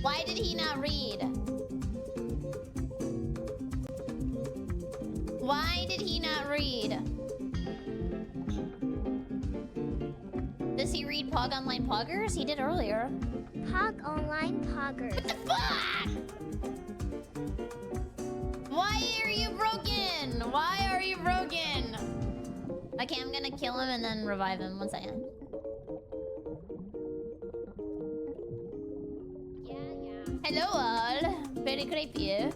Why did he not read? Why did he not read? Does he read Pog Online Poggers? He did earlier. Pog Online Poggers. What the fuck? Why are you broken? Why are you broken? Okay, I'm gonna kill him and then revive him. 1 second. Hello all. BerryCrepe.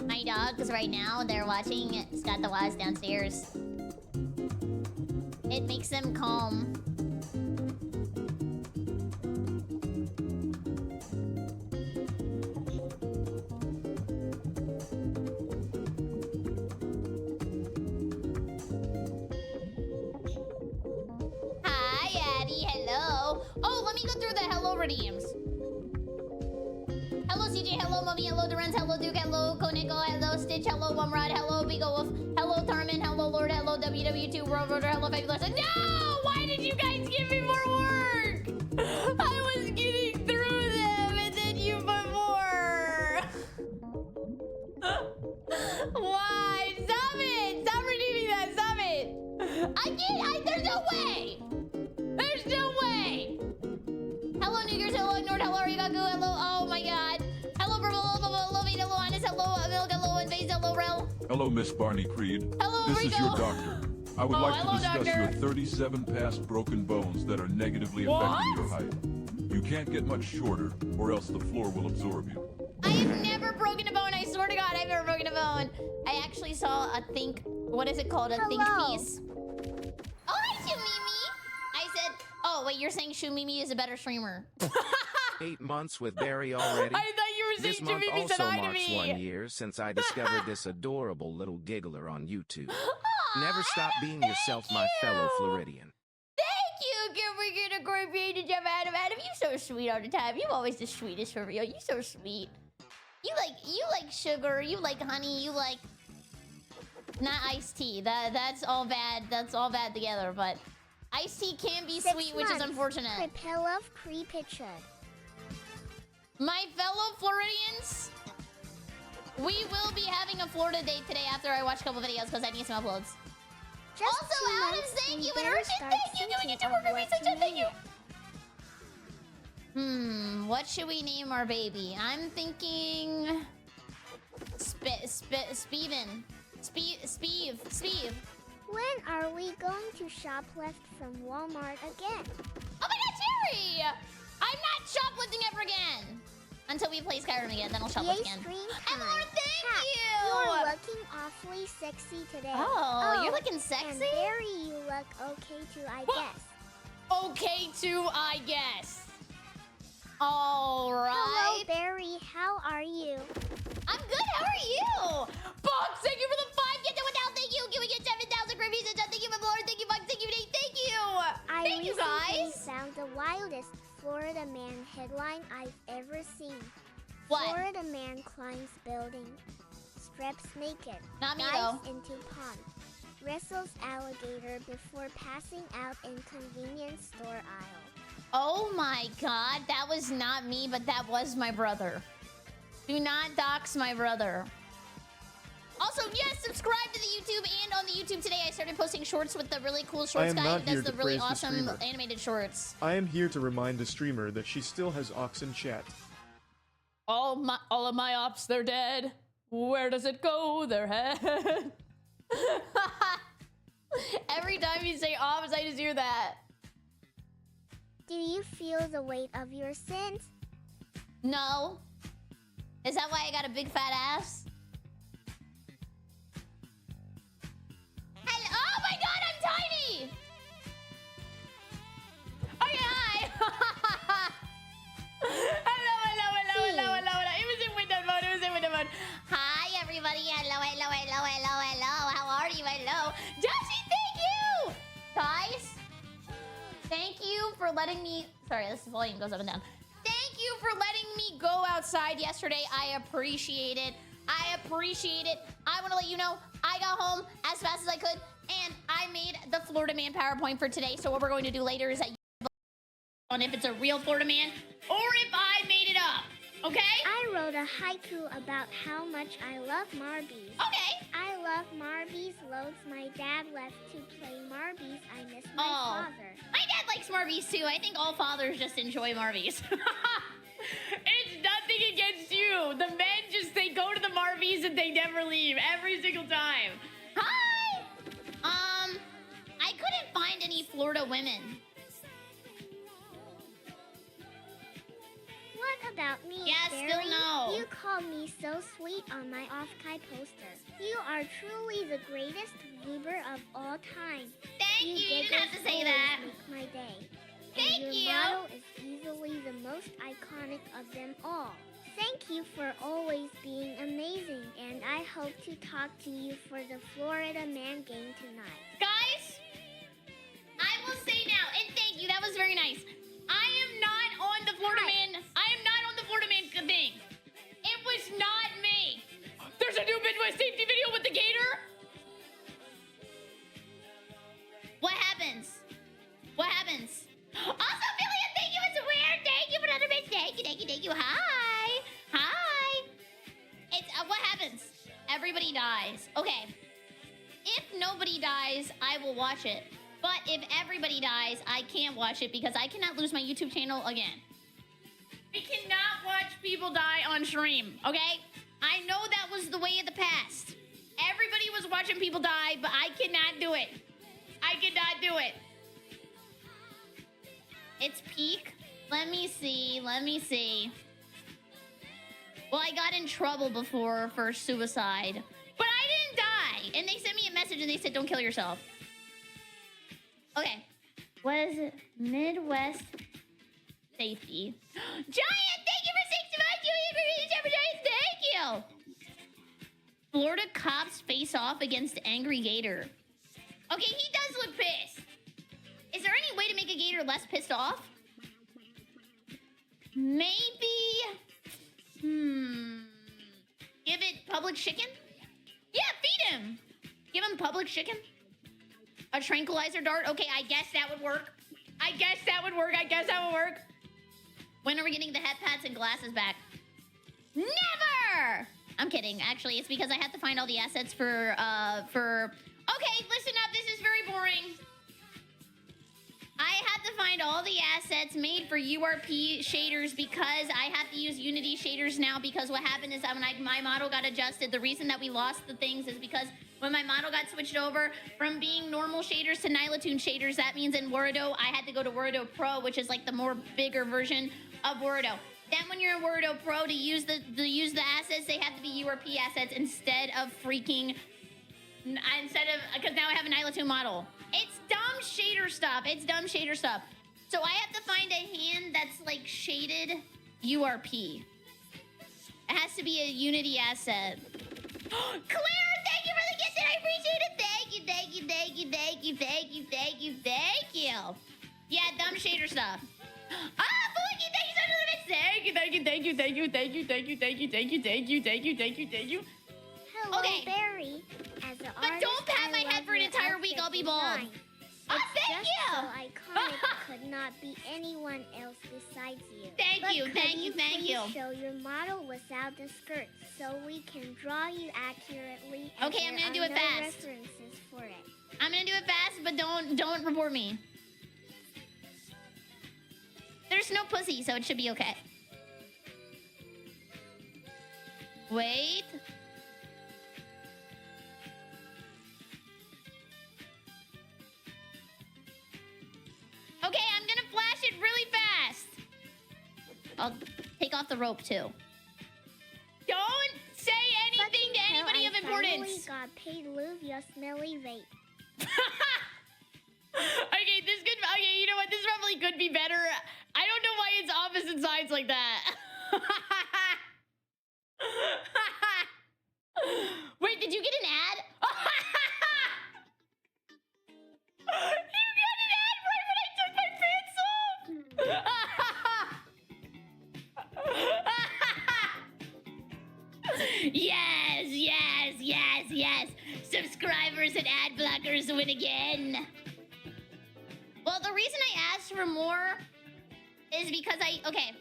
My dogs right now, they're watching Scott the Waz downstairs. It makes them calm. Hi, Addie. Hello. Oh, let me go through the hello redeems. Hello, CJ. Hello, Mummy. Hello, Durance. Hello, Duke. Hello, Koniko. Hello, Stitch. Hello, Wumrod. Hello, Big Wolf. Hello, Tarmin. Hello, Lord. Hello, WW2 World Rotor. Hello, Fabulous. No! Why did you guys give me more work? I was getting through them, and then you put more. Why? Stop it! Stop redeeming that! Stop it! There's no way! There's no way! Hello, Nugers. Hello, Ignored. Hello, Rigaku. Hello, oh my god. Hello, Purple. Hello, Vade. Hello, Honest. Hello, Milk. Hello, Invade. Hello, Rel. Hello, Miss Barney Creed. Hello, This Rico. is your doctor. I would like hello, to discuss doctor. your 37 past broken bones that are negatively affecting your height. You can't get much shorter, or else the floor will absorb you. I have never broken a bone. I swear to God, I've never broken a bone. I actually saw a think. What is it called? A think piece. Oh, hi, Shumimi. I said. Oh wait, you're saying Shumimi is a better streamer. 8 months with Barry already. I thought you were saying This month Shumimi said also hi to marks me. 1 year since I discovered this adorable little giggler on YouTube. Never stop being yourself, my fellow Floridian. Thank you, Gilbert, get a great page of Adam. Adam, you so sweet all the time. You always the sweetest for real. You so sweet. You like sugar. You like honey. You like not iced tea. That's all bad. That's all bad together. But iced tea can be 6 sweet, which is months. unfortunate. Creepy Chud. My fellow Floridians, we will be having a Florida date today after I watch a couple videos because I need some uploads. Just Also, 2 Adam, months thank and you, and better Urchin, start thank you, doing thinking YouTube of work for me, what such to a thank you. name. What should we name our baby? I'm thinking... Speven. Speeve. When are we going to shoplift from Walmart again? Oh my god, Jerry! I'm not shoplifting ever again! Until we play Skyrim again, then I'll shoplift again. Stream And time. Lord, thank Pat, you! You're looking awfully sexy today. Oh, you're looking sexy? And Barry, you look okay too, I guess. Okay too, I guess. Alright. Hello, Barry. How are you? I'm good, how are you? Box, thank you for the 5. Get that 1,000, thank you. Can we get 7,000 great visa? Thank you, my lord. Thank you, Box. Thank you, Nate. Thank you. Thank you, recently guys. found the wildest Florida man headline I've ever seen. What? Florida man climbs building, strips naked, Not me, dives though. into pond, wrestles alligator before passing out in convenience store aisle. Oh my god, that was not me, but that was my brother. Do not dox my brother. Also, yes, subscribe to the YouTube, and on the YouTube today I started posting shorts with the really cool shorts guy who does the really awesome animated shorts. I am here to remind the streamer that she still has ox in chat. All of my ops, they're dead. Where does it go? Their head. Every time you say ops, I just hear that. Do you feel the weight of your sins? No. Is that why I got a big fat ass? Hello. Oh my god, I'm tiny! Okay, hi! hello. It was in window mode, Hi, everybody. Hello. How are you? Hello. Jesse, thank you! Guys, thank you for letting me... Sorry, this volume goes up and down. Thank you for letting me go outside yesterday. I appreciate it. I want to let you know I got home as fast as I could, and I made the Florida Man PowerPoint for today. So what we're going to do later is that on if it's a real Florida Man or if I made it up. Okay? I wrote a haiku about how much I love Marbies. Okay. I love Marbies loads. My dad left to play Marbies. I miss my Oh. father. My dad likes Marbies too. I think all fathers just enjoy Marbies. It's nothing against you. The men just, they go to the Marbies and they never leave every single time. Hi! I couldn't find any Florida women. What about me, Yeah, Barry? still no. You called me so sweet on my off-kai poster. You are truly the greatest goober of all time. Thank you. You didn't have to say giggles that. always make my day. Thank and you. your motto is easily the most iconic of them all. Thank you for always being amazing, and I hope to talk to you for the Florida Man game tonight. Guys, I will say now, and thank you, that was very nice. I am not on the Florida Man. I am not on the Florida Man thing. It was not me. There's a new Midwest safety video with the gator. What happens? What happens? Also, Billion, thank you, it's weird. Thank you for another bit. Thank you, thank you, thank you. Hi. Hi. It's, what happens? Everybody dies. Okay. If nobody dies, I will watch it. But if everybody dies, I can't watch it because I cannot lose my YouTube channel again. We cannot watch people die on stream, okay? I know that was the way of the past. Everybody was watching people die, but I cannot do it. I cannot do it. It's peak. Let me see. Let me see. Well, I got in trouble before for suicide. But I didn't die. And they sent me a message and they said, don't kill yourself. Okay. What is it? Midwest safety. Giant, thank you for 65 Thank you. Florida cops face off against angry gator. Okay, he does look pissed. Is there any way to make a gator less pissed off? Maybe... Give it public chicken? Yeah, feed him. Give him public chicken. A tranquilizer dart? Okay, I guess that would work. I guess that would work. When are we getting the head pads and glasses back? Never! I'm kidding. Actually, it's because I have to find all the assets for... Okay, listen up. This is very boring. I have to find all the assets made for URP shaders because I have to use Unity shaders now because what happened is that when my model got adjusted, the reason that we lost the things is because when my model got switched over from being normal shaders to Nickelodeon shaders, that means in Wordo, I had to go to Wordo Pro, which is like the more bigger version of Wordo. Then when you're in Wordo Pro, to use the assets, they have to be URP assets instead of freaking... because now I have a Nickelodeon model. It's dumb shader stuff. So I have to find a hand that's like shaded URP. It has to be a Unity asset. Claire, thank you for the gift, and I appreciate it. Thank you. Yeah, dumb shader stuff. Fookie, thank you so much. Thank you. Hello, Okay. Barry. As an But artist, don't pat I my head love for an your entire week. outfit I'll be bald. design. Oh, It's thank just you. so iconic it could not be anyone else besides you. Thank But you. please show your model without the skirt so we can draw you accurately. and Okay, I'm there gonna do are it no fast. references for it. I'm gonna do it fast, but don't report me. There's no pussy, so it should be okay. Wait. Okay, I'm gonna flash it really fast. I'll take off the rope too. Don't say anything to anybody of importance. I got paid lube your smelly vape. Okay, okay, you know what? This probably could be better. I don't know why it's opposite sides like that. Wait, did you get an ad? You got an ad right when I took my pants off. Yes. Subscribers and ad blockers win again. Well, the reason I asked for more is because okay.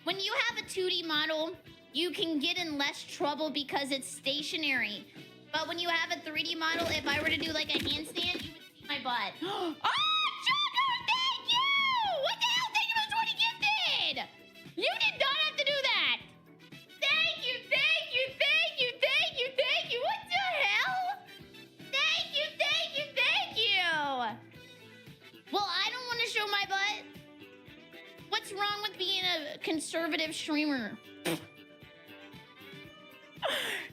when you have a 2D model, you can get in less trouble because it's stationary. But when you have a 3D model, if I were to do like a handstand, you would see my butt. Oh, Sugar, thank you! What the hell? Thank you for the 20 gifted! You did not have to do that! Thank you, thank you, thank you, thank you, thank you! What the hell? Thank you, thank you, thank you! Well, I don't want to show my butt. What's wrong with being a conservative streamer?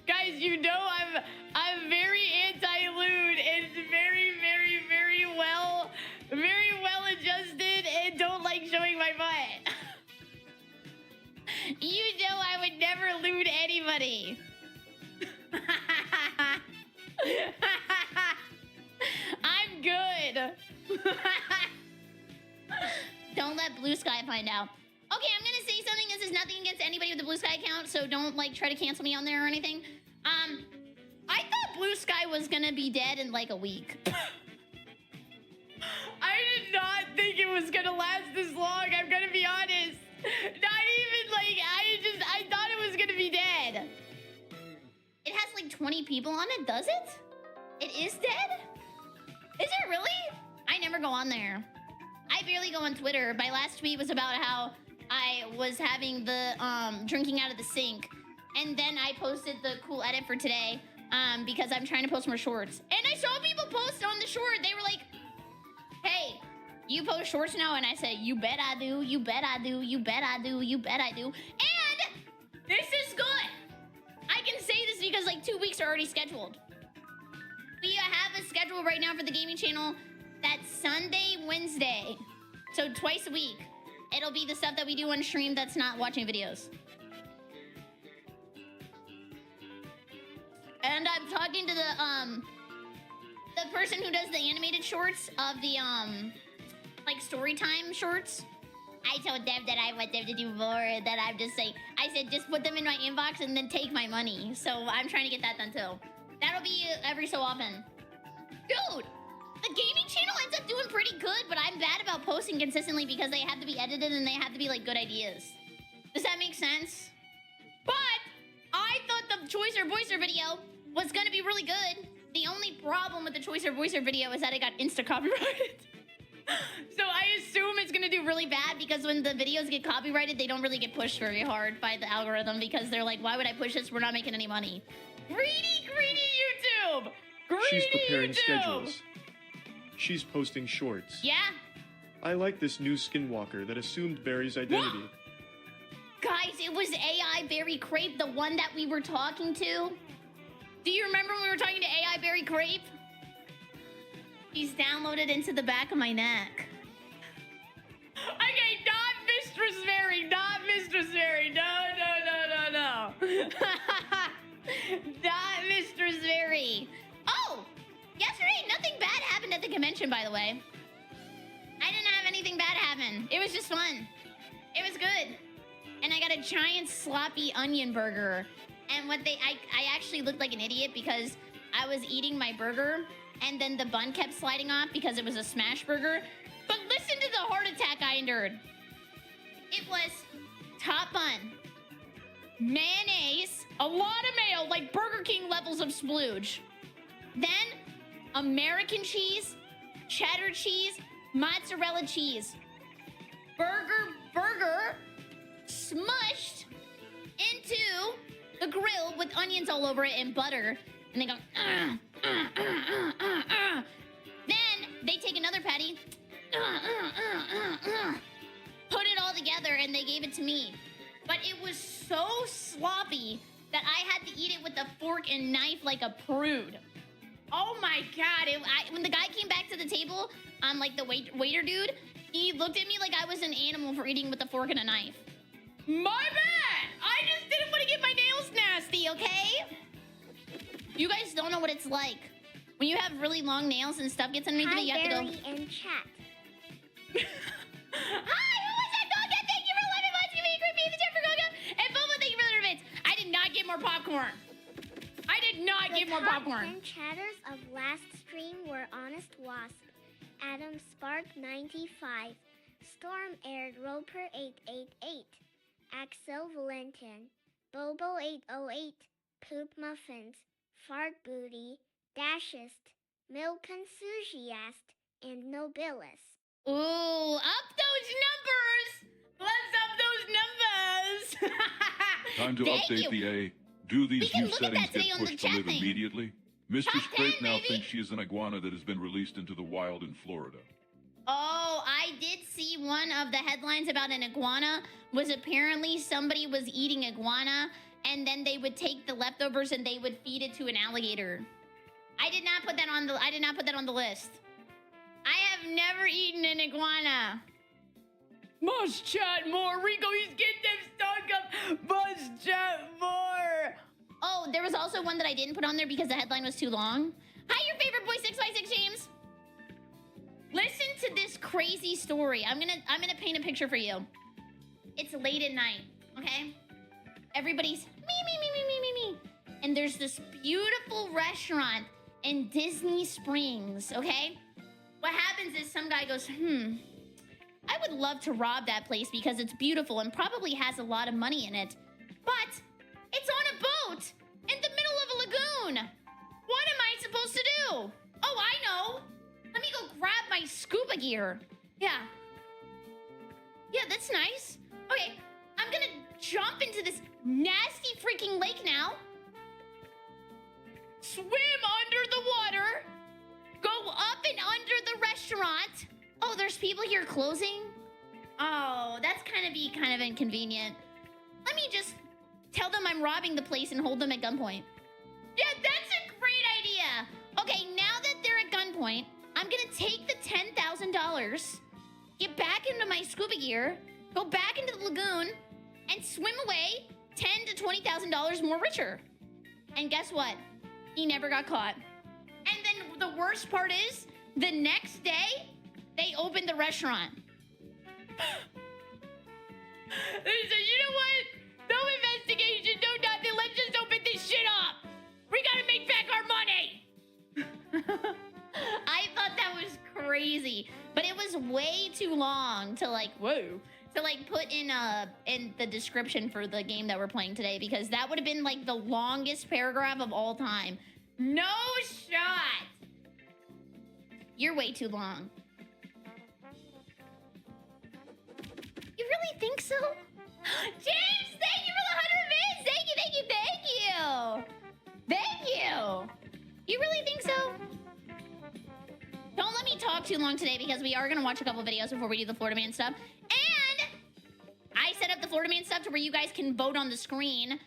Guys, you know I'm very anti-lewd and very well adjusted and don't like showing my butt. You know I would never lewd anybody. I'm good. Don't let Blue Sky find out. Okay, I'm gonna say something. This is nothing against anybody with the Blue Sky account, so don't like try to cancel me on there or anything. I thought Blue Sky was gonna be dead in like a week. I did not think it was gonna last this long. I'm gonna be honest. Not even like I thought it was gonna be dead. It has like 20 people on it, does it? It is dead? Is it really? I never go on there. I barely go on Twitter. My last tweet was about how I was having the drinking out of the sink, and then I posted the cool edit for today because I'm trying to post more shorts. And I saw people post on the short. They were like, "Hey, you post shorts now?" And I said, "You bet I do. You bet I do. You bet I do. You bet I do." And this is good. I can say this because like 2 weeks are already scheduled. We have a schedule right now for the gaming channel that's Sunday, Wednesday. So twice a week. It'll be the stuff that we do on stream that's not watching videos. And I'm talking to the person who does the animated shorts of the like story time shorts. I told them that I want them to do more, that I'm just saying, I said just put them in my inbox and then take my money. So I'm trying to get that done too. That'll be every so often. Dude, the gaming channel ends up doing pretty good, but I'm bad about posting consistently because they have to be edited and they have to be like good ideas. Does that make sense? But I thought the Choicer Voicer video was gonna be really good. The only problem with the Choicer Voicer video is that it got insta copyrighted. So I assume it's gonna do really bad because when the videos get copyrighted, they don't really get pushed very hard by the algorithm because they're like, why would I push this? We're not making any money. Greedy YouTube! Greedy She's preparing YouTube! schedules. She's posting shorts. Yeah? I like this new skinwalker that assumed Barry's identity. Guys, it was AI BerryCrepe, the one that we were talking to. Do you remember when we were talking to AI BerryCrepe? He's downloaded into the back of my neck. Okay, not Mistress Mary, not Mistress Mary. No. Not Mistress Mary. Oh, yesterday nothing bad happened at the convention, by the way. I didn't have anything bad happen. It was just fun. It was good. And I got a giant sloppy onion burger. And I actually looked like an idiot because I was eating my burger and then the bun kept sliding off because it was a smash burger. But listen to the heart attack I endured. It was top bun, mayonnaise, a lot of mayo, like Burger King levels of splooge. Then American cheese, cheddar cheese, mozzarella cheese. Burger smushed into the grill with onions all over it and butter. And they go, Then they take another patty, put it all together, and they gave it to me. But it was so sloppy that I had to eat it with a fork and knife like a prude. Oh my God. When the guy came back to the table, like the waiter dude, he looked at me like I was an animal for eating with a fork and a knife. My bad! I just didn't want to get my nails nasty, okay? You guys don't know what it's like. When you have really long nails and stuff gets underneath it, you have to go... Hi, in chat. Hi, who was that? Goga, thank you for 11 months. Give me a great piece of tip for Goga. And Bobo, thank you for the events. I did not get more popcorn. I did not get more popcorn. The top 10 chatters of last stream were Honest Wasp, Adam Spark 95, Storm Aired Roper 888, Axel Valentin, Bobo808, Poop Muffins, Fart Booty, Dashist, Milk Enthusiast, and Nobilis. Ooh, up those numbers! Let's up those numbers! Time to Thank update you. the A. Do We these can new look at settings that today get on the pushed to chat live thing. immediately? Mistress Top 10, Crepe now baby. thinks she is an iguana that has been released into the wild in Florida. Oh, I did see one of the headlines about an iguana was apparently somebody was eating iguana and then they would take the leftovers and they would feed it to an alligator. I did not put that on the list. I have never eaten an iguana. Must chat more. Rico, he's getting them stuck up. Must chat more. Oh, there was also one that I didn't put on there because the headline was too long. Hi, your favorite boy 6x6 James. Listen to this crazy story. I'm gonna paint a picture for you. It's late at night, okay? Everybody's me. And there's this beautiful restaurant in Disney Springs, okay? What happens is some guy goes, I would love to rob that place because it's beautiful and probably has a lot of money in it. But it's on a boat in the middle of a lagoon. What am I supposed to do? Oh, I know. Let me go grab my scuba gear. Yeah, that's nice. Okay, I'm gonna jump into this nasty freaking lake now. Swim under the water. Go up and under the restaurant. Oh, there's people here closing? Oh, that's kind of inconvenient. Let me just tell them I'm robbing the place and hold them at gunpoint. Yeah, that's a great idea. Okay, now that they're at gunpoint, I'm gonna take the $10,000, get back into my scuba gear, go back into the lagoon, and swim away $10,000 to $20,000 more richer. And guess what? He never got caught. And then the worst part is, the next day, they opened the restaurant. They said, you know what? No investigation, no nothing. Let's just open this shit up. We gotta make back our money. I thought that was crazy, but it was way too long to put in the description for the game that we're playing today, because that would have been like the longest paragraph of all time. No shot. You're way too long. You really think so? James, thank you for the 100 bits. Thank you. You really think so? Don't let me talk too long today because we are going to watch a couple videos before we do the Florida Man stuff. And I set up the Florida Man stuff to where you guys can vote on the screen.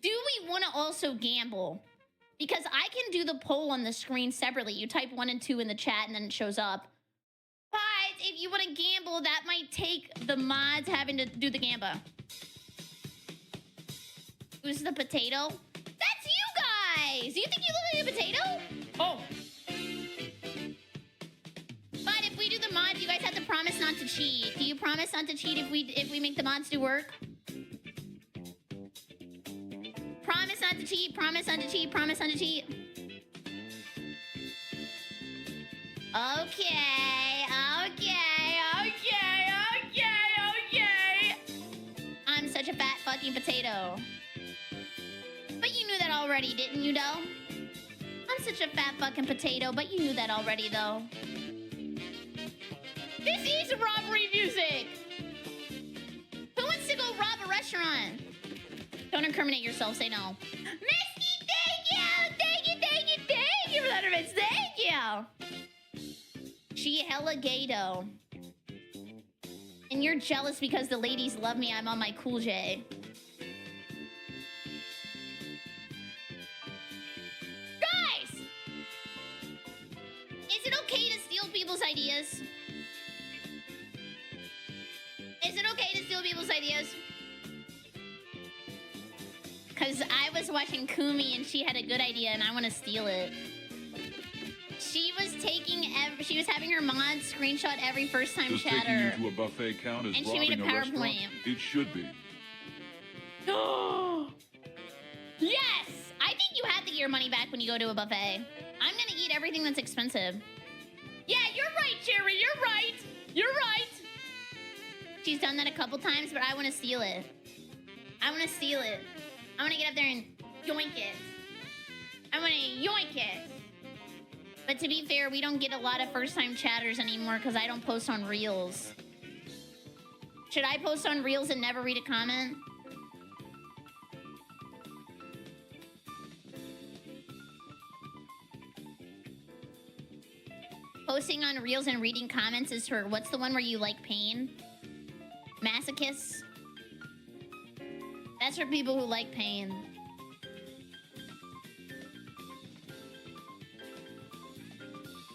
Do we want to also gamble? Because I can do the poll on the screen separately. You type 1 and 2 in the chat and then it shows up. But if you want to gamble, that might take the mods having to do the gamba. Who's the potato? That's you guys! You think you look like a potato? Oh. But if we do the mods, you guys have to promise not to cheat. Do you promise not to cheat if we make the mods do work? Promise not to cheat, promise not to cheat, promise not to cheat. Okay. I'm such a fat fucking potato. But you knew that already, didn't you, though? I'm such a fat fucking potato, but you knew that already, though. This is robbery music! Who wants to go rob a restaurant? Don't incriminate yourself, say no. Misty, thank you for that events, thank you! She hella gay, though. And you're jealous because the ladies love me, I'm on my Cool J. Guys! Is it okay to steal people's ideas? Is it okay to steal people's ideas? Because I was watching Kumi and she had a good idea and I want to steal it. She was having her mod screenshot every first time Does chatter. taking you to a buffet count as And she robbing made a restaurant? PowerPoint. It should be. Yes! I think you have to get your money back when you go to a buffet. I'm gonna eat everything that's expensive. Yeah, you're right, Cherry. You're right. She's done that a couple times, but I want to steal it. I want to steal it. I want to get up there and yoink it. I want to yoink it. But to be fair, we don't get a lot of first-time chatters anymore because I don't post on Reels. Should I post on Reels and never read a comment? Posting on Reels and reading comments is for... What's the one where you like pain? Masochists? That's for people who like pain.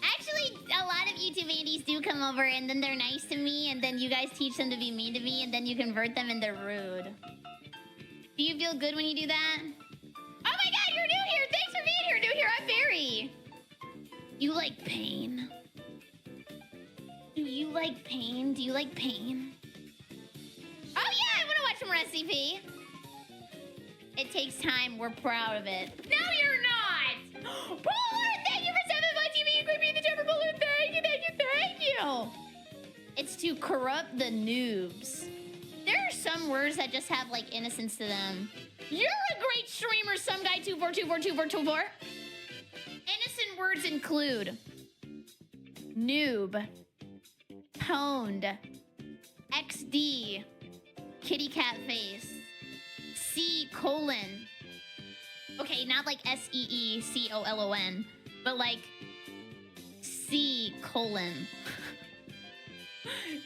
Actually, a lot of YouTube Andes do come over and then they're nice to me and then you guys teach them to be mean to me and then you convert them and they're rude. Do you feel good when you do that? Oh my god, you're new here! Thanks for being here, new here. I'm Barry. You like pain? Do you like pain? Do you like pain? Oh yeah, I want to watch some recipe. It takes time. We're proud of it. No, you're not. Polar, thank you for 7 months. You being creepy in the chat for Polar. Thank you, thank you, thank you. It's to corrupt the noobs. There are some words that just have like innocence to them. You're a great streamer, some guy 24242424. Innocent words include noob, pwned, XD, kitty cat face, C:, okay, not like SEECOLON, but like C:.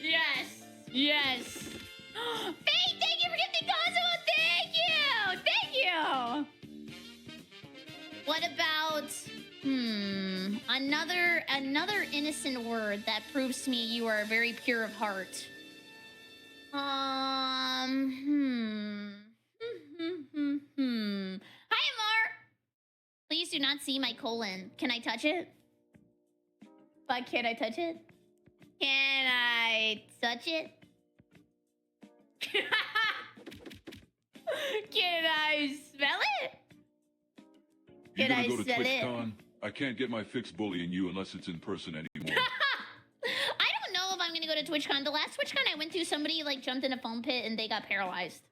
Yes, yes. Faye, thank you for gifting Cosmo. Thank you. What about another innocent word that proves to me you are very pure of heart? Hi, Amar. Please do not see my colon. Can I touch it? But can I touch it? Can I touch it? Can I smell it? You Can gonna I go to sell it? TwitchCon? I can't get my fix bullying you unless it's in person anymore. I don't know if I'm gonna go to TwitchCon. The last TwitchCon I went to, somebody like jumped in a foam pit and they got paralyzed.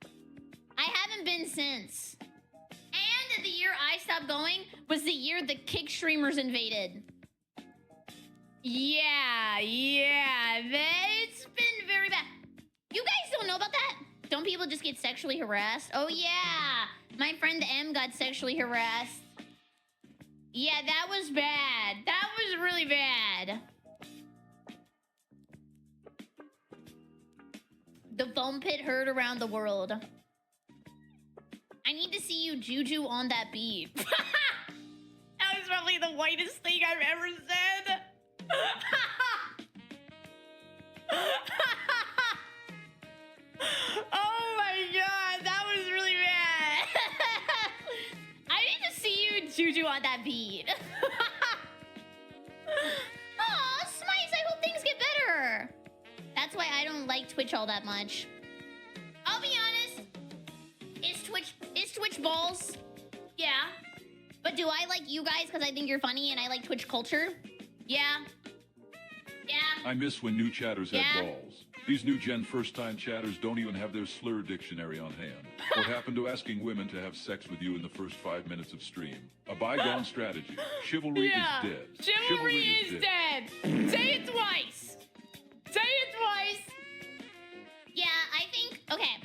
I haven't been since. And the year I stopped going was the year the kick streamers invaded. Yeah, it's been very bad. You guys don't know about that? Don't people just get sexually harassed? Oh yeah, my friend M got sexually harassed. Yeah, that was bad. That was really bad. The foam pit heard around the world. I need to see you juju on that beat. That was probably the whitest thing I've ever said. Oh my god, that was really bad. I need to see you juju on that beat. Aw, Smice, I hope things get better. That's why I don't like Twitch all that much. I'll be honest. Is Twitch balls? Yeah. But do I like you guys because I think you're funny and I like Twitch culture? Yeah. Yeah. I miss when new chatters Yeah. had balls. These new gen first-time chatters don't even have their slur dictionary on hand. What happened to asking women to have sex with you in the first 5 minutes of stream? A bygone strategy. Chivalry is dead. Chivalry is dead. Say it twice. Say it twice. Yeah, I think, okay.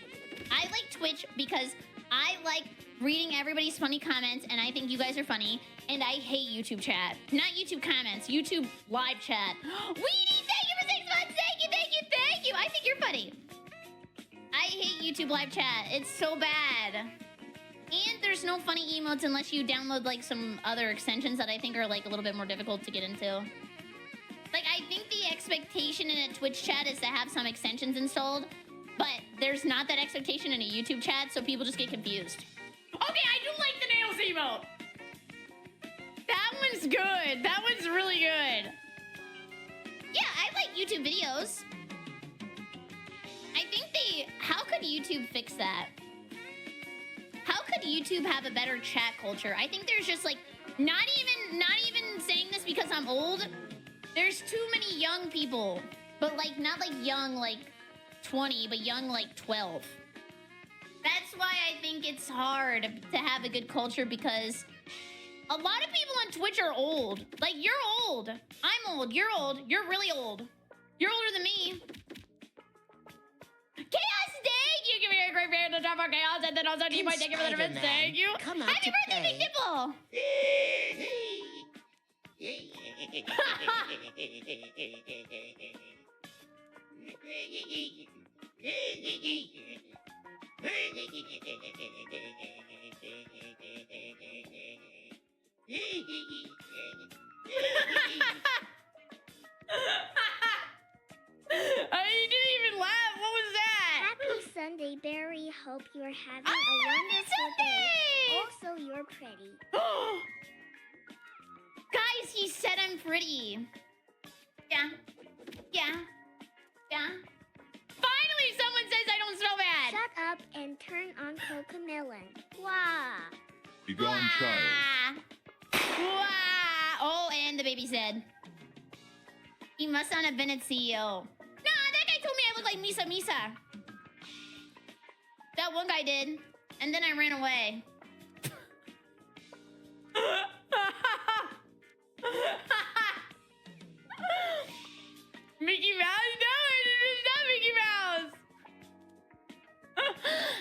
I like Twitch because I like reading everybody's funny comments and I think you guys are funny. And I hate YouTube chat. Not YouTube comments, YouTube live chat. Weedy, thank you for 6 months. Thank you, thank you, thank you. I think you're funny. I hate YouTube live chat. It's so bad. And there's no funny emotes unless you download like some other extensions that I think are like a little bit more difficult to get into. Like, I think the expectation in a Twitch chat is to have some extensions installed, but there's not that expectation in a YouTube chat, so people just get confused. Okay, I do like the nails emote. That one's good. That one's really good. Yeah, I like YouTube videos. I think how could YouTube fix that? How could YouTube have a better chat culture? I think there's just like, not even saying this because I'm old. There's too many young people, but like, not like young, like 20, but young like 12. That's why I think it's hard to have a good culture, because a lot of people on Twitch are old. Like, you're old. I'm old. You're old. You're really old. You're older than me. Chaos, thank you. Give me a great band to drop on Chaos, and then also you might take it for the events. Thank you. Come out Happy to birthday, play. Big Nipple. You didn't even laugh. What was that? Happy Sunday, Barry. Hope you're having a Happy wonderful day. Sunday! Also, you're pretty. Guys, he said I'm pretty. Yeah. Yeah. Yeah. Finally, someone says I don't smell bad. Shut up and turn on Cocomelon. Wow. Be gone, child. Wah. Oh, and the baby said, he must not have been its CEO. Nah, that guy told me I look like Misa Misa. That one guy did. And then I ran away. Mickey Mouse? No, it's not Mickey Mouse.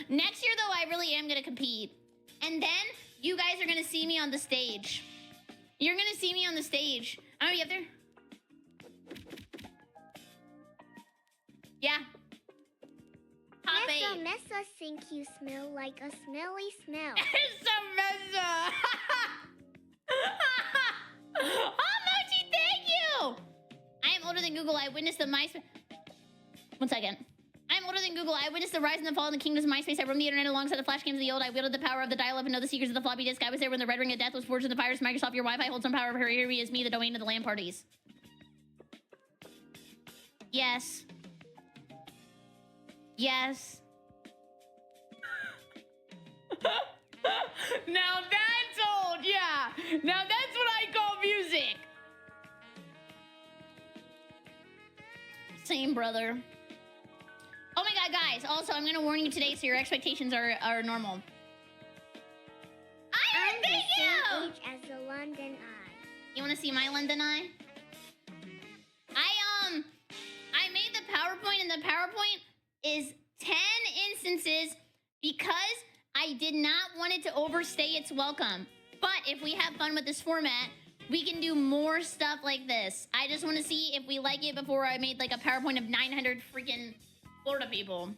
Next year, though, I really am gonna compete. And then you guys are gonna see me on the stage. You're gonna see me on the stage. I'm gonna be up there. Yeah. Top Mesa 8. Mesa think you smell like a smelly smell. It's a mesa. Oh, Mochi, thank you. I am older than Google. I witnessed the MySpace. 1 second. I am older than Google. I witnessed the rise and the fall of the kingdoms of MySpace. I roamed the internet alongside the flash games of the old. I wielded the power of the dial-up and know the secrets of the floppy disk. I was there when the red ring of death was forged in the fires of Microsoft. Your Wi-Fi holds some power over here. Here he is, me, the domain of the LAN parties. Yes. Yes. Now that's old, yeah. Now that's what I call music. Same, brother. Oh my god, guys. Also, I'm gonna warn you today so your expectations are normal. I'm the Thank same you! age as the London Eye. You wanna see my London Eye? I made the PowerPoint, and the PowerPoint is 10 instances because I did not want it to overstay its welcome. But if we have fun with this format, we can do more stuff like this. I just want to see if we like it before I made like a PowerPoint of 900 freaking Florida people.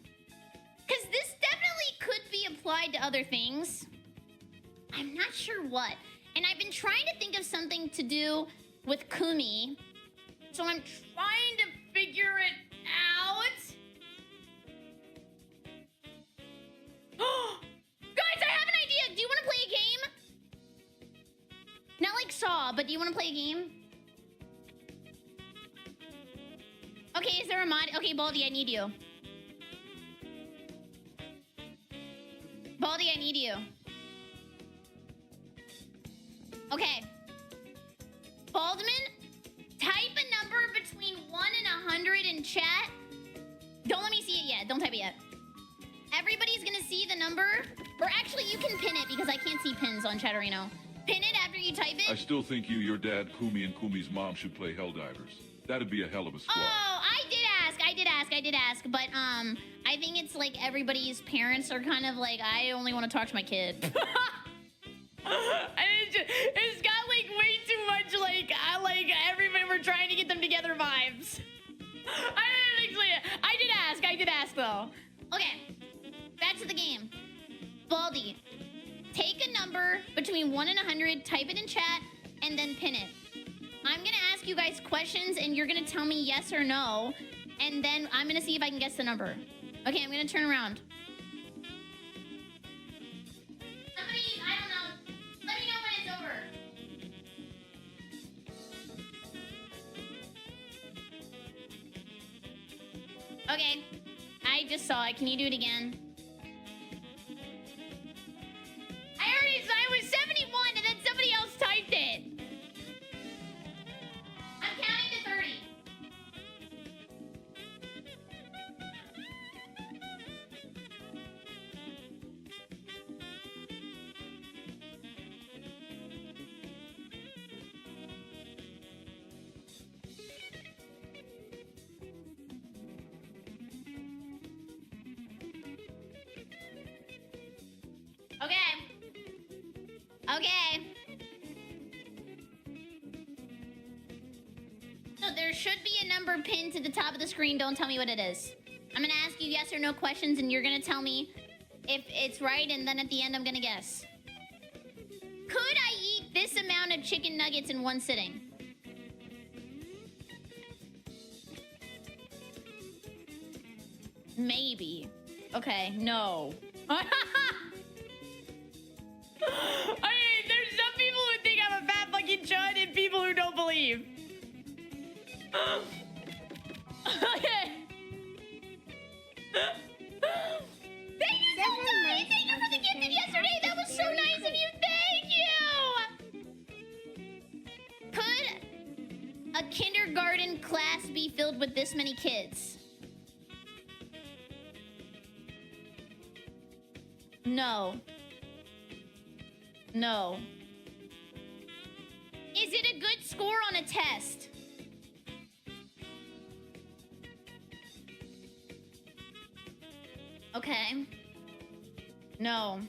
Because this definitely could be applied to other things. I'm not sure what. And I've been trying to think of something to do with Kumi. So I'm trying to figure it out. Guys, I have an idea. Do you want to play a game? Not like Saw, but do you want to play a game? Okay, is there a mod? Okay, Baldy, I need you. Baldy, I need you. Okay. Baldman, type a number between 1 and 100 in chat. Don't let me see it yet. Don't type it yet. Everybody's gonna see the number. Or actually, you can pin it because I can't see pins on Chatterino. Pin it after you type I it. still think you, your dad, Kumi, and Kumi's mom should play Helldivers. That'd be a hell of a squad. Oh, I did ask. But I think it's like everybody's parents are kind of like, I only want to talk to my kid. And it's got like way too much like everybody we're trying to get them together vibes. I did ask though. Okay, back to the game. Baldy, take a number between 1 and 100, type it in chat, and then pin it. I'm gonna ask you guys questions, and you're gonna tell me yes or no, and then I'm gonna see if I can guess the number. Okay, I'm gonna turn around. Somebody, I don't know, let me know when it's over. Okay, I just saw it. Can you do it again? I already saw it was 71 and then somebody else typed it. I'm counting to 30. Okay. So there should be a number pinned to the top of the screen. Don't tell me what it is. I'm gonna ask you yes or no questions, and you're gonna tell me if it's right, and then at the end, I'm gonna guess. Could I eat this amount of chicken nuggets in one sitting? Maybe. Okay, no. I mean, there's some people who think I'm a fat fucking chud and people who don't believe. Okay. Thank you so much. Thank you for the gift yesterday. That was so nice of you. Thank you. Could a kindergarten class be filled with this many kids? No. No. Is it a good score on a test? Okay. No.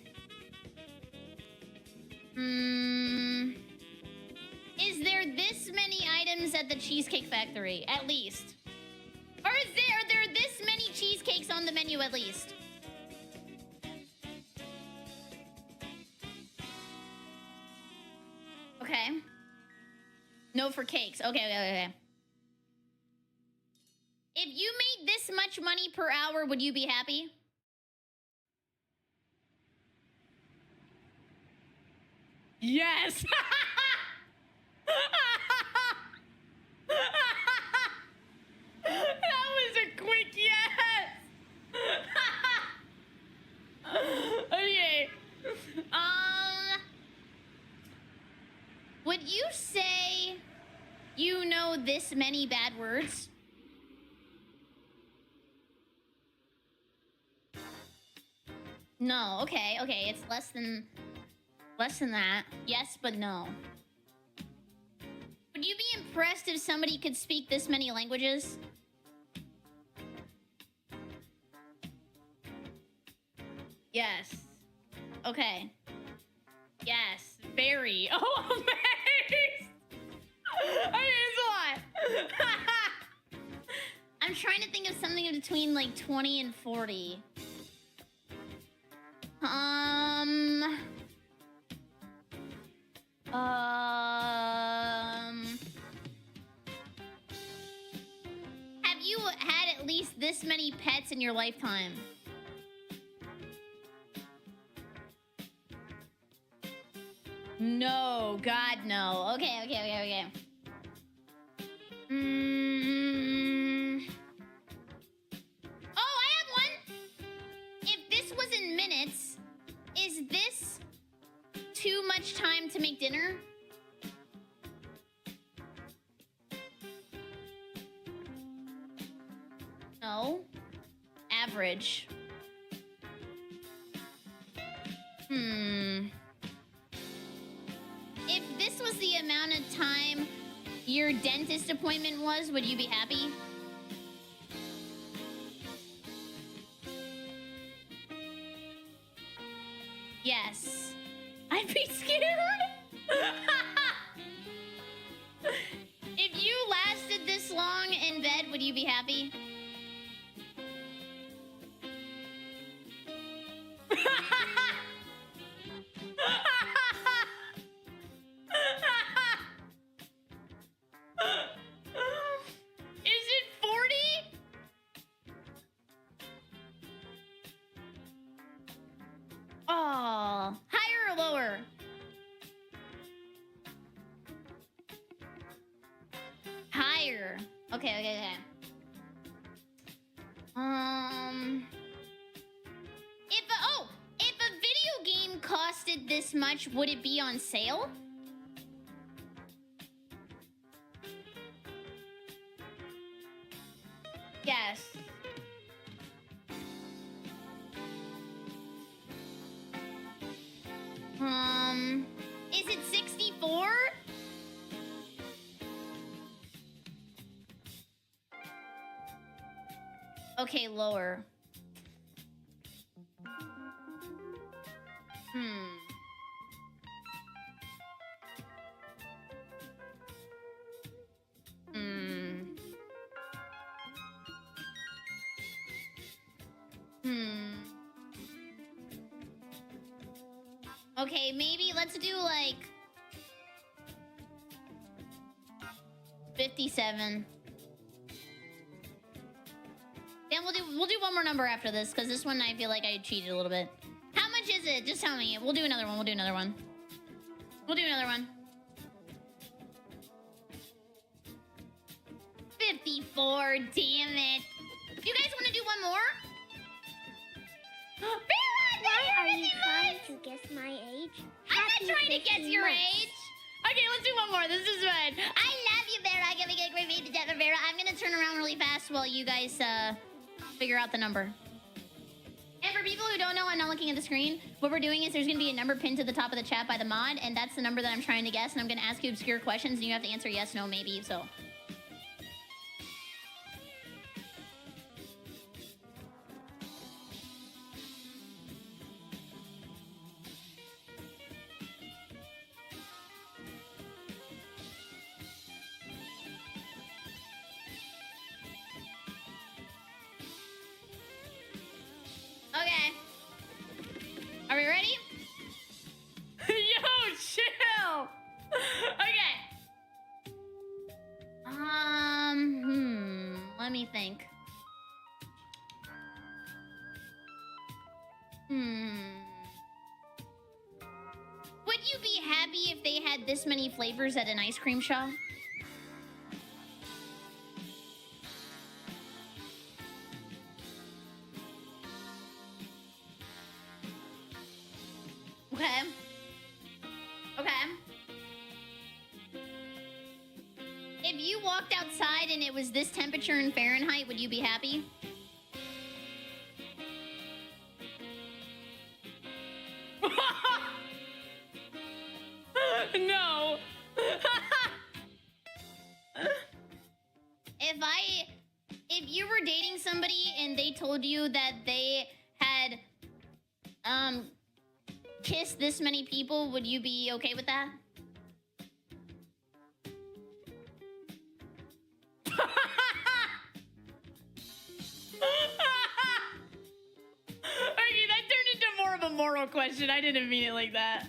Is there this many items at the Cheesecake Factory? At least. Or are there this many cheesecakes on the menu at least? Okay. No for cakes. Okay. If you made this much money per hour, would you be happy? Yes. That was a quick yes. Okay. Would you say you know this many bad words? No. Okay. It's less than that. Yes, but no. Would you be impressed if somebody could speak this many languages? Yes. Okay. Yes. Very. Oh, amazed! I mean, it's a lot. I'm trying to think of something in between like 20 and 40. Have you had at least this many pets in your lifetime? No, God, no. Okay. Oh, I have one. If this was in minutes, is this too much time to make dinner? No. Average. If this was the amount of time your dentist appointment was, would you be happy? Yes. I'd be scared. If you lasted this long in bed, would you be happy? Is it 40? Oh, higher or lower? Higher. Okay. If a video game costed this much, would it be on sale? Yes. Is it 64? Okay, lower. Okay, maybe let's do like 57. Then we'll do one more number after this, because this one I feel like I cheated a little bit. How much is it? Just tell me. We'll do another one. We'll do another one. We'll do another one. 54. Damn it. Do you guys want to do one more? Why are you trying to guess my age? I'm not trying to guess your age. Okay, let's do one more. This is fun. I love you, Vera. Give me a great read to Vera. I'm gonna turn around really fast while you guys figure out the number. And for people who don't know, I'm not looking at the screen. What we're doing is there's gonna be a number pinned to the top of the chat by the mod, and that's the number that I'm trying to guess. And I'm gonna ask you obscure questions, and you have to answer yes, no, maybe. So. Okay. Are we ready? Yo, chill. Okay. Let me think. Would you be happy if they had this many flavors at an ice cream shop? Okay. Okay. If you walked outside and it was this temperature in Fahrenheit, would you be happy? No. If you were dating somebody and they told you that they had kissed this many people, would you be okay with that? Okay, that turned into more of a moral question. I didn't mean it like that.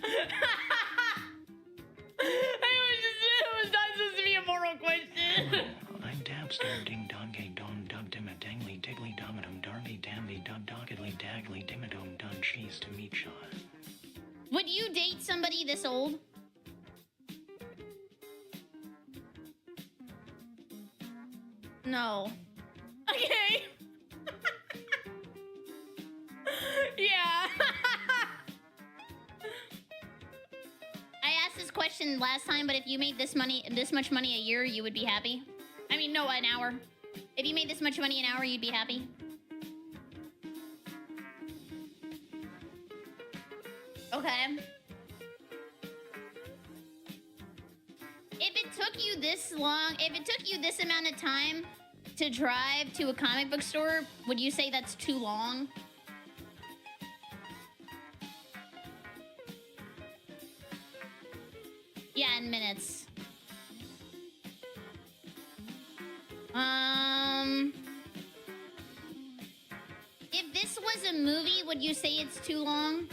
It was not supposed to be a moral question. I'm Dabster Ding Dong Gay Dong Dug Dimma Dangly Diggly Dominum Darby Damby Dug Doggedly Daggly Dimmadome Dun Cheese to Meat Shot. Would you date somebody this old? No. Okay. Yeah. I asked this question last time, but if you made this much money a year, you would be happy? I mean, no, an hour. If you made this much money an hour, you'd be happy? Okay. If it took you this long, if it took you this amount of time to drive to a comic book store, would you say that's too long? Yeah, in minutes. If this was a movie, would you say it's too long?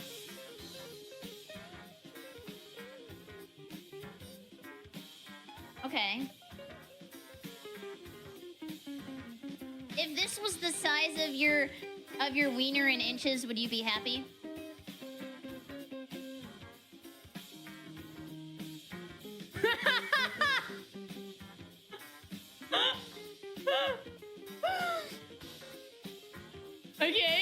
Okay. If this was the size of your wiener in inches, would you be happy? Okay.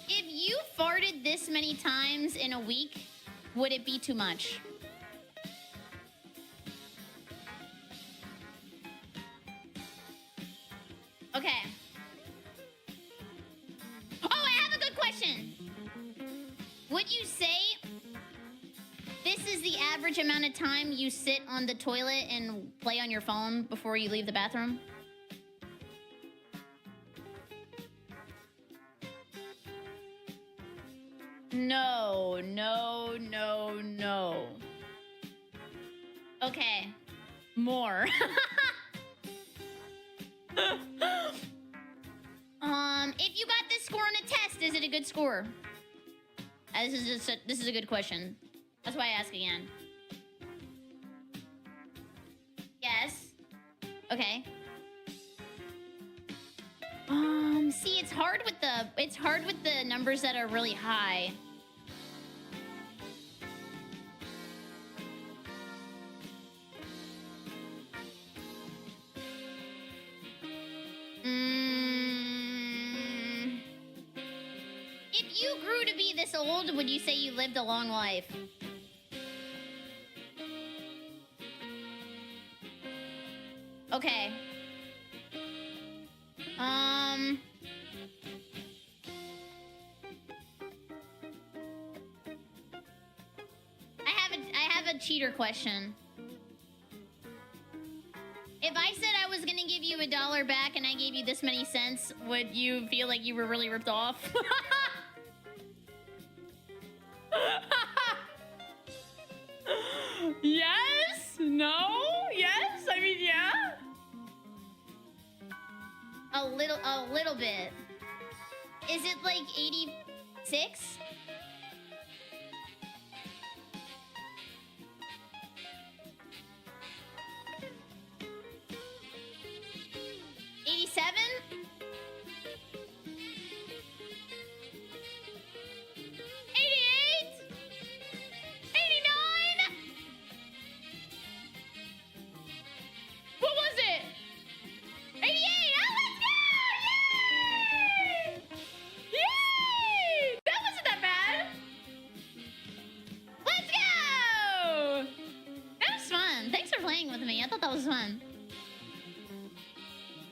If you farted this many times in a week, would it be too much? Okay. Oh, I have a good question. Would you say this is the average amount of time you sit on the toilet and play on your phone before you leave the bathroom? No. Okay. More. If you got this score on a test, is it a good score? This is a good question. That's why I ask again. Yes. Okay. See, it's hard with the numbers that are really high. If you grew to be this old, would you say you lived a long life? Okay. I have a cheater question. If I said I was gonna give you $1 back and I gave you this many cents, would you feel like you were really ripped off? Yes? No? Yes? I mean, yeah? A little bit. Is it like 86? Fun.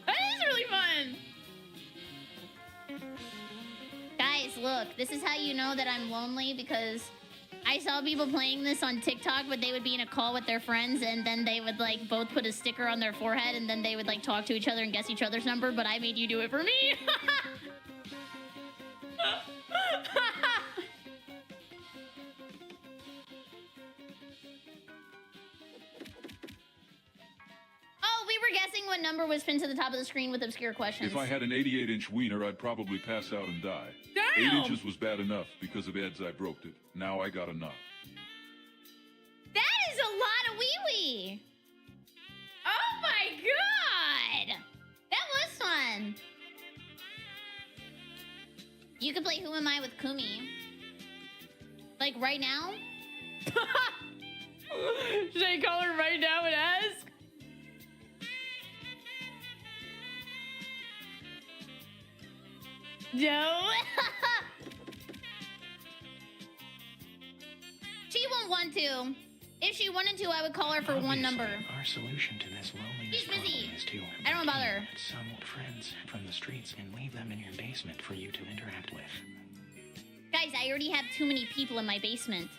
That is really fun. Guys, look, this is how you know that I'm lonely, because I saw people playing this on TikTok, but they would be in a call with their friends and then they would like both put a sticker on their forehead and then they would like talk to each other and guess each other's number, but I made you do it for me. What number was pinned to the top of the screen with obscure questions? If I had an 88-inch wiener, I'd probably pass out and die. Damn! 8 inches was bad enough. Because of Ed's, I broke it. Now I got enough. That is a lot of wee-wee! Oh my god! That was fun! You could play Who Am I with Kumi. Like right now? Should I call her right now and ask? No. She won't want to. If she wanted to, I would call her for one number. Our solution to this loneliness She's busy. problem is to I don't bother her. some old friends from the streets and leave them in your basement for you to interact with. Guys, I already have too many people in my basement.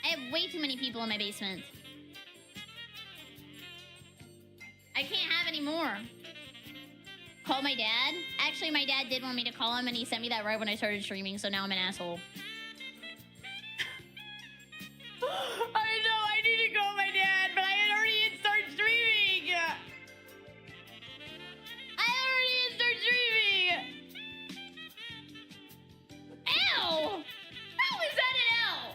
I have way too many people in my basement. I can't have any more. Call my dad? Actually, my dad did want me to call him, and he sent me that right when I started streaming, so now I'm an asshole. I know, I need to call my dad, but I had already hit start streaming! I already hit start streaming! Ew! How is that an L?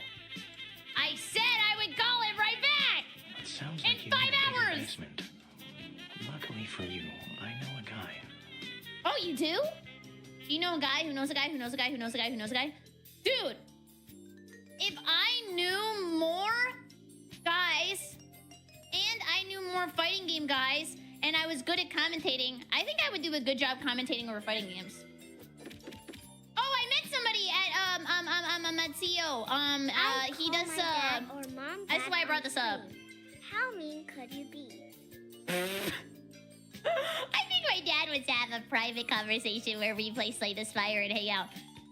I said I would call him right back! It sounds In like you 5 need a bigger hours! basement. Luckily for you, I know a guy. Oh, you do? You know a guy who knows a guy who knows a guy who knows a guy who knows a guy? Dude, if I knew more guys and I knew more fighting game guys and I was good at commentating, I think I would do a good job commentating over fighting games. Oh, I met somebody at CEO. He does that's why I brought this up. How mean could you be? I think my dad wants to have a private conversation where we play Slay the Spire and hang out.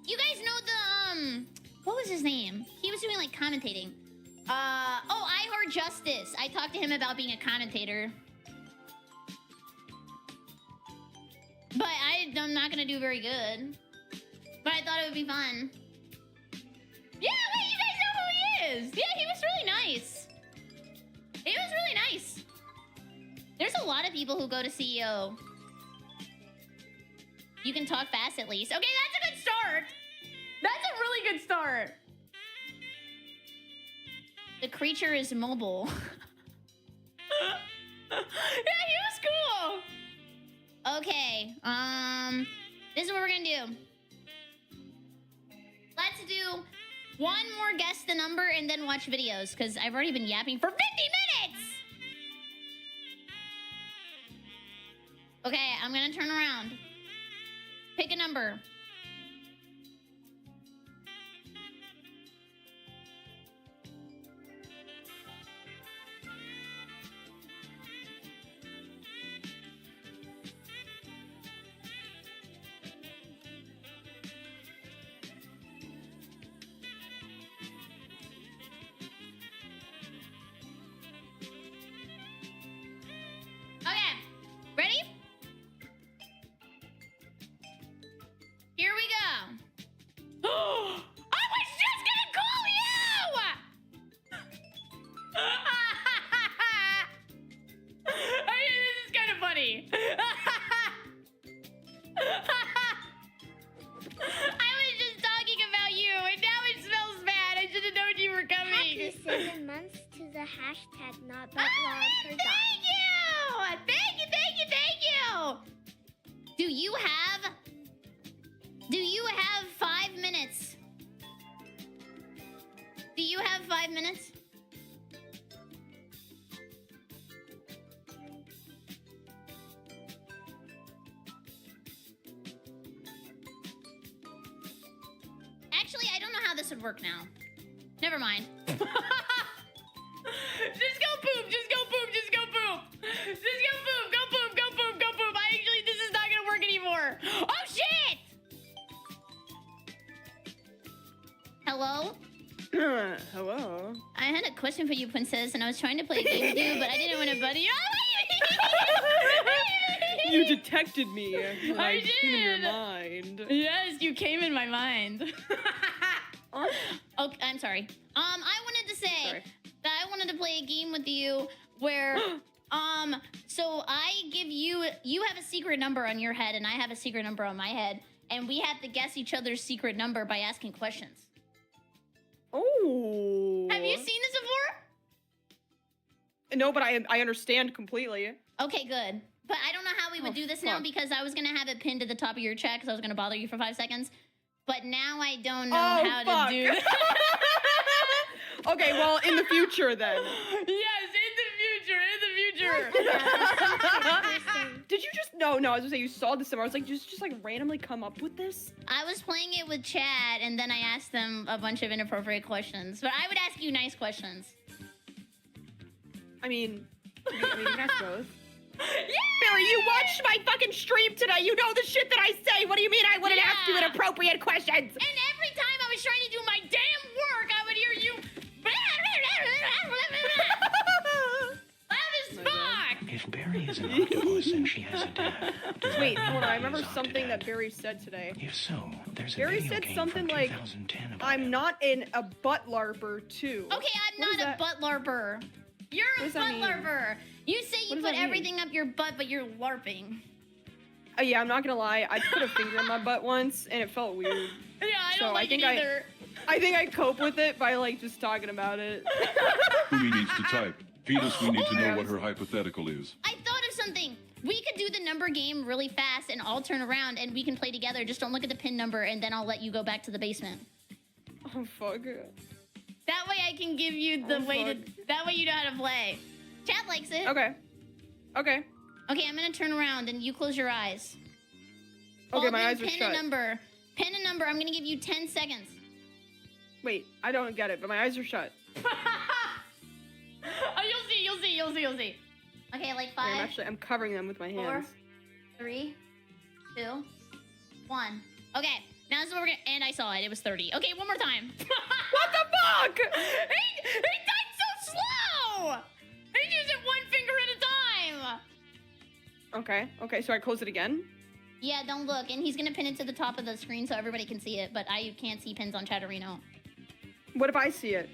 You guys know the, what was his name? He was doing, like, commentating. Oh, I Heard Justice. I talked to him about being a commentator. But I'm not gonna do very good. But I thought it would be fun. Yeah, wait, you guys know who he is! Yeah, he was really nice. He was really nice. There's a lot of people who go to CEO. You can talk fast at least. Okay, that's a good start. That's a really good start. The creature is mobile. Yeah, he was cool. Okay, this is what we're gonna do. Let's do one more guess the number and then watch videos, because I've already been yapping for 50 minutes. Okay, I'm gonna turn around. Pick a number. Okay, ready? Here we go. I was just gonna call you! I mean, this is kind of funny. I was just talking about you, and now it smells bad. I should have known you were coming. Happy 7 months to the hashtag not but love for Thank you! Thank you, thank you, thank you! Do you have 5 minutes? Do you have 5 minutes? Actually, I don't know how this would work now. Never mind. Just go poop, just go poop, just go poop. Just go poop, go poop, go poop, go poop. This is not gonna work anymore. Oh shit! Hello? Hello. I had a question for you, princess, and I was trying to play a game with you, but I didn't want to buddy. You detected me when I I came in your did. mind. Yes, you came in my mind. Okay, I'm sorry. I wanted to say Sorry. that I wanted to play a game with you where, so I give you have a secret number on your head and I have a secret number on my head, and we have to guess each other's secret number by asking questions. Oh. Have you seen this before? No, but I understand completely. Okay, good. But I don't know how we would do this now, because I was gonna have it pinned to the top of your chat because I was gonna bother you for 5 seconds. But now I don't know how to do that. Okay, well, in the future then. Yes, in the future. Did you just no, I was gonna say you saw this somewhere. I was like, just like randomly come up with this? I was playing it with chat, and then I asked them a bunch of inappropriate questions. But I would ask you nice questions. I mean, you can ask both. Yeah! Barry, you watched my fucking stream today. You know the shit that I say. What do you mean I wouldn't ask you inappropriate questions? And every time I was trying to do my damn work, I would hear you loud as fuck. If Barry is an octopus and she has a dad, does Wait, that mean hold on. I Barry remember is something that Octodad? Barry said today. If so, there's a Barry video said game something from like, 2010 about I'm it. not a butt larper too. Okay, I'm What is not a that? butt larper. You're What a does that butt mean? larper. You say you What does put that mean? everything up your butt, but you're larping. Yeah, I'm not gonna lie. I put a finger in my butt once, and it felt weird. Yeah, I So don't I like think it either. I think I cope with it by like just talking about it. Umi needs to type. Fetus, we need to know what her hypothetical is. I thought of something. We could do the number game really fast, and I'll turn around, and we can play together. Just don't look at the pin number, and then I'll let you go back to the basement. Oh fuck. That way I can give you the way to... That way you know how to play. Chat likes it. Okay. Okay. Okay, I'm gonna turn around, and you close your eyes. Okay, my Hold eyes and are pin shut. a number. Pin a number. I'm gonna give you 10 seconds. Wait, I don't get it, but my eyes are shut. Oh, you'll see. Okay, like Wait, 5, I'm covering them with my 4, hands. 3, 2, 1. Okay, now this is what we're gonna... And I saw it. It was 30. Okay, one more time. What the fuck? He died so slow! He's using one finger at a time! Okay, so I close it again? Yeah, don't look. And he's gonna pin it to the top of the screen so everybody can see it, but I can't see pins on Chatterino. What if I see it?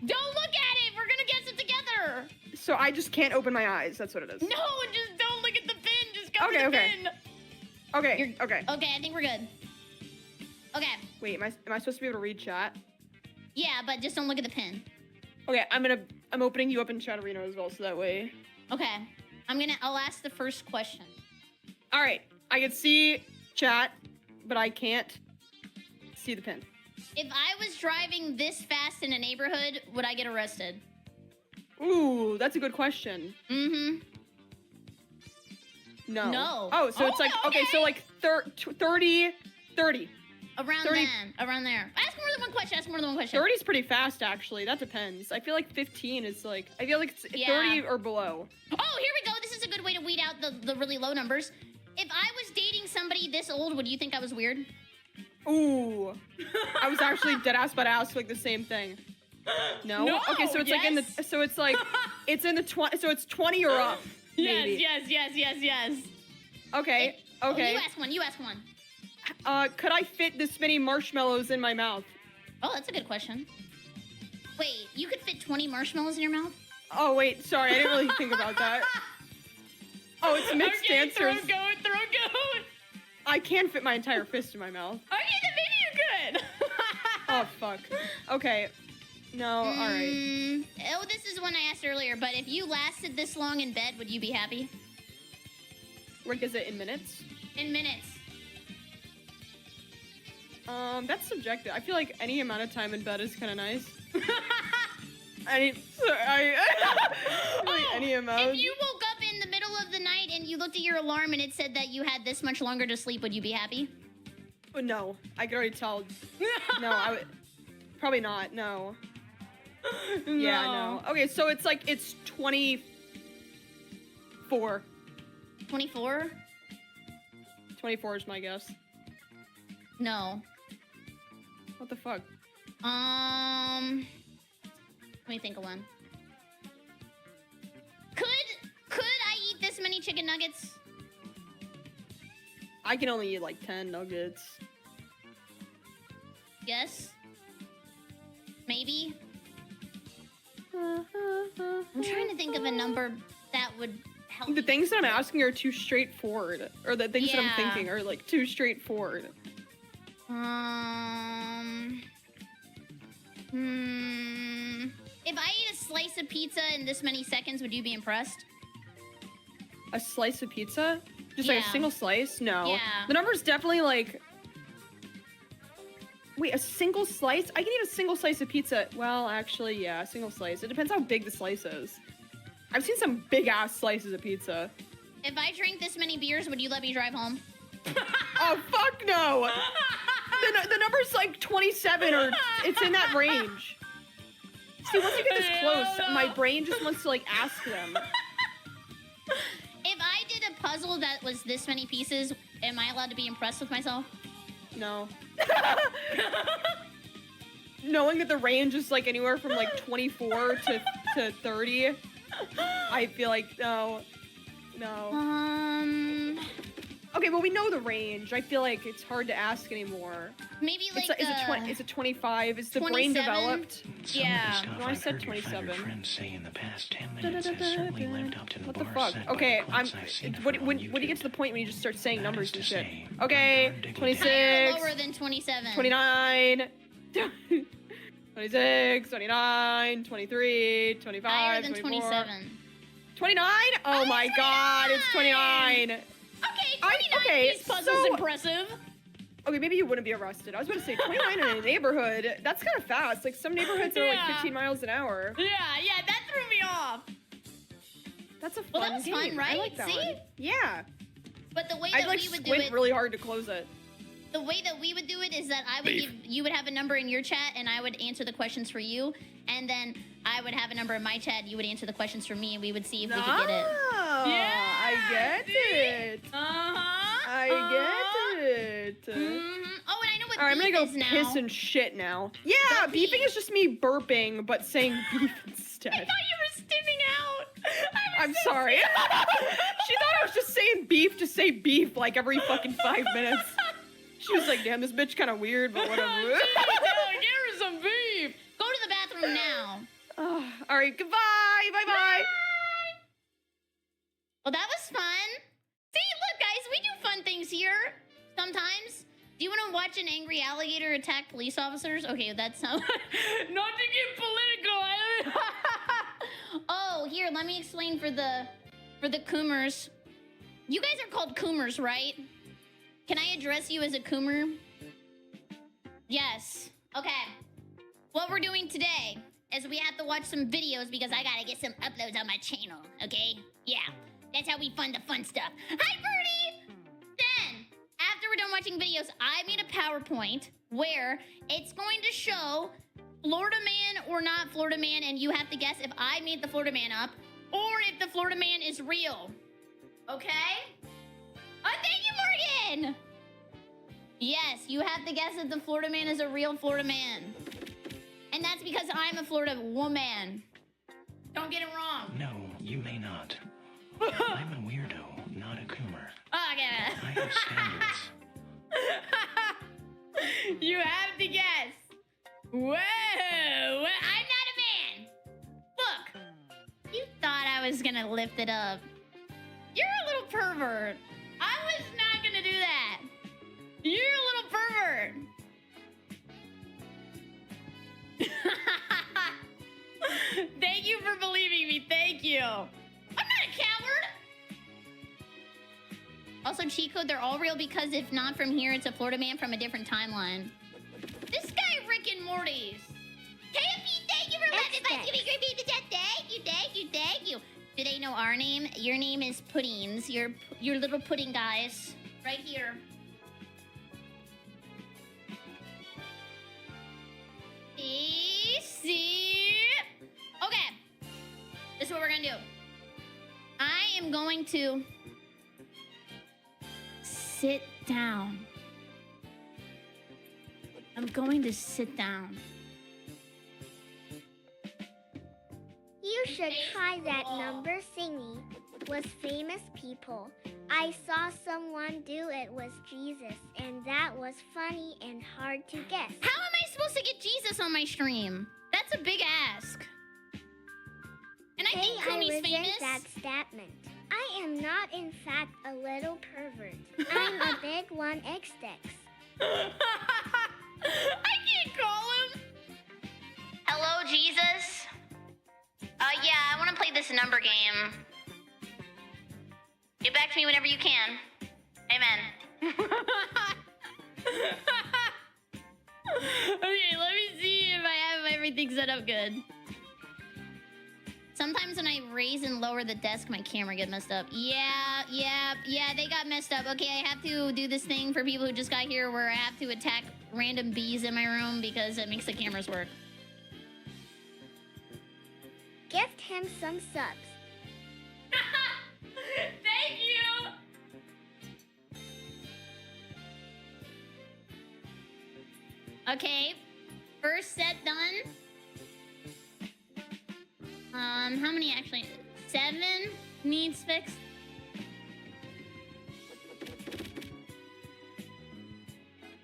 Don't look at it! We're gonna guess it together! So I just can't open my eyes, that's what it is. No, just don't look at the pin! Just go Okay, to the okay. pin! Okay, okay. Okay, I think we're good. Okay. Wait, am I supposed to be able to read chat? Yeah, but just don't look at the pin. Okay, I'm opening you up in Chatterino as well, so that way. Okay. I'll ask the first question. All right, I can see chat, but I can't see the pin. If I was driving this fast in a neighborhood, would I get arrested? Ooh, that's a good question. Mm-hmm. No. No. Oh, so it's like, okay, so like 30. Around 30. then. Around there. Ask more than one question. 30 is pretty fast, actually. That depends. I feel like 15 is like, I feel like it's Yeah. 30 or below. Oh, here we go. This is a good way to weed out the really low numbers. If I was dating somebody this old, would you think I was weird? Ooh. I was actually dead ass about to ask like the same thing. No? No, Okay, so it's like in the, so it's like, it's in the 20, so it's 20 or up. Maybe. Yes. Okay, Oh, okay. you ask one. Could I fit this many marshmallows in my mouth? Oh, that's a good question. Wait, you could fit 20 marshmallows in your mouth? Oh, wait, sorry, I didn't really think about that. Oh, it's mixed answers. Throw goat. I can fit my entire fist in my mouth. Okay, then maybe you could. Oh, fuck. Okay. No, alright. Oh, this is one I asked earlier, but if you lasted this long in bed, would you be happy? Like, is it in minutes? In minutes. That's subjective. I feel like any amount of time in bed is kind of nice. Any amount. If you woke up in the middle of the night and you looked at your alarm and it said that you had this much longer to sleep, would you be happy? Oh, no, I could already tell. No, I would. Probably not. No. Yeah, no. Okay, so it's like it's 24. 24? 24 is my guess. No. What the fuck? Let me think of one. Could I eat this many chicken nuggets? I can only eat like 10 nuggets. Yes. Maybe. I'm trying to think of a number that would help. The things that I'm asking are too straightforward, or the things that I'm Yeah. thinking are like too straightforward. If I eat a slice of pizza in this many seconds, would you be impressed? A slice of pizza? Just like a Yeah. single slice? No. Yeah. The number's definitely like... Wait, a single slice? I can eat a single slice of pizza. Well, actually, yeah, a single slice. It depends how big the slice is. I've seen some big-ass slices of pizza. If I drank this many beers, would you let me drive home? Oh, fuck no! The number's like 27, or it's in that range. See, once you get this close, my brain just wants to, like, ask them. If I did a puzzle that was this many pieces, am I allowed to be impressed with myself? No. Knowing that the range is like anywhere from like 24 to 30, I feel like no. Okay, well we know the range. I feel like it's hard to ask anymore. Maybe like it's a 25. Is the brain 27? developed? Yeah. Some of the stuff No, I I've said heard your 27. friends say in the past 10 minutes has certainly lived up to the What the bar fuck? set by Okay, the I'm. clips I've seen of When her on do you get YouTube. to the point when you just start saying That numbers is and to shit? say, Okay, darn diggly 26. higher or lower than 27? 29, 26, 29, 23, 25, Higher than 24. 27. 29? Oh my god, it's 29. Okay, 29 okay, piece puzzle's so- impressive. Okay, maybe you wouldn't be arrested. I was about to say 29 in a neighborhood. That's kind of fast. Like some neighborhoods are like Yeah. 15 miles an hour. Yeah, that threw me off. That's a fun Well, that was game. fun, right? I like that See? one. Yeah. But the way I'd that like we would do squint it, really hard to close it. the way that we would do it is that I would give, you would have a number in your chat and I would answer the questions for you, and then I would have a number in my chat. You would answer the questions for me, and we would see if we could get it. Oh, I get it. I get it. Oh, and I know what All right, I'm gonna beef go is now. piss and shit now. Yeah, Don't beefing pee. is just me burping, but saying beef instead. I thought you were stimming out. I'm sorry. She thought I was just saying beef to say beef like every fucking 5 minutes. She was like, damn, this bitch kind of weird, but whatever. Give her some beef. Go to the bathroom now. All right, goodbye. Bye-bye. Well, that was fun. See, look, guys, we do fun things things here sometimes. Do you want to watch an angry alligator attack police officers? Okay, that's not... Not to get political. Oh, here, let me explain for the Coomers. You guys are called Coomers, right? Can I address you as a Coomer? Yes. Okay. What we're doing today is we have to watch some videos because I gotta get some uploads on my channel, okay? Yeah. That's how we fund the fun stuff. Hi, Birdie! Then, after we're done watching videos, I made a PowerPoint where it's going to show Florida Man or not Florida Man, and you have to guess if I made the Florida Man up or if the Florida Man is real. Okay? Oh, thank you, Morgan! Yes, you have to guess if the Florida Man is a real Florida Man. And that's because I'm a Florida woman. Don't get it wrong. No, you may not. I'm a weirdo, not a Coomer. Oh, okay. I have standards. You have to guess. Whoa! I'm not a man. Look, you thought I was gonna lift it up. You're a little pervert. I was not gonna do that. You're a little pervert. Thank you for believing me. Thank you. I'm not a coward. Also, cheat code, they're all real because if not from here, it's a Florida Man from a different timeline. This guy, Rick and Morty's. KFP, thank you for laughing. BerryCrepe Vod. Thank you, thank you, thank you. Do they know our name? Your name is Puddings. Your little pudding guys. Right here. See? Okay. This is what we're gonna do. I am going to sit down. I'm going to sit down. You should try that number thingy with famous people. I saw someone do it with Jesus, and that was funny and hard to guess. How am I supposed to get Jesus on my stream? That's a big ask. And I think I Kumi's resent famous. that statement. I am not, in fact, a little pervert. I'm a big one XX. I can't call him. Hello, Jesus. Yeah, I want to play this number game. Get back to me whenever you can. Amen. Okay, let me see if I have everything set up good. Sometimes when I raise and lower the desk, my camera gets messed up. Yeah, they got messed up. Okay, I have to do this thing for people who just got here where I have to attack random bees in my room because it makes the cameras work. Gift him some subs. Thank you! Okay, first set done. How many actually? 7 needs fixed.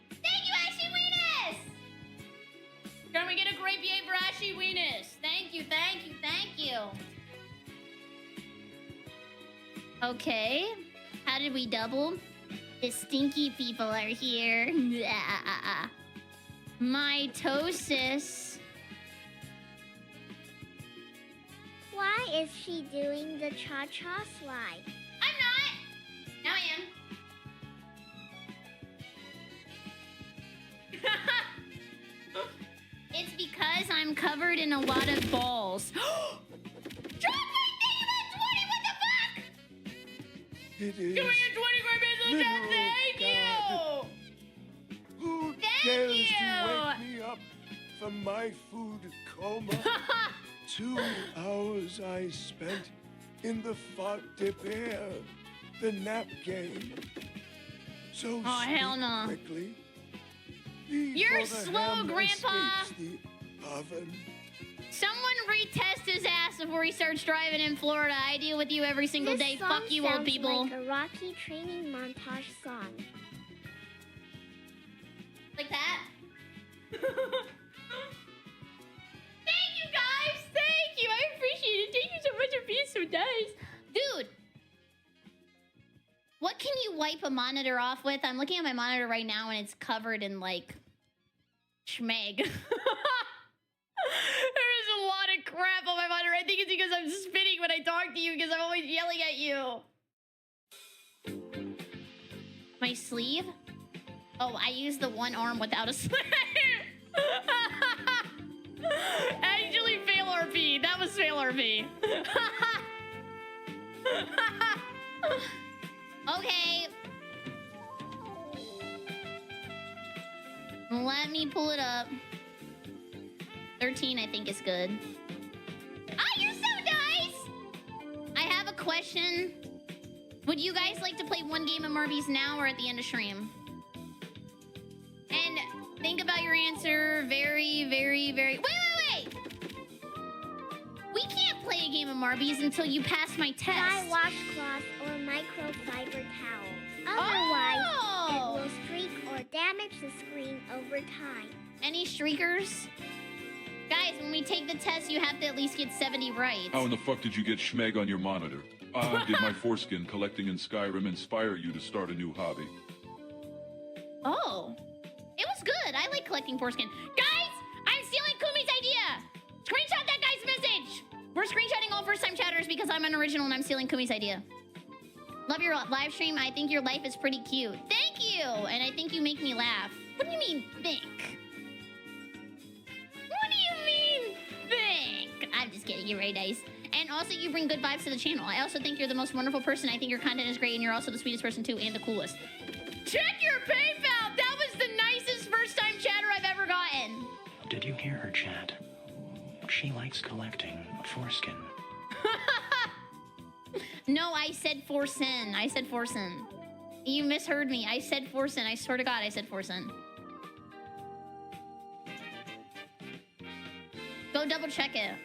Thank you, Ashy Weenus! Can we get a grape yay for Ashy Weenus? Thank you, thank you, thank you. Okay, how did we double? The stinky people are here. Mitosis. Why is she doing the cha-cha slide? I'm not. Now I am. It's because I'm covered in a lot of balls. Drop my thing about 20, what the fuck? It is. Give me a 20 grand business, thank you! Who Thank dares you. to wake me up from my food coma? 2 hours I spent in the Fort de Bear, the nap game. So Oh, hell speak no. quickly. You're before the slow, ham Grandpa. escapes the oven. Someone retest his ass before he starts driving in Florida. I deal with you every single This day. song Fuck you, old sounds people. like a Rocky training montage song. Like that? Thank you, guys. Thank you. I appreciate it. Thank you so much for being so nice. Dude. What can you wipe wipe a monitor off with? I'm looking at my monitor right now and it's covered in like schmeg. There is a lot of crap on my monitor. I think it's because I'm spitting when I talk to you because I'm always yelling at you. My sleeve? Oh, I use the one arm without a sleeve. Actually, fail RP. That was fail RP. Okay. Let me pull it up. 13, I think, is good. Ah, you're so nice! I have a question. Would you guys like to play one game of Marbies now or at the end of stream? And think about your answer very, very, very... Wait! We can't play a game of Marbies until you pass my test. Try washcloth or microfiber towel. Otherwise, it will streak or damage the screen over time. Any streakers? Guys, when we take the test, you have to at least get 70 right. How in the fuck did you get schmeg on your monitor? Did my foreskin collecting in Skyrim inspire you to start a new hobby? Oh. It was good. I like collecting foreskin. Guys, I'm stealing Kumi's idea. Screenshot that guy's message. We're screenshotting all first-time chatters because I'm unoriginal and I'm stealing Kumi's idea. Love your live stream. I think your life is pretty cute. Thank you. And I think you make me laugh. What do you mean, think? What do you mean, think? I'm just kidding. You're very nice. And also, you bring good vibes to the channel. I also think you're the most wonderful person. I think your content is great, and you're also the sweetest person, too, and the coolest. Check your PayPal. That was the nicest first-time chatter I've ever gotten. Did you hear her, chat? She likes collecting foreskin. No, I said forsen. I said forsen. You misheard me. I said forsen. I swear to God, I said forsen. Go double check it.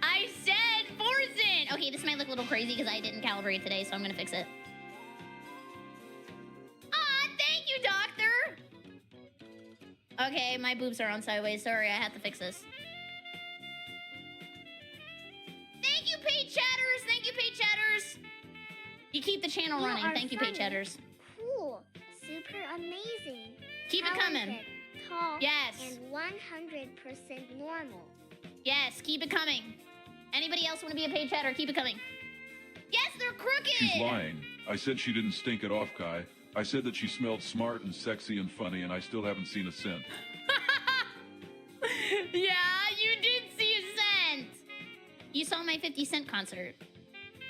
I said forsen. Okay, this might look a little crazy because I didn't calibrate today, so I'm gonna fix it. Ah, thank you, doctor. Okay, my boobs are on sideways. Sorry, I have to fix this. Thank you, paid chatters. Thank you, paid chatters. You keep the channel running. Thank you, paid chatters. Cool. Super amazing. Keep it coming. Tall. Yes. And 100% normal. Yes, keep it coming. Anybody else want to be a paid chatter? Keep it coming. Yes, they're crooked. She's lying. I said she didn't stink it off, Kai. I said that she smelled smart and sexy and funny, and I still haven't seen a scent. Yeah, you did see a scent. You saw my 50 Cent concert.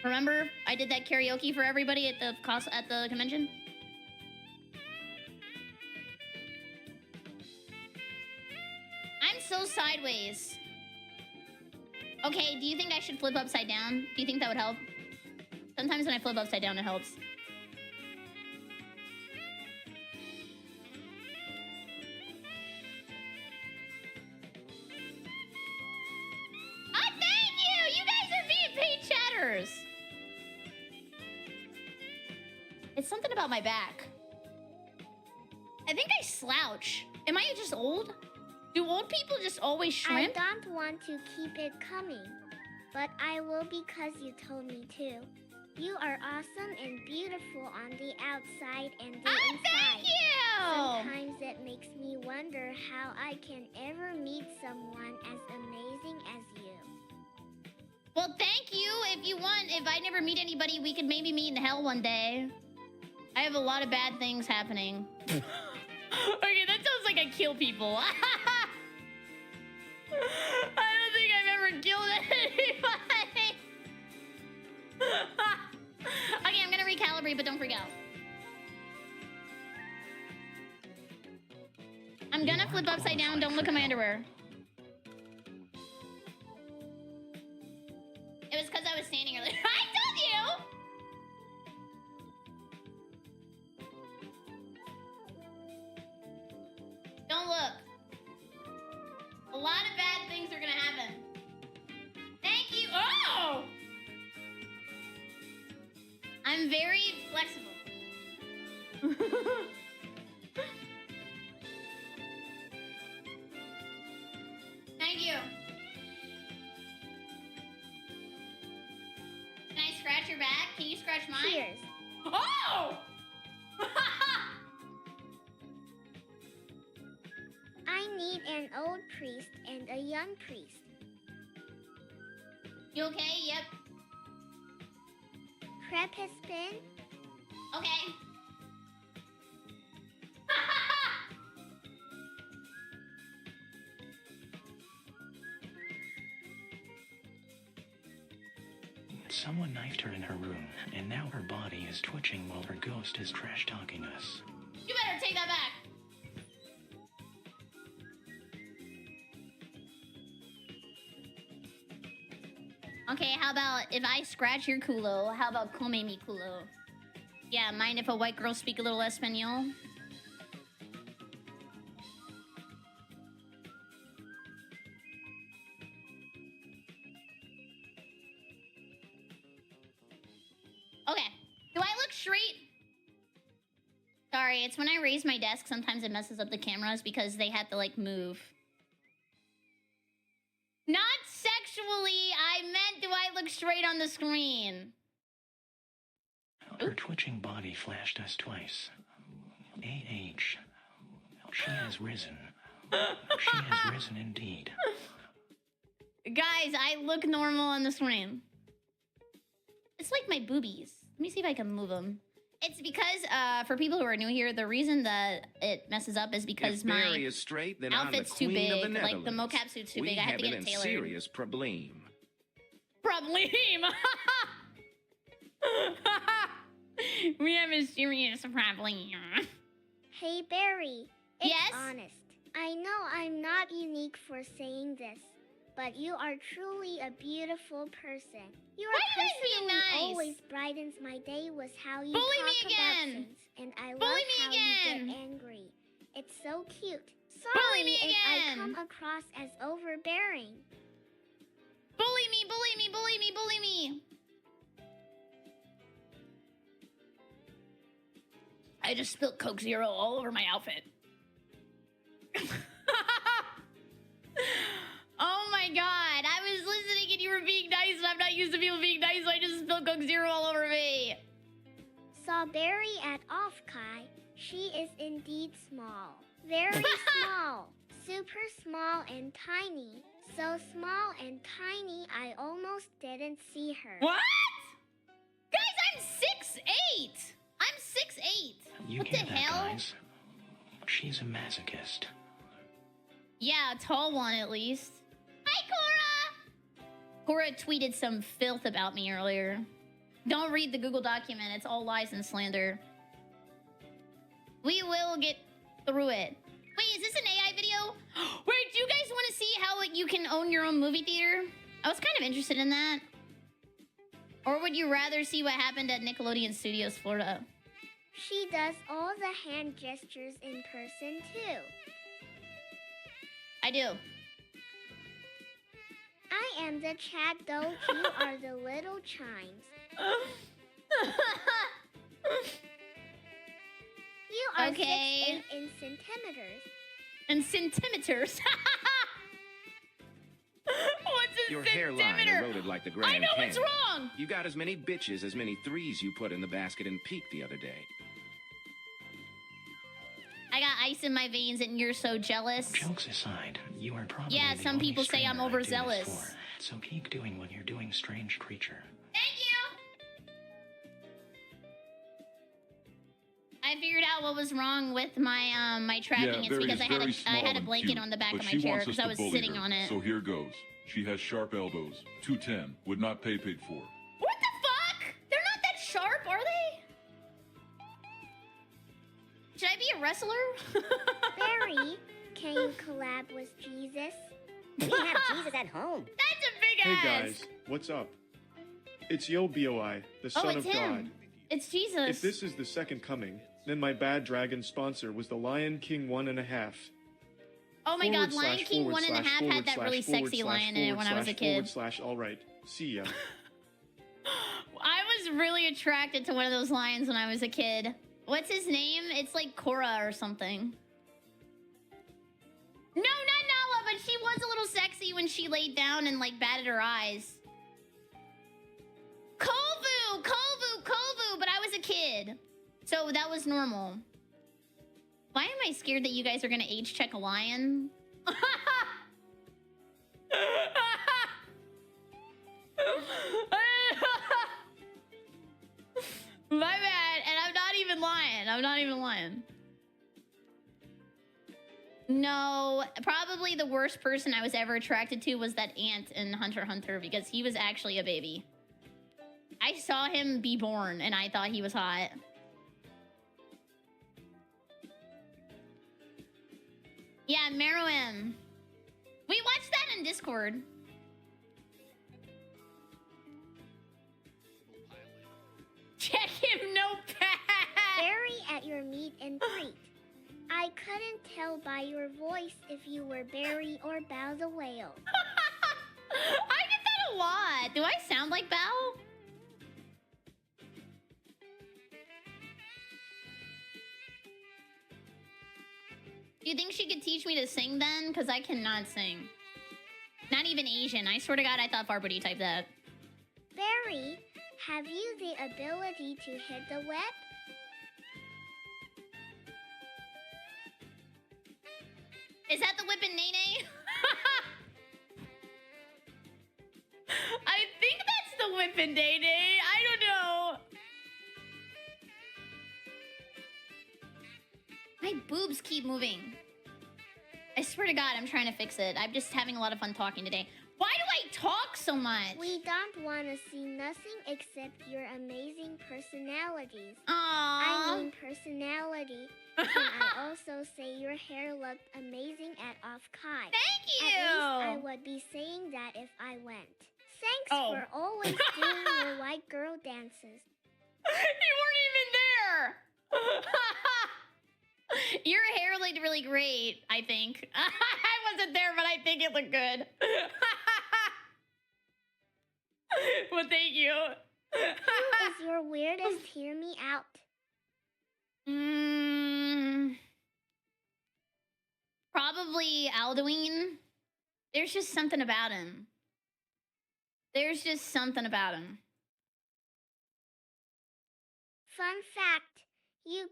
Remember? I did that karaoke for everybody at the convention. I'm so sideways. Okay, do you think I should flip upside down? Do you think that would help? Sometimes when I flip upside down, it helps. Ah, thank you! You guys are being paid chatters. It's something about my back. I think I slouch. Am I just old? Do old people just always shrimp? I don't want to keep it coming, but I will because you told me to. You are awesome and beautiful on the outside and the inside. Thank you! Sometimes it makes me wonder how I can ever meet someone as amazing as you. Well, thank you. If you want, if I never meet anybody, we could maybe meet in hell one day. I have a lot of bad things happening. Okay, that sounds like I kill people. I don't think I've ever killed anybody. Okay, I'm gonna recalibrate, but don't freak out. I'm gonna flip upside down. Don't look at my underwear. It was because I was standing earlier. I told you! Don't look. A lot of bad things are gonna happen. Thank you. Oh! I'm very flexible. Thank you. Cheers. Oh! I need an old priest and a young priest. You okay? Yep. Crepe has been. Okay. Someone knifed her in her room, and now her body is twitching while her ghost is trash-talking us. You better take that back. Okay, how about if I scratch your culo? How about come mi culo? Yeah, mind if a white girl speak a little Espanol? Okay. Do I look straight? Sorry, it's when I raise my desk, sometimes it messes up the cameras because they have to, like, move. Not sexually, I meant do I look straight on the screen? Her twitching body flashed us twice. A.H. She has risen. She has risen indeed. Guys, I look normal on the screen. It's like my boobies. Let me see if I can move them. It's because, for people who are new here, the reason that it messes up is because If my Barry is straight, then I'm the outfit's too queen of the big. Like, the Netherlands. mocap suit's too We big. I have to have get an it tailored. serious problem. Problem. We have a serious problem. Hey, Barry. It's Yes? honest. I know I'm not unique for saying this, but you are truly a beautiful person. Your Why are you guys being personality nice? always brightens my day with how you Bully talk me again. about things, and I Bully love me how again. you get angry. It's so cute. Bully Sorry me if I again. come across as overbearing. Bully me, bully me, bully me, bully me. I just spilled Coke Zero all over my outfit. Oh my god, I was listening and you were being nice and I'm not used to people being nice, so I just spilled Coke Zero all over me. Saw Barry at Off-Kai. She is indeed small. Very small. Super small and tiny. So small and tiny I almost didn't see her. What? Guys, I'm 6'8". I'm 6'8". You What hear the that, hell? guys? She's a masochist. Yeah, a tall one at least. Hi, Cora! Cora tweeted some filth about me earlier. Don't read the Google document. It's all lies and slander. We will get through it. Wait, is this an AI video? Wait, do you guys want to see how you can own your own movie theater? I was kind of interested in that. Or would you rather see what happened at Nickelodeon Studios, Florida? She does all the hand gestures in person too. I do. I am the Chad though, you are the little chimes. You are Okay. 6'8" in centimeters. And centimeters. What's a Your centimeter? hairline eroded like the Grand I know Canyon. what's wrong. You got as many bitches as many threes you put in the basket and peaked the other day. I got ice in my veins and you're so jealous. Jokes aside, you are probably Yeah, the some only people say I'm stranger I do this overzealous. for. So keep doing what you're doing, strange creature. Thank you. I figured out what was wrong with my my tracking. It's Barry because is I very had small a and blanket cute, on the back but of my she chair wants us because I to was bully sitting her. on it. So here goes. She has sharp elbows. 210. Would not pay paid for. What the fuck? They're not that sharp, are they? Should I be a wrestler? Barry, can you collab with Jesus? We have Jesus at home. That's a big Hey ass. guys, what's up? It's Yo Boi, the Oh, son it's of him. God. It's Jesus. If this is the second coming, then my bad dragon sponsor was the Lion King 1.5. Oh my god, Forward Lion slash, King forward 1.5 slash, had forward that slash, really forward sexy slash, lion in it when I was a forward kid. slash, all right. See ya. I was really attracted to one of those lions when I was a kid. What's his name? It's like Cora or something. No, not Nala, but she was a little sexy when she laid down and like batted her eyes. Kovu! Kovu! Kovu, but I was a kid. So that was normal. Why am I scared that you guys are gonna age check a lion? My bad, and I'm not even lying. I'm not even lying. No, probably the worst person I was ever attracted to was that ant in Hunter x Hunter because he was actually a baby. I saw him be born and I thought he was hot. Yeah, Meruem. We watched that in Discord. Check him, no pass. Barry at your meet and greet. I couldn't tell by your voice if you were Barry or Bao the whale. I get that a lot. Do I sound like Bao? Do you think she could teach me to sing then? Because I cannot sing. Not even Asian. I swear to God, I thought Farbody typed that. Barry, have you the ability to hit the web? Is that the whippin' Nene? I think that's the whippin' Nene. I don't know. My boobs keep moving. I swear to God, I'm trying to fix it. I'm just having a lot of fun talking today. Why do I talk so much? We don't want to see nothing except your amazing personalities. Aww. I mean personality. Can I also say your hair looked amazing at Off-Kai? Thank you! At least I would be saying that if I went. Thanks for always doing your white girl dances. You weren't even there! Your hair looked really great, I think. I wasn't there, but I think it looked good. Well, thank you. Who is your weirdest? Hear me out. Probably Alduin. There's just something about him. There's just something about him. Fun fact.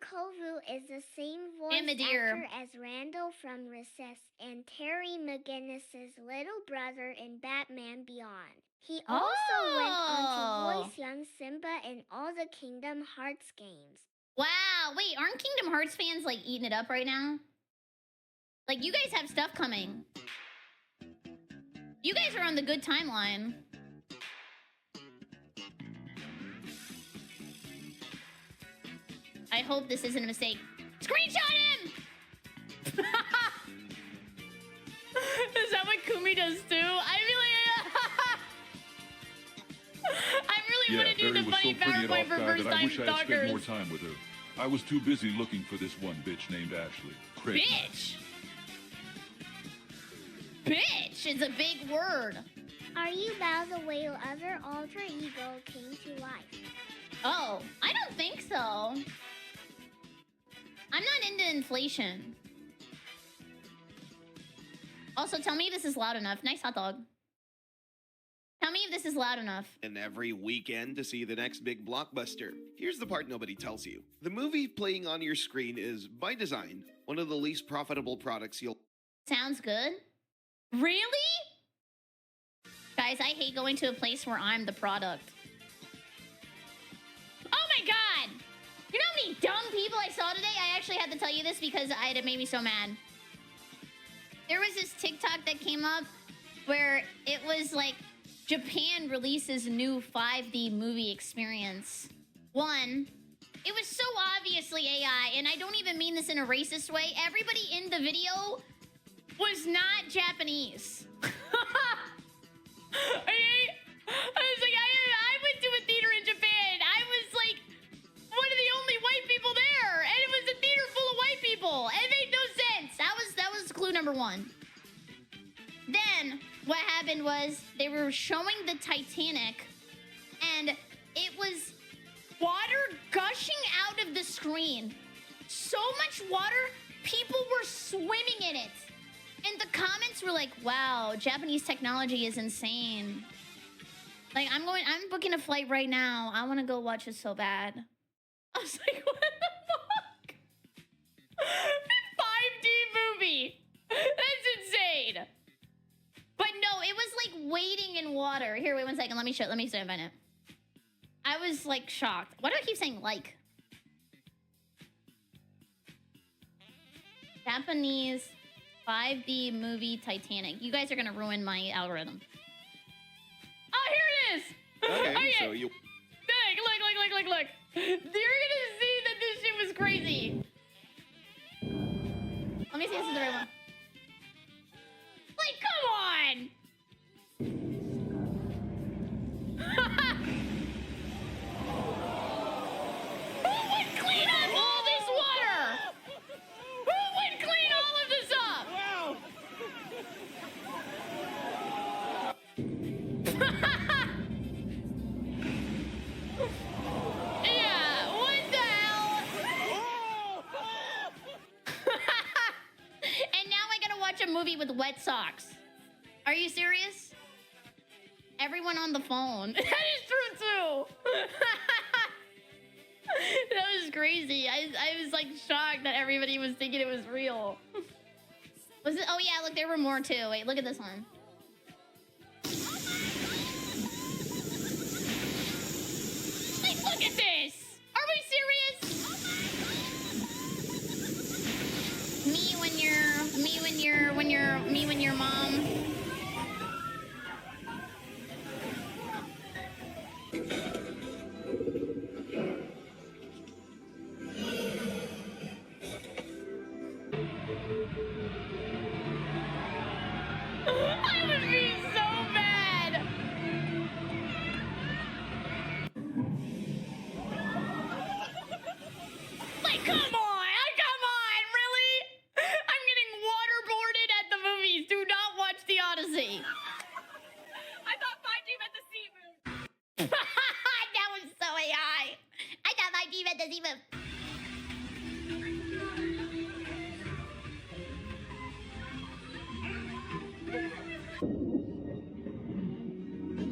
Kovu is the same voice actor as Randall from Recess and Terry McGinnis's little brother in Batman Beyond. He also went on to voice young Simba in all the Kingdom Hearts games. Wow, wait, aren't Kingdom Hearts fans like eating it up right now? Like, you guys have stuff coming. You guys are on the good timeline. I hope this isn't a mistake. Screenshot him! Is that what Kumi does too? I really want to do the funny PowerPoint for first time I wish I had spent stalkers. more time with her. I was too busy looking for this one bitch named Ashley. Crazy. Bitch! Bitch is a big word. Are you Bao the Whale other alter ego came to life? Oh, I don't think so. I'm not into inflation. Also, tell me if this is loud enough. Nice hot dog. Tell me if this is loud enough. And every weekend to see the next big blockbuster. Here's the part nobody tells you. The movie playing on your screen is, by design, one of the least profitable products you'll... Sounds good. Really? Guys, I hate going to a place where I'm the product. Oh my God! You know how many dumb people I saw today? I actually had to tell you this because it made me so mad. There was this TikTok that came up where it was like, Japan releases new 5D movie experience. One, it was so obviously AI, and I don't even mean this in a racist way. Everybody in the video was not Japanese. I was like, I went to a theater in Japan. I was like one of the only white people there, and it was a theater full of white people. It made no sense. That was clue number one. Then what happened was they were showing the Titanic, and it was water gushing out of the screen. So much water, people were swimming in it. And the comments were like, wow, Japanese technology is insane. Like, I'm booking a flight right now. I want to go watch it so bad. I was like, what the fuck? 5D movie. That's insane. But no, it was like wading in water. Here, wait 1 second. Let me see if I find it. I was like shocked. Why do I keep saying like? Japanese 5D movie Titanic. You guys are gonna ruin my algorithm. Oh, here it is. Okay, so you. Look. You're gonna see that this shit was crazy. Let me see if this is the right one. Like, come on! Who would clean up all this water? Who would clean all of this up? Yeah, what the hell? And now I gotta watch a movie with wet socks. Are you serious? Everyone on the phone. That is true too. That was crazy. I was like shocked that everybody was thinking it was real. Was it? Oh yeah, look, there were more too. Wait, look at this one. Like, look at this. Are we serious? Me when you're mom. I would be so mad. Like, come on, really? I'm getting waterboarded at the movies. Do not watch The Odyssey. I thought 5D meant the sea move. That was so AI. I thought 5D meant the sea move.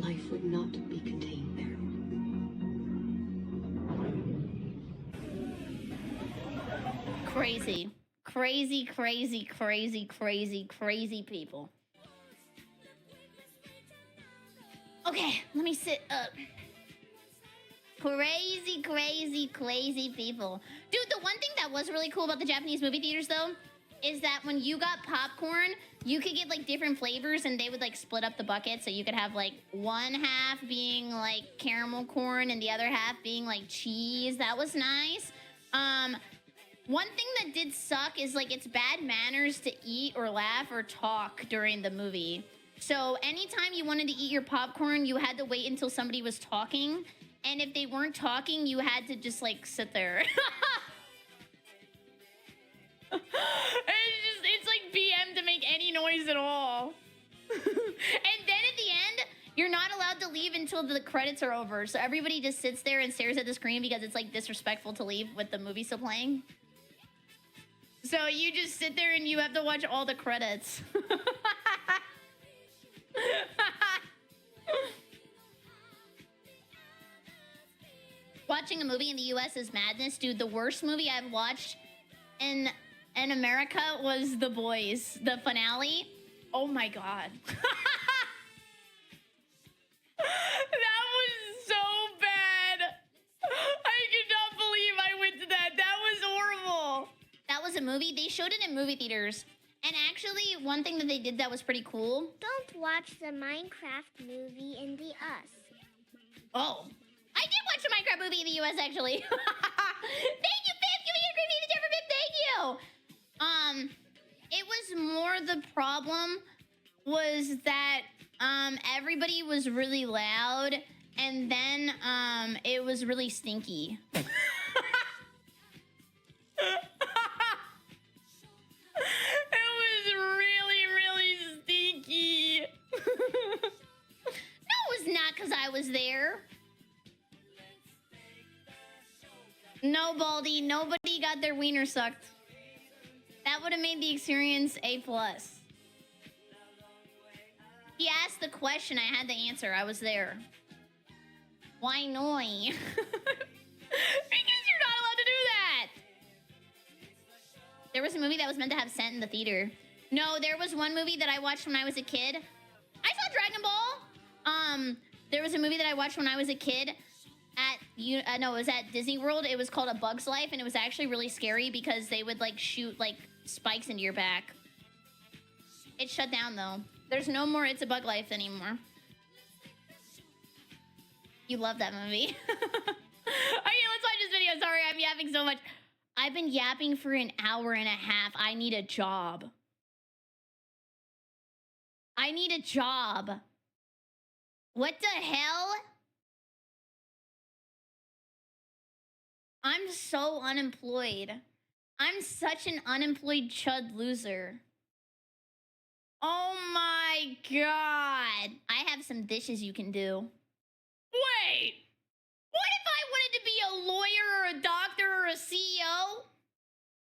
Life would not be contained there. Crazy people. Okay, let me sit up. Crazy people. Dude, the one thing that was really cool about the Japanese movie theaters, though, is that when you got popcorn, you could get like different flavors and they would like split up the bucket. So you could have like one half being like caramel corn and the other half being like cheese. That was nice. One thing that did suck is like it's bad manners to eat or laugh or talk during the movie. So anytime you wanted to eat your popcorn, you had to wait until somebody was talking. And if they weren't talking, you had to just like sit there. It's like BM to make any noise at all. And then at the end, you're not allowed to leave until the credits are over. So everybody just sits there and stares at the screen because it's like disrespectful to leave with the movie still playing. So you just sit there and you have to watch all the credits. Watching a movie in the US is madness, dude. The worst movie I've watched in America was The Boys, the finale. Oh my god. That was so bad. I cannot believe I went to that. That was horrible. That was a movie. They showed it in movie theaters. And actually, one thing that they did that was pretty cool. Don't watch the Minecraft movie in the US. Oh. I did watch the Minecraft movie in the US, actually. Thank you, Pip. Give me a creepy the Jeffer Pip. Thank you. It was more the problem was that everybody was really loud and then it was really stinky. It was really stinky. No, it was not because I was there. No, Baldy, nobody got their wiener sucked. That would have made the experience A+. He asked the question, I had the answer. I was there. Why no? Because you're not allowed to do that. There was a movie that was meant to have Scent in the theater. No, there was one movie that I watched when I was a kid. I saw Dragon Ball. There was a movie that I watched when I was a kid at no, it was at Disney World. It was called A Bug's Life, and it was actually really scary because they would like shoot like spikes into your back. It shut down though. There's no more It's a Bug Life anymore. You love that movie. Okay, let's watch this video. Sorry, I'm yapping so much. I've been yapping for an hour and a half. I need a job. I need a job. What the hell? I'm so unemployed. I'm such an unemployed chud loser. Oh my god. I have some dishes you can do. Wait. What if I wanted to be a lawyer or a doctor or a CEO?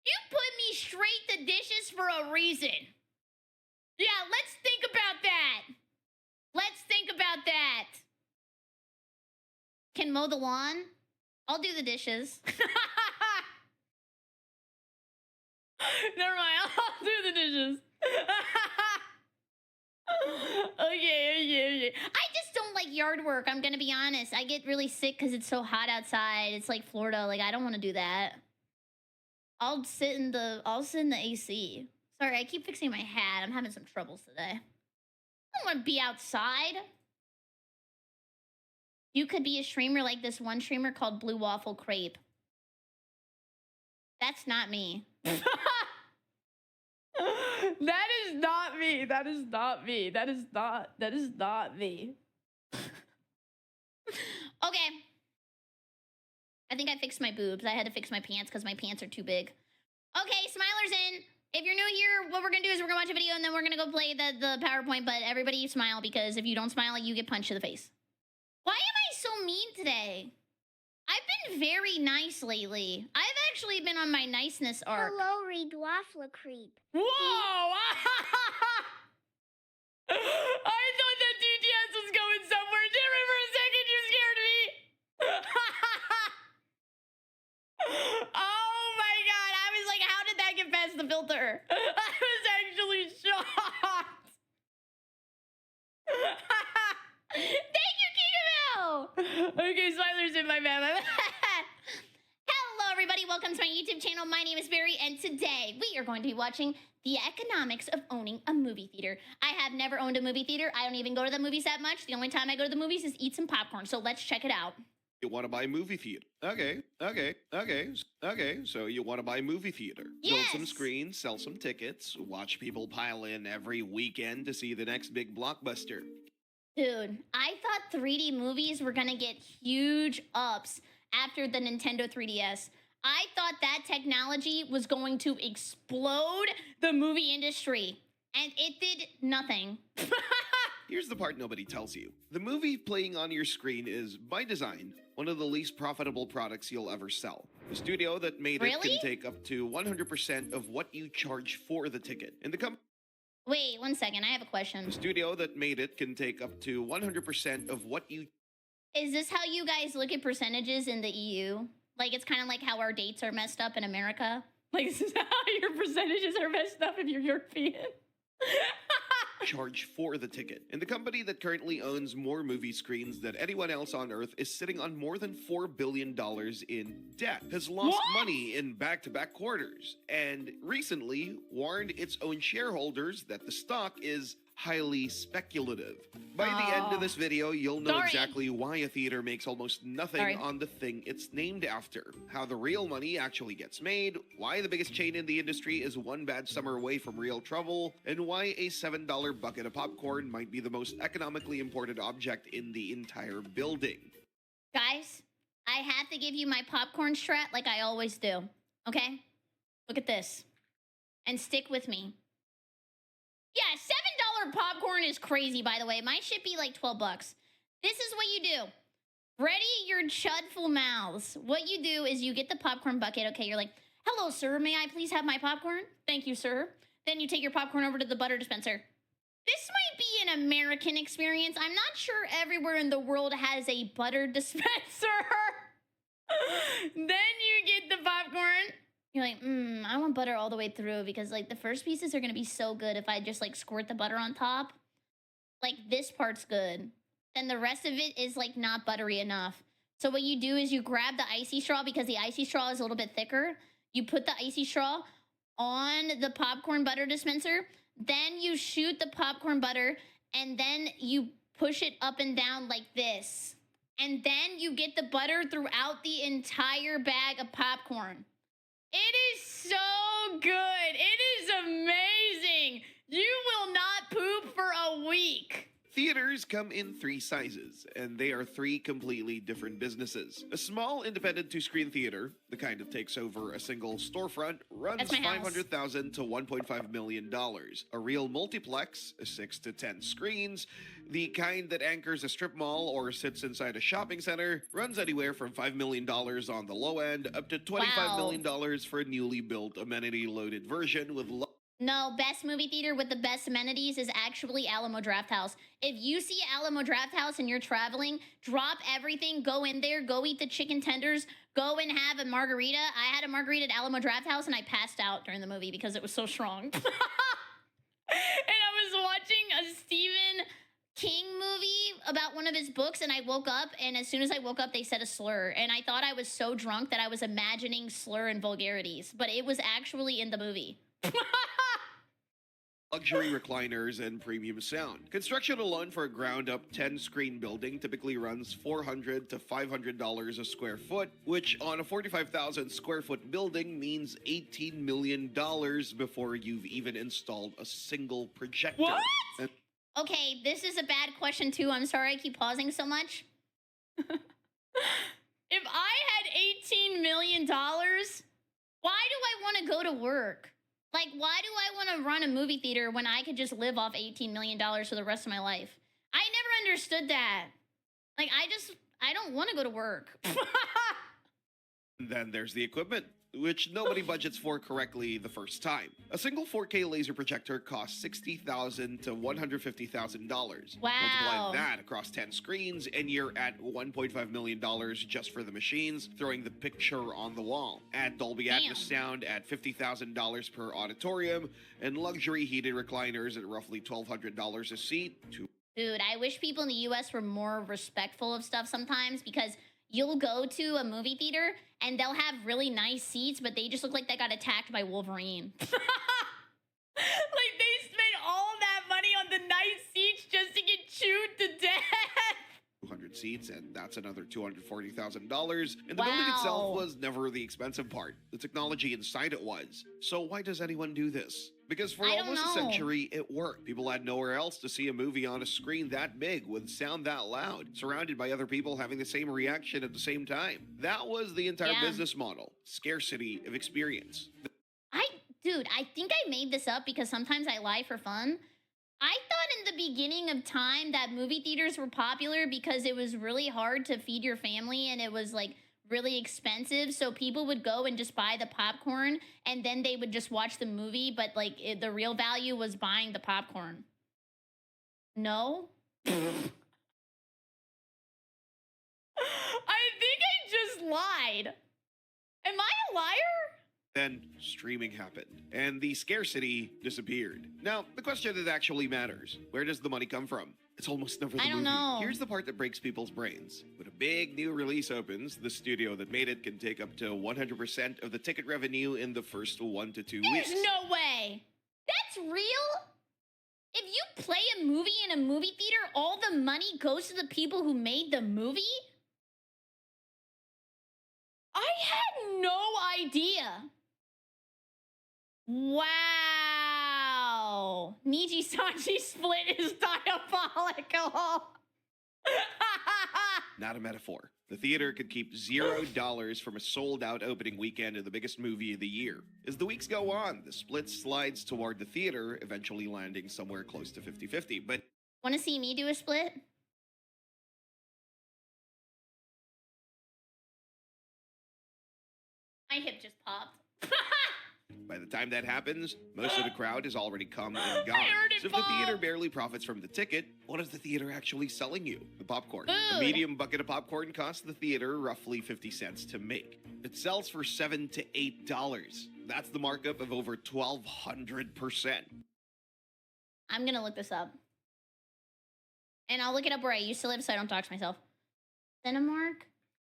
You put me straight to dishes for a reason. Yeah, let's think about that. Let's think about that. Can mow the lawn? I'll do the dishes. Never mind, I'll do the dishes. Okay. I just don't like yard work, I'm gonna be honest. I get really sick because it's so hot outside. It's like Florida, like I don't want to do that. I'll sit in the AC. Sorry, I keep fixing my hat. I'm having some troubles today. I don't want to be outside. You could be a streamer like this one streamer called Blue Waffle Crepe. That's not me. That is not me. That is not me. That is not me. Okay. I think I fixed my boobs. I had to fix my pants because my pants are too big. Okay, Smilers in. If you're new here, what we're gonna do is we're gonna watch a video and then we're gonna go play the PowerPoint, but everybody smile because if you don't smile, you get punched in the face. Why am I so mean today? I've been very nice lately. I've actually been on my niceness arc. Hello, REUPLOAD. Whoa! I thought that DTS was going somewhere different for a second. You scared me. Oh my god! I was like, how did that get past the filter? I was actually shocked. Thank you, Kingabel. Okay, Smiler's in my bad. Hello, everybody. Welcome to my YouTube channel. My name is Berry, and today we are going to be watching the economics of owning a movie theater. I have never owned a movie theater. I don't even go to the movies that much. The only time I go to the movies is eat some popcorn. So let's check it out. You want to buy movie theater. Okay. So you want to buy movie theater. Yes. Build some screens, sell some tickets, watch people pile in every weekend to see the next big blockbuster. Dude, I thought 3D movies were gonna get huge ups after the Nintendo 3DS. I thought that technology was going to explode the movie industry, and it did nothing. Here's the part nobody tells you. The movie playing on your screen is, by design, one of the least profitable products you'll ever sell. The studio that made it can take up to 100% of what you charge for the ticket. And the Wait, 1 second, I have a question. The studio that made it can take up to 100% of what you... Is this how you guys look at percentages in the EU? Like, it's kind of like how our dates are messed up in America? Like, this is how your percentages are messed up if you're European? charge for the ticket. And the company that currently owns more movie screens than anyone else on Earth is sitting on more than $4 billion in debt, has lost money in back-to-back quarters, and recently warned its own shareholders that the stock is highly speculative. By the end of this video, you'll know exactly why a theater makes almost nothing on the thing it's named after, how the real money actually gets made, why the biggest chain in the industry is one bad summer away from real trouble, and why a $7 bucket of popcorn might be the most economically important object in the entire building. Guys, I have to give you my popcorn strat like I always do, okay? Look at this. And stick with me. Yeah, $7 popcorn is crazy, by the way. Mine should be like 12 bucks. This is what you do. Ready your chudful mouths. What you do is you get the popcorn bucket. Okay, you're like, hello, sir. May I please have my popcorn? Thank you, sir. Then you take your popcorn over to the butter dispenser. This might be an American experience. I'm not sure everywhere in the world has a butter dispenser. Then you get the popcorn. You're like, I want butter all the way through because like the first pieces are gonna be so good if I just like squirt the butter on top. Like this part's good. Then the rest of it is like not buttery enough. So what you do is you grab the icy straw because the icy straw is a little bit thicker. You put the icy straw on the popcorn butter dispenser. Then you shoot the popcorn butter and then you push it up and down like this. And then you get the butter throughout the entire bag of popcorn. It is so good. It is amazing. You will not poop for a week. Theaters come in 3 sizes, and they are 3 completely different businesses. A small independent 2-screen theater, the kind that takes over a single storefront, runs $500,000 to $1.5 million. A real multiplex, 6 to 10 screens, the kind that anchors a strip mall or sits inside a shopping center, runs anywhere from $5 million on the low end up to $25 million for a newly built amenity-loaded version with No, best movie theater with the best amenities is actually Alamo Drafthouse. If you see Alamo Drafthouse and you're traveling, drop everything, go in there, go eat the chicken tenders, go and have a margarita. I had a margarita at Alamo Drafthouse and I passed out during the movie because it was so strong. And I was watching a Stephen King movie about one of his books and I woke up and as soon as I woke up, they said a slur. And I thought I was so drunk that I was imagining slur and vulgarities, but it was actually in the movie. luxury recliners, and premium sound. Construction alone for a ground-up 10-screen building typically runs $400 to $500 a square foot, which on a 45,000 square foot building means $18 million before you've even installed a single projector. What? Okay, this is a bad question too. I'm sorry I keep pausing so much. If I had $18 million, why do I want to go to work? Like, why do I want to run a movie theater when I could just live off $18 million for the rest of my life? I never understood that. Like, I don't want to go to work. Then there's the equipment, which nobody budgets for correctly the first time. A single 4K laser projector costs $60,000 to $150,000. Wow. Multiply that across 10 screens, and you're at $1.5 million just for the machines, throwing the picture on the wall. Add Dolby Atmos sound at $50,000 per auditorium, and luxury heated recliners at roughly $1,200 a seat. Dude, I wish people in the US were more respectful of stuff sometimes, because you'll go to a movie theater and they'll have really nice seats, but they just look like they got attacked by Wolverine. Like, they spent all that money on the nice seats just to get chewed to death. 200 seats, and that's another $240,000. And the building itself was never the expensive part. The technology inside it was. So why does anyone do this? Because for almost a century, it worked. People had nowhere else to see a movie on a screen that big with sound that loud, surrounded by other people having the same reaction at the same time. That was the entire business model. Scarcity of experience. Dude, I think I made this up because sometimes I lie for fun. I thought in the beginning of time that movie theaters were popular because it was really hard to feed your family and it was like really expensive, so people would go and just buy the popcorn and then they would just watch the movie, but like the real value was buying the popcorn. No? I think I just lied. Am I a liar? Then streaming happened, and the scarcity disappeared. Now, the question that actually matters, where does the money come from? It's almost never the movie. I don't know. Here's the part that breaks people's brains. When a big new release opens, the studio that made it can take up to 100% of the ticket revenue in the first 1 to 2 weeks. There's no way. That's real? If you play a movie in a movie theater, all the money goes to the people who made the movie? I had no idea. Wow. Niji Sanji split is diabolical. Not a metaphor. The theater could keep $0 from a sold-out opening weekend of the biggest movie of the year. As the weeks go on, the split slides toward the theater, eventually landing somewhere close to 50-50. But want to see me do a split? My hip just popped. By the time that happens, most of the crowd has already come and gone. heard it, So if the theater Bob. barely profits from the ticket, what is the theater actually selling you? The popcorn. A Food. medium bucket of popcorn costs the theater roughly 50 cents to make. It sells for $7 to $8. That's the markup of over 1,200%. I'm gonna look this up. And I'll look it up where I used to live so I don't dox myself. Cinemark,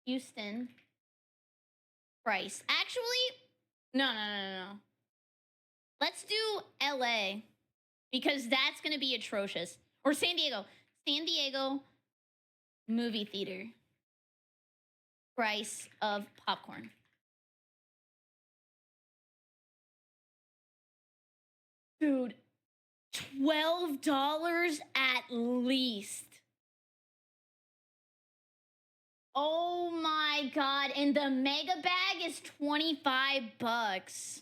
Houston. Price. Actually, no. Let's do LA. Because that's gonna be atrocious. Or San Diego. San Diego movie theater. Price of popcorn. Dude, $12 at least. Oh my god, and the mega bag is 25 bucks.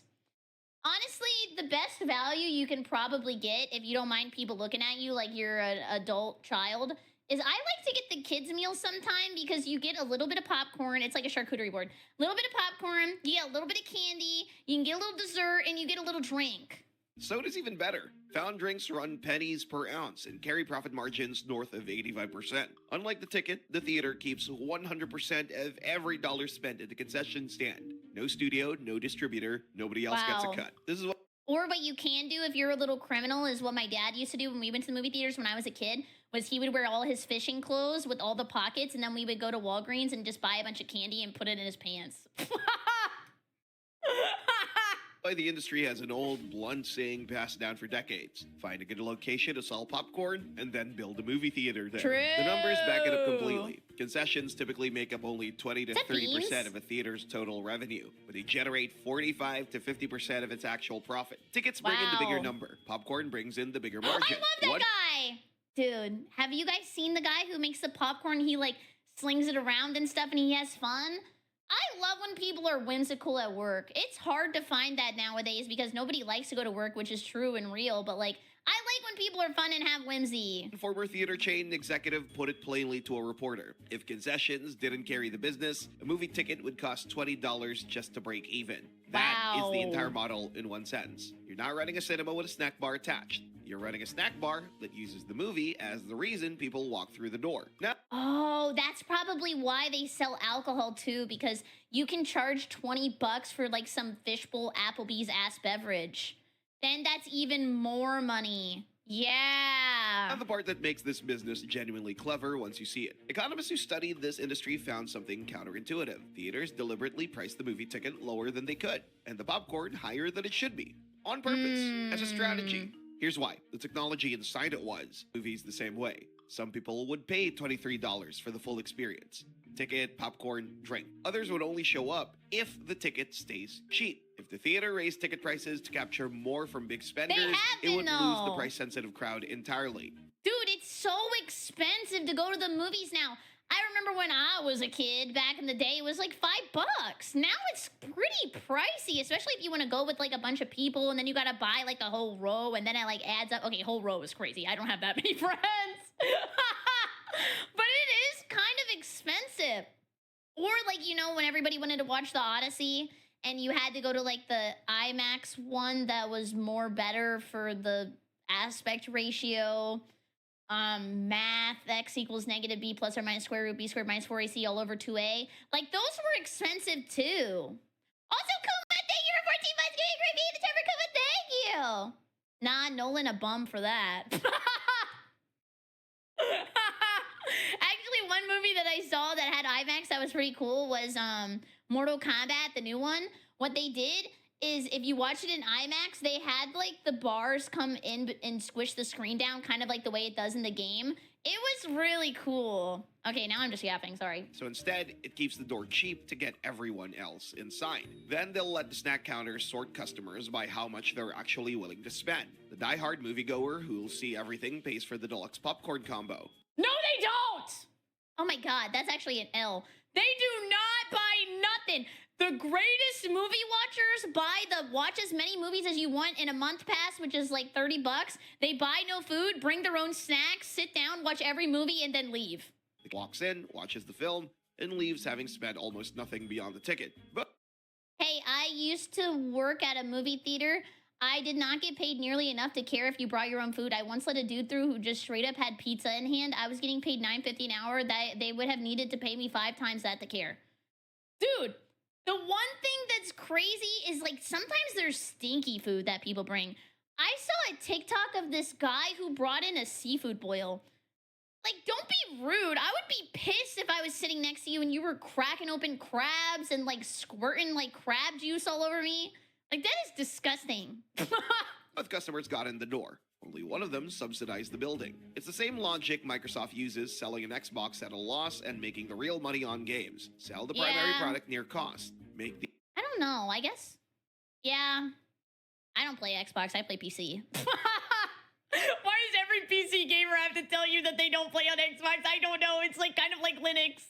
Honestly, the best value you can probably get, if you don't mind people looking at you like you're an adult child, is I like to get the kids meal sometime because you get a little bit of popcorn. It's like a charcuterie board. A little bit of popcorn, you get a little bit of candy, you can get a little dessert, and you get a little drink. Soda's even better. Fountain drinks run pennies per ounce and carry profit margins north of 85%. Unlike the ticket, the theater keeps 100% of every dollar spent at the concession stand. No studio, no distributor, nobody else gets a Wow. cut. This is what Or what you can do if you're a little criminal is what my dad used to do when we went to the movie theaters when I was a kid, was he would wear all his fishing clothes with all the pockets, and then we would go to Walgreens and just buy a bunch of candy and put it in his pants. why the industry has an old, blunt saying passed down for decades. Find a good location to sell popcorn, and then build a movie theater there. True. The numbers back it up completely. Concessions typically make up only 20 to Is that 30% beans? of a theater's total revenue, but they generate 45 to 50% of its actual profit. Tickets bring in the bigger Wow. number. Popcorn brings in the bigger I margin. love that One- guy. Dude, have you guys seen the guy who makes the popcorn? He like slings it around and stuff and he has fun. I love when people are whimsical at work. It's hard to find that nowadays because nobody likes to go to work, which is true and real, but like I like when people are fun and have whimsy. Former theater chain executive put it plainly to a reporter. If concessions didn't carry the business, a movie ticket would cost $20 just to break even. That is the Wow. entire model in one sentence. You're not running a cinema with a snack bar attached. You're running a snack bar that uses the movie as the reason people walk through the door. Now, Oh, that's probably why they sell alcohol too, because you can charge $20 for like some fishbowl Applebee's ass beverage. Then that's even more money. Yeah. the part that makes this business genuinely clever once you see it. Economists who studied this industry found something counterintuitive. Theaters deliberately priced the movie ticket lower than they could, and the popcorn higher than it should be. On purpose, as a strategy. Here's why. The technology inside it was. Movies the same way. Some people would pay $23 for the full experience. Ticket, popcorn, drink. Others would only show up if the ticket stays cheap. If the theater raised ticket prices to capture more from big spenders, have it been, would lose the though. price-sensitive crowd entirely. Dude, it's so expensive to go to the movies now. I remember when I was a kid back in the day, it was like $5. Now it's pretty pricey, especially if you want to go with like a bunch of people and then you got to buy like the whole row and then it like adds up. Okay, whole row is crazy. I don't have that many friends. But it is kind of expensive. Or like, you know, when everybody wanted to watch the Odyssey and you had to go to like the IMAX one that was more better for the aspect ratio. Math, x equals negative b plus or minus square root b squared minus 4ac all over 2a. Like, those were expensive, too. Also, Kuma, thank you for 14 months. Give me a great beat. The time for Kuma, thank you. Nah, Nolan a bum for that. Actually, one movie that I saw that had IMAX that was pretty cool was Mortal Kombat, the new one. What they did is if you watch it in IMAX, they had like the bars come in and squish the screen down kind of like the way it does in the game. It was really cool. Okay, now I'm just yapping, sorry. So instead, it keeps the door cheap to get everyone else inside. Then they'll let the snack counters sort customers by how much they're actually willing to spend. The die-hard moviegoer who'll see everything pays for the deluxe popcorn combo. No, they don't! Oh my god, that's actually an L. They do not buy nothing. The greatest movie watchers watch as many movies as you want in a month pass, which is like $30. They buy no food, bring their own snacks, sit down, watch every movie, and then leave. He walks in, watches the film, and leaves having spent almost nothing beyond the ticket. But Hey, I used to work at a movie theater. I did not get paid nearly enough to care if you brought your own food. I once let a dude through who just straight up had pizza in hand. I was getting paid $9.50 an hour. That they would have needed to pay me 5 times that to care. Dude, the one thing that's crazy is like sometimes there's stinky food that people bring. I saw a TikTok of this guy who brought in a seafood boil. Like, don't be rude. I would be pissed if I was sitting next to you and you were cracking open crabs and like squirting like crab juice all over me. Like, that is disgusting. Both customers got in the door. Only one of them subsidized the building. It's the same logic Microsoft uses selling an Xbox at a loss and making the real money on games. Sell the primary product near cost. Make the... I don't know, I guess. Yeah. I don't play Xbox, I play PC. Why does every PC gamer have to tell you that they don't play on Xbox? I don't know. It's like kind of like Linux.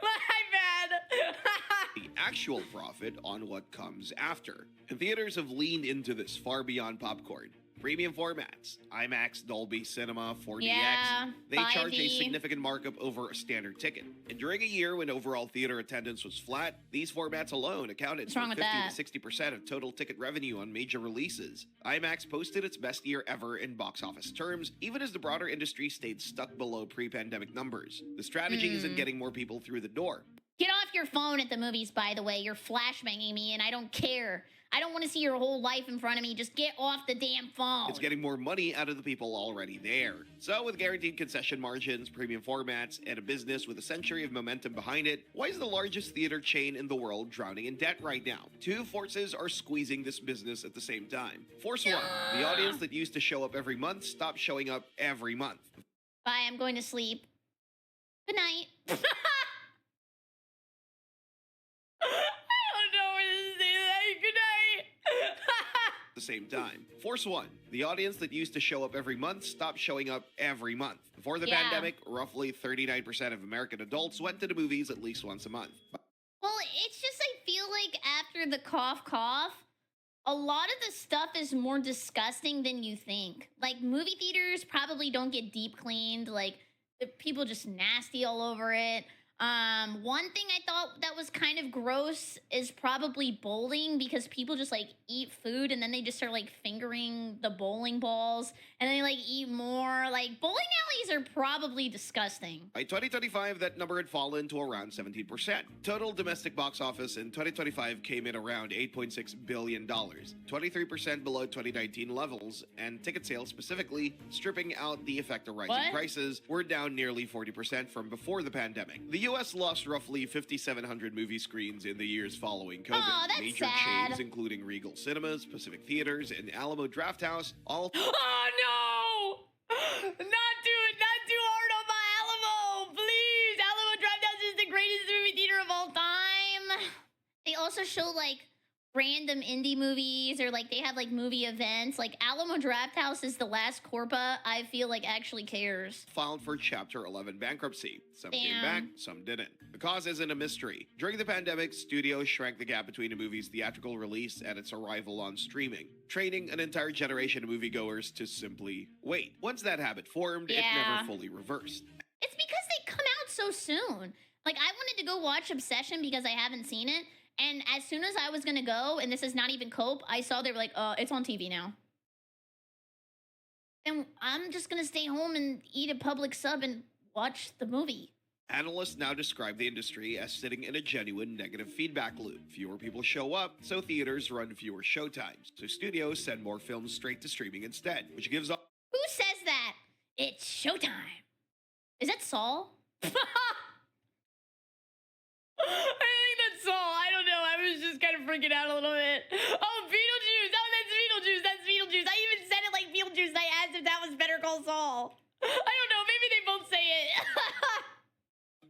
My bad. the actual profit on what comes after. And theaters have leaned into this far beyond popcorn. Premium formats, IMAX, Dolby Cinema, 4DX, they charge a significant markup over a standard ticket. And during a year when overall theater attendance was flat, these formats alone accounted for 50 to 60% of total ticket revenue on major releases. IMAX posted its best year ever in box office terms, even as the broader industry stayed stuck below pre-pandemic numbers. The strategy isn't getting more people through the door. Get off your phone at the movies, by the way. You're flashbanging me, and I don't care. I don't want to see your whole life in front of me. Just get off the damn phone. It's getting more money out of the people already there. So with guaranteed concession margins, premium formats, and a business with a century of momentum behind it, why is the largest theater chain in the world drowning in debt right now? Two forces are squeezing this business at the same time. Force one, the audience that used to show up every month stopped showing up every month. Bye, I'm going to sleep. Good night. The same time. Force one, the audience that used to show up every month stopped showing up every month. Before the pandemic, roughly 39% of American adults went to the movies at least once a month. Well, it's just I feel like after the cough, a lot of the stuff is more disgusting than you think. Like movie theaters probably don't get deep cleaned. Like the people just nasty all over it. One thing I thought that was kind of gross is probably bowling because people just like eat food and then they just start like fingering the bowling balls and they like eat more. Like bowling alleys are probably disgusting. By 2025, that number had fallen to around 17%. Total domestic box office in 2025 came in around $8.6 billion, 23% below 2019 levels, and ticket sales specifically, stripping out the effect of rising prices, were down nearly 40% from before the pandemic. The U.S. lost roughly 5,700 movie screens in the years following COVID. Oh, that's Major sad. chains, including Regal Cinemas, Pacific Theaters, and Alamo Drafthouse, all... Oh, no! Not too hard on my Alamo! Please! Alamo Drafthouse is the greatest movie theater of all time! They also show, like, random indie movies, or, like, they have, like, movie events. Like, Alamo Drafthouse is the last corpa I feel like actually cares. Filed for Chapter 11 bankruptcy. Some came back, some didn't. The cause isn't a mystery. During the pandemic, studios shrank the gap between a movie's theatrical release and its arrival on streaming, training an entire generation of moviegoers to simply wait. Once that habit formed, it never fully reversed. It's because they come out so soon. Like, I wanted to go watch Obsession because I haven't seen it, and as soon as I was gonna go, and this is not even cope, I saw they were like, it's on TV now. And I'm just gonna stay home and eat a public sub and watch the movie. Analysts now describe the industry as sitting in a genuine negative feedback loop. Fewer people show up, so theaters run fewer showtimes. So studios send more films straight to streaming instead, which gives up. Who says that? It's showtime. Is that Saul? I think that's Saul. I don't know. I was just kind of freaking out a little bit. Oh, Beetlejuice. Oh, that's Beetlejuice. That's Beetlejuice. I even said it like Beetlejuice. I asked if that was Better Call Saul. I don't know. Maybe they both say it.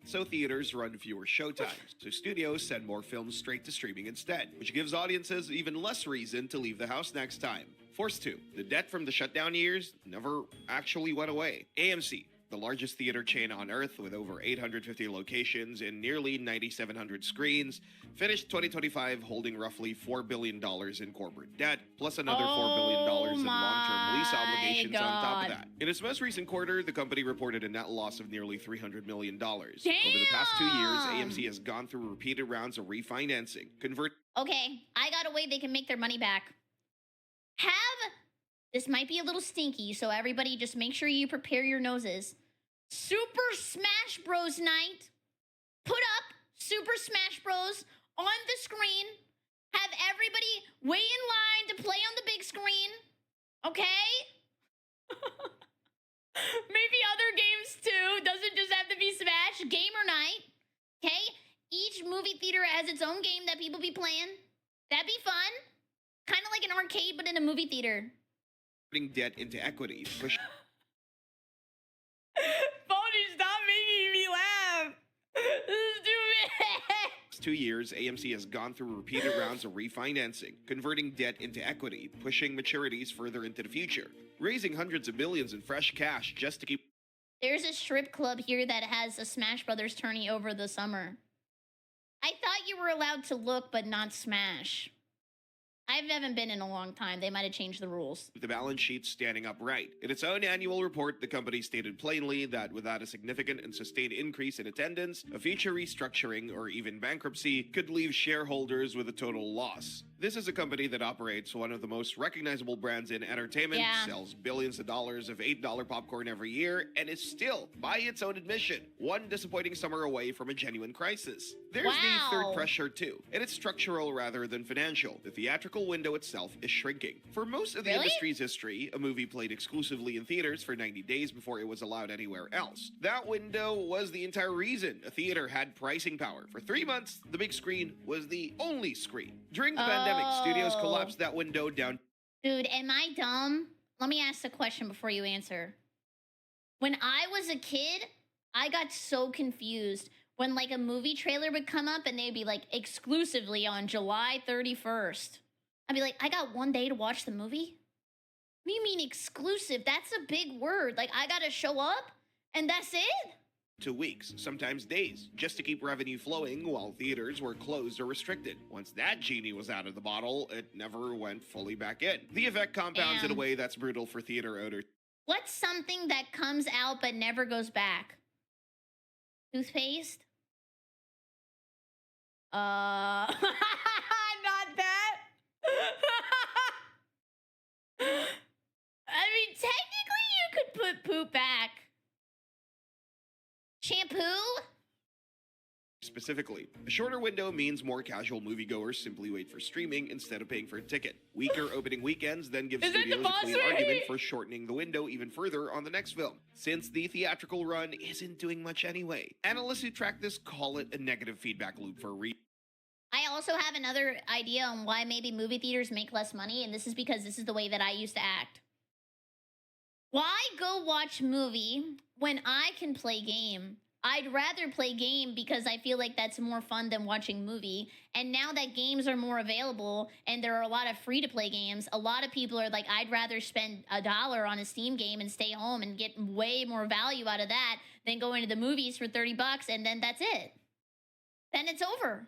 So theaters run fewer showtimes. So studios send more films straight to streaming instead, which gives audiences even less reason to leave the house next time. Force 2. The debt from the shutdown years never actually went away. AMC, the largest theater chain on Earth with over 850 locations and nearly 9,700 screens, finished 2025 holding roughly $4 billion in corporate debt, plus another $4 billion in long-term lease obligations on top of that. In its most recent quarter, the company reported a net loss of nearly $300 million. Over the past 2 years, AMC has gone through repeated rounds of refinancing, Okay, I got a way they can make their money back. This might be a little stinky, so everybody just make sure you prepare your noses. Super Smash Bros. Night. Put up Super Smash Bros. On the screen. Have everybody wait in line to play on the big screen. Okay? Maybe other games too. Doesn't just have to be Smash. Gamer night. Okay? Each movie theater has its own game that people be playing. That'd be fun. Kind of like an arcade, but in a movie theater. Putting debt into equity. Bonnie, stop making me laugh. This is too bad. 2 years, AMC has gone through repeated rounds of refinancing, converting debt into equity, pushing maturities further into the future, raising hundreds of millions in fresh cash just to keep. There's a strip club here that has a Smash Brothers tourney over the summer. I thought you were allowed to look, but not smash. I haven't been in a long time. They might have changed the rules. The balance sheet standing upright. In its own annual report, the company stated plainly that without a significant and sustained increase in attendance, a future restructuring or even bankruptcy could leave shareholders with a total loss. This is a company that operates one of the most recognizable brands in entertainment, sells billions of dollars of $8 popcorn every year, and is still, by its own admission, one disappointing summer away from a genuine crisis. There's the third pressure too, and it's structural rather than financial. The theatrical window itself is shrinking. For most of the industry's history, a movie played exclusively in theaters for 90 days before it was allowed anywhere else. That window was the entire reason a theater had pricing power. For 3 months, the big screen was the only screen. During the pandemic, studios collapsed that window down. Dude, am I dumb? Let me ask a question before you answer. When I was a kid, I got so confused when like a movie trailer would come up and they'd be like exclusively on July 31st. I'd be like, I got 1 day to watch the movie? What do you mean exclusive? That's a big word. Like I gotta show up and that's it? 2 weeks, sometimes days, just to keep revenue flowing while theaters were closed or restricted. Once that genie was out of the bottle, it never went fully back in. The effect compounds in a way that's brutal for theater owners. What's something that comes out but never goes back? Toothpaste? Not that. I mean, technically you could put poop back. Shampoo? Specifically, a shorter window means more casual moviegoers simply wait for streaming instead of paying for a ticket. Weaker opening weekends then give studios a clean argument for shortening the window even further on the next film, since the theatrical run isn't doing much anyway. Analysts who track this call it a negative feedback loop for a reason. I also have another idea on why maybe movie theaters make less money, and this is because this is the way that I used to act. Why go watch movie when I can play game? I'd rather play game because I feel like that's more fun than watching movie. And now that games are more available and there are a lot of free-to-play games, a lot of people are like, I'd rather spend $1 on a Steam game and stay home and get way more value out of that than going to the movies for $30 and then that's it. Then it's over.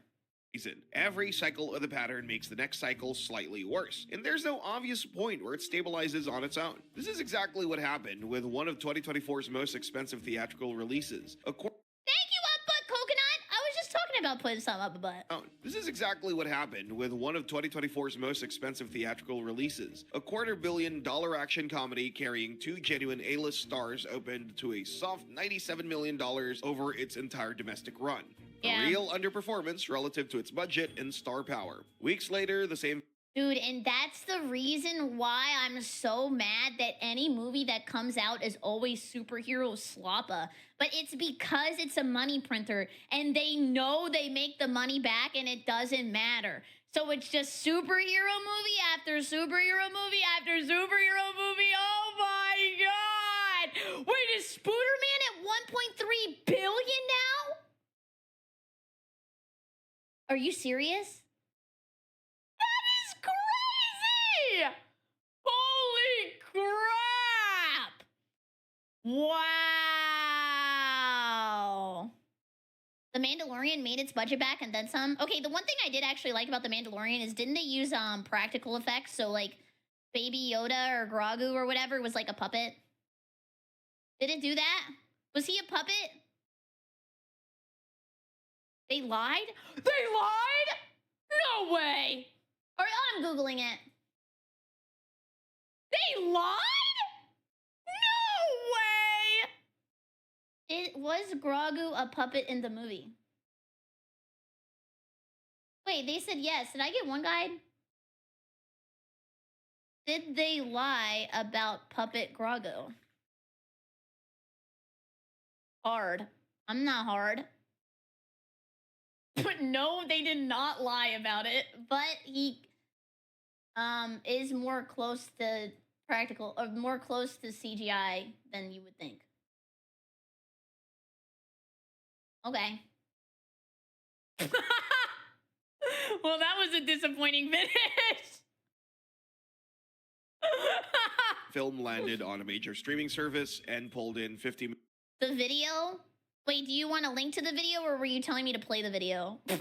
Every cycle of the pattern makes the next cycle slightly worse, and there's no obvious point where it stabilizes on its own. This is exactly what happened with one of 2024's most expensive theatrical releases. Thank you, Up Butt Coconut! I was just talking about putting something up a butt. This is exactly what happened with one of 2024's most expensive theatrical releases. A $250 million action comedy carrying 2 genuine A-list stars opened to a soft $97 million over its entire domestic run. A real underperformance relative to its budget and star power. Weeks later, the same... Dude, and that's the reason why I'm so mad that any movie that comes out is always superhero sloppa. But it's because it's a money printer, and they know they make the money back, and it doesn't matter. So it's just superhero movie after superhero movie after superhero movie. Oh my god! Wait, is Spooderman at 1.3 billion now? Are you serious? That is crazy! Holy crap! Wow! The Mandalorian made its budget back and then some. Okay, the one thing I did actually like about The Mandalorian is didn't they use practical effects? So like Baby Yoda or Grogu or whatever was like a puppet. Did it do that? Was he a puppet? They lied? They lied? No way! All right, I'm Googling it. They lied? No way! Was Grogu a puppet in the movie? Wait, they said yes. Did I get one guide? Did they lie about puppet Grogu? Hard. I'm not hard. No, they did not lie about it, but he is more close to practical or more close to CGI than you would think. Okay. Well, that was a disappointing finish. Film landed on a major streaming service and pulled in 50. The video? Wait, do you want a link to the video or were you telling me to play the video? Okay,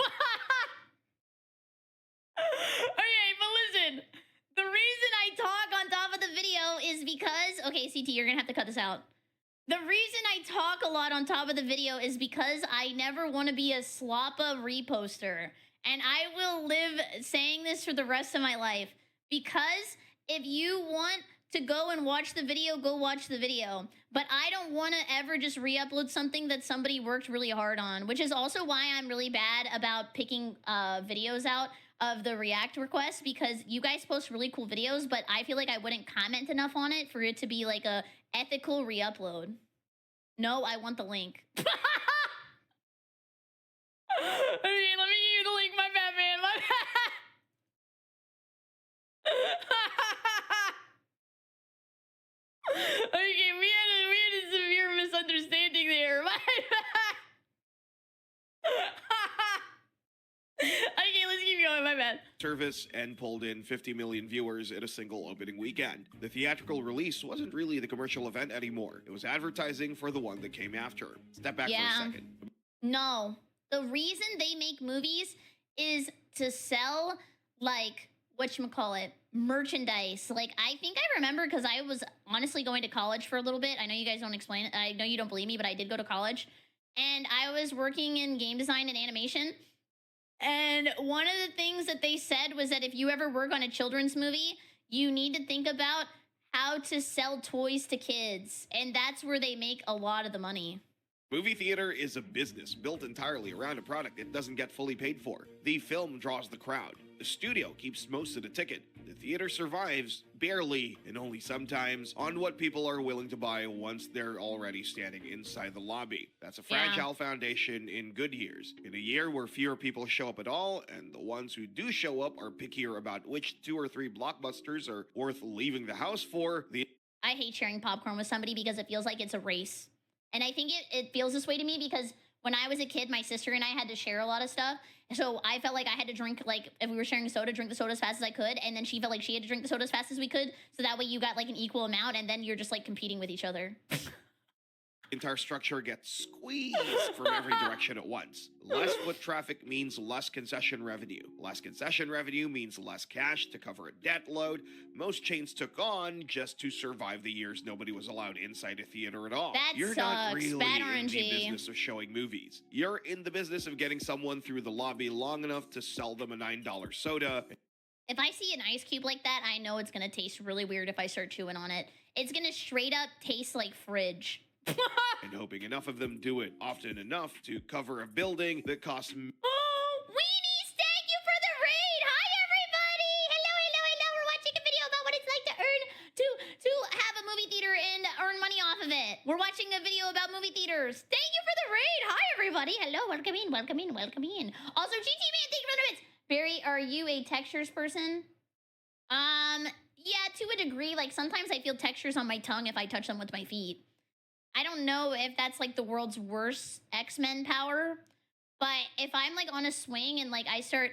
but listen. The reason I talk on top of the video is because... Okay, CT, you're gonna have to cut this out. The reason I talk a lot on top of the video is because I never want to be a sloppa reposter. And I will live saying this for the rest of my life. Because if you want to go and watch the video, go watch the video. But I don't want to ever just re-upload something that somebody worked really hard on, which is also why I'm really bad about picking videos out of the React requests, because you guys post really cool videos, but I feel like I wouldn't comment enough on it for it to be like a ethical re-upload. No, I want the link. Okay, let me give you the link. My bad, man. My bad. Okay, we had a severe misunderstanding there. My bad. Okay, let's keep going. My bad. Service and pulled in 50 million viewers in a single opening weekend. The theatrical release wasn't really the commercial event anymore. It was advertising for the one that came after. Step back for a second. No. The reason they make movies is to sell, like, whatchamacallit, merchandise. Like, I think I remember because I was honestly going to college for a little bit. I know you guys don't explain it. I know you don't believe me, but I did go to college. And I was working in game design and animation. And one of the things that they said was that if you ever work on a children's movie, you need to think about how to sell toys to kids. And that's where they make a lot of the money. Movie theater is a business built entirely around a product it doesn't get fully paid for. The film draws the crowd. The studio keeps most of the ticket. The theater survives, barely, and only sometimes, on what people are willing to buy once they're already standing inside the lobby. That's a fragile foundation in good years. In a year where fewer people show up at all, and the ones who do show up are pickier about which 2 or 3 blockbusters are worth leaving the house for, I hate sharing popcorn with somebody because it feels like it's a race. And I think it feels this way to me because when I was a kid, my sister and I had to share a lot of stuff. So I felt like I had to drink, like, if we were sharing soda, drink the soda as fast as I could. And then she felt like she had to drink the soda as fast as we could. So that way you got, like, an equal amount. And then you're just, like, competing with each other. entire structure gets squeezed from every direction at once. Less foot traffic means less concession revenue. Less concession revenue means less cash to cover a debt load. Most chains took on just to survive the years nobody was allowed inside a theater at all. That You're sucks. not really Bad in the RNG. business of showing movies. You're in the business of getting someone through the lobby long enough to sell them a $9 soda. If I see an ice cube like that, I know it's gonna taste really weird if I start chewing on it. It's gonna straight up taste like fridge. And hoping enough of them do it often enough to cover a building that costs Oh, Weenies, thank you for the raid. Hi, everybody. Hello, hello, hello. We're watching a video about what it's like to have a movie theater and earn money off of it. We're watching a video about movie theaters. Thank you for the raid. Hi, everybody. Hello, welcome in, welcome in, welcome in. Also, GT Man, thank you for the bits. Barry, are you a textures person? Yeah, to a degree. Like, sometimes I feel textures on my tongue if I touch them with my feet. I don't know if that's like the world's worst X-Men power, but if I'm like on a swing and like I start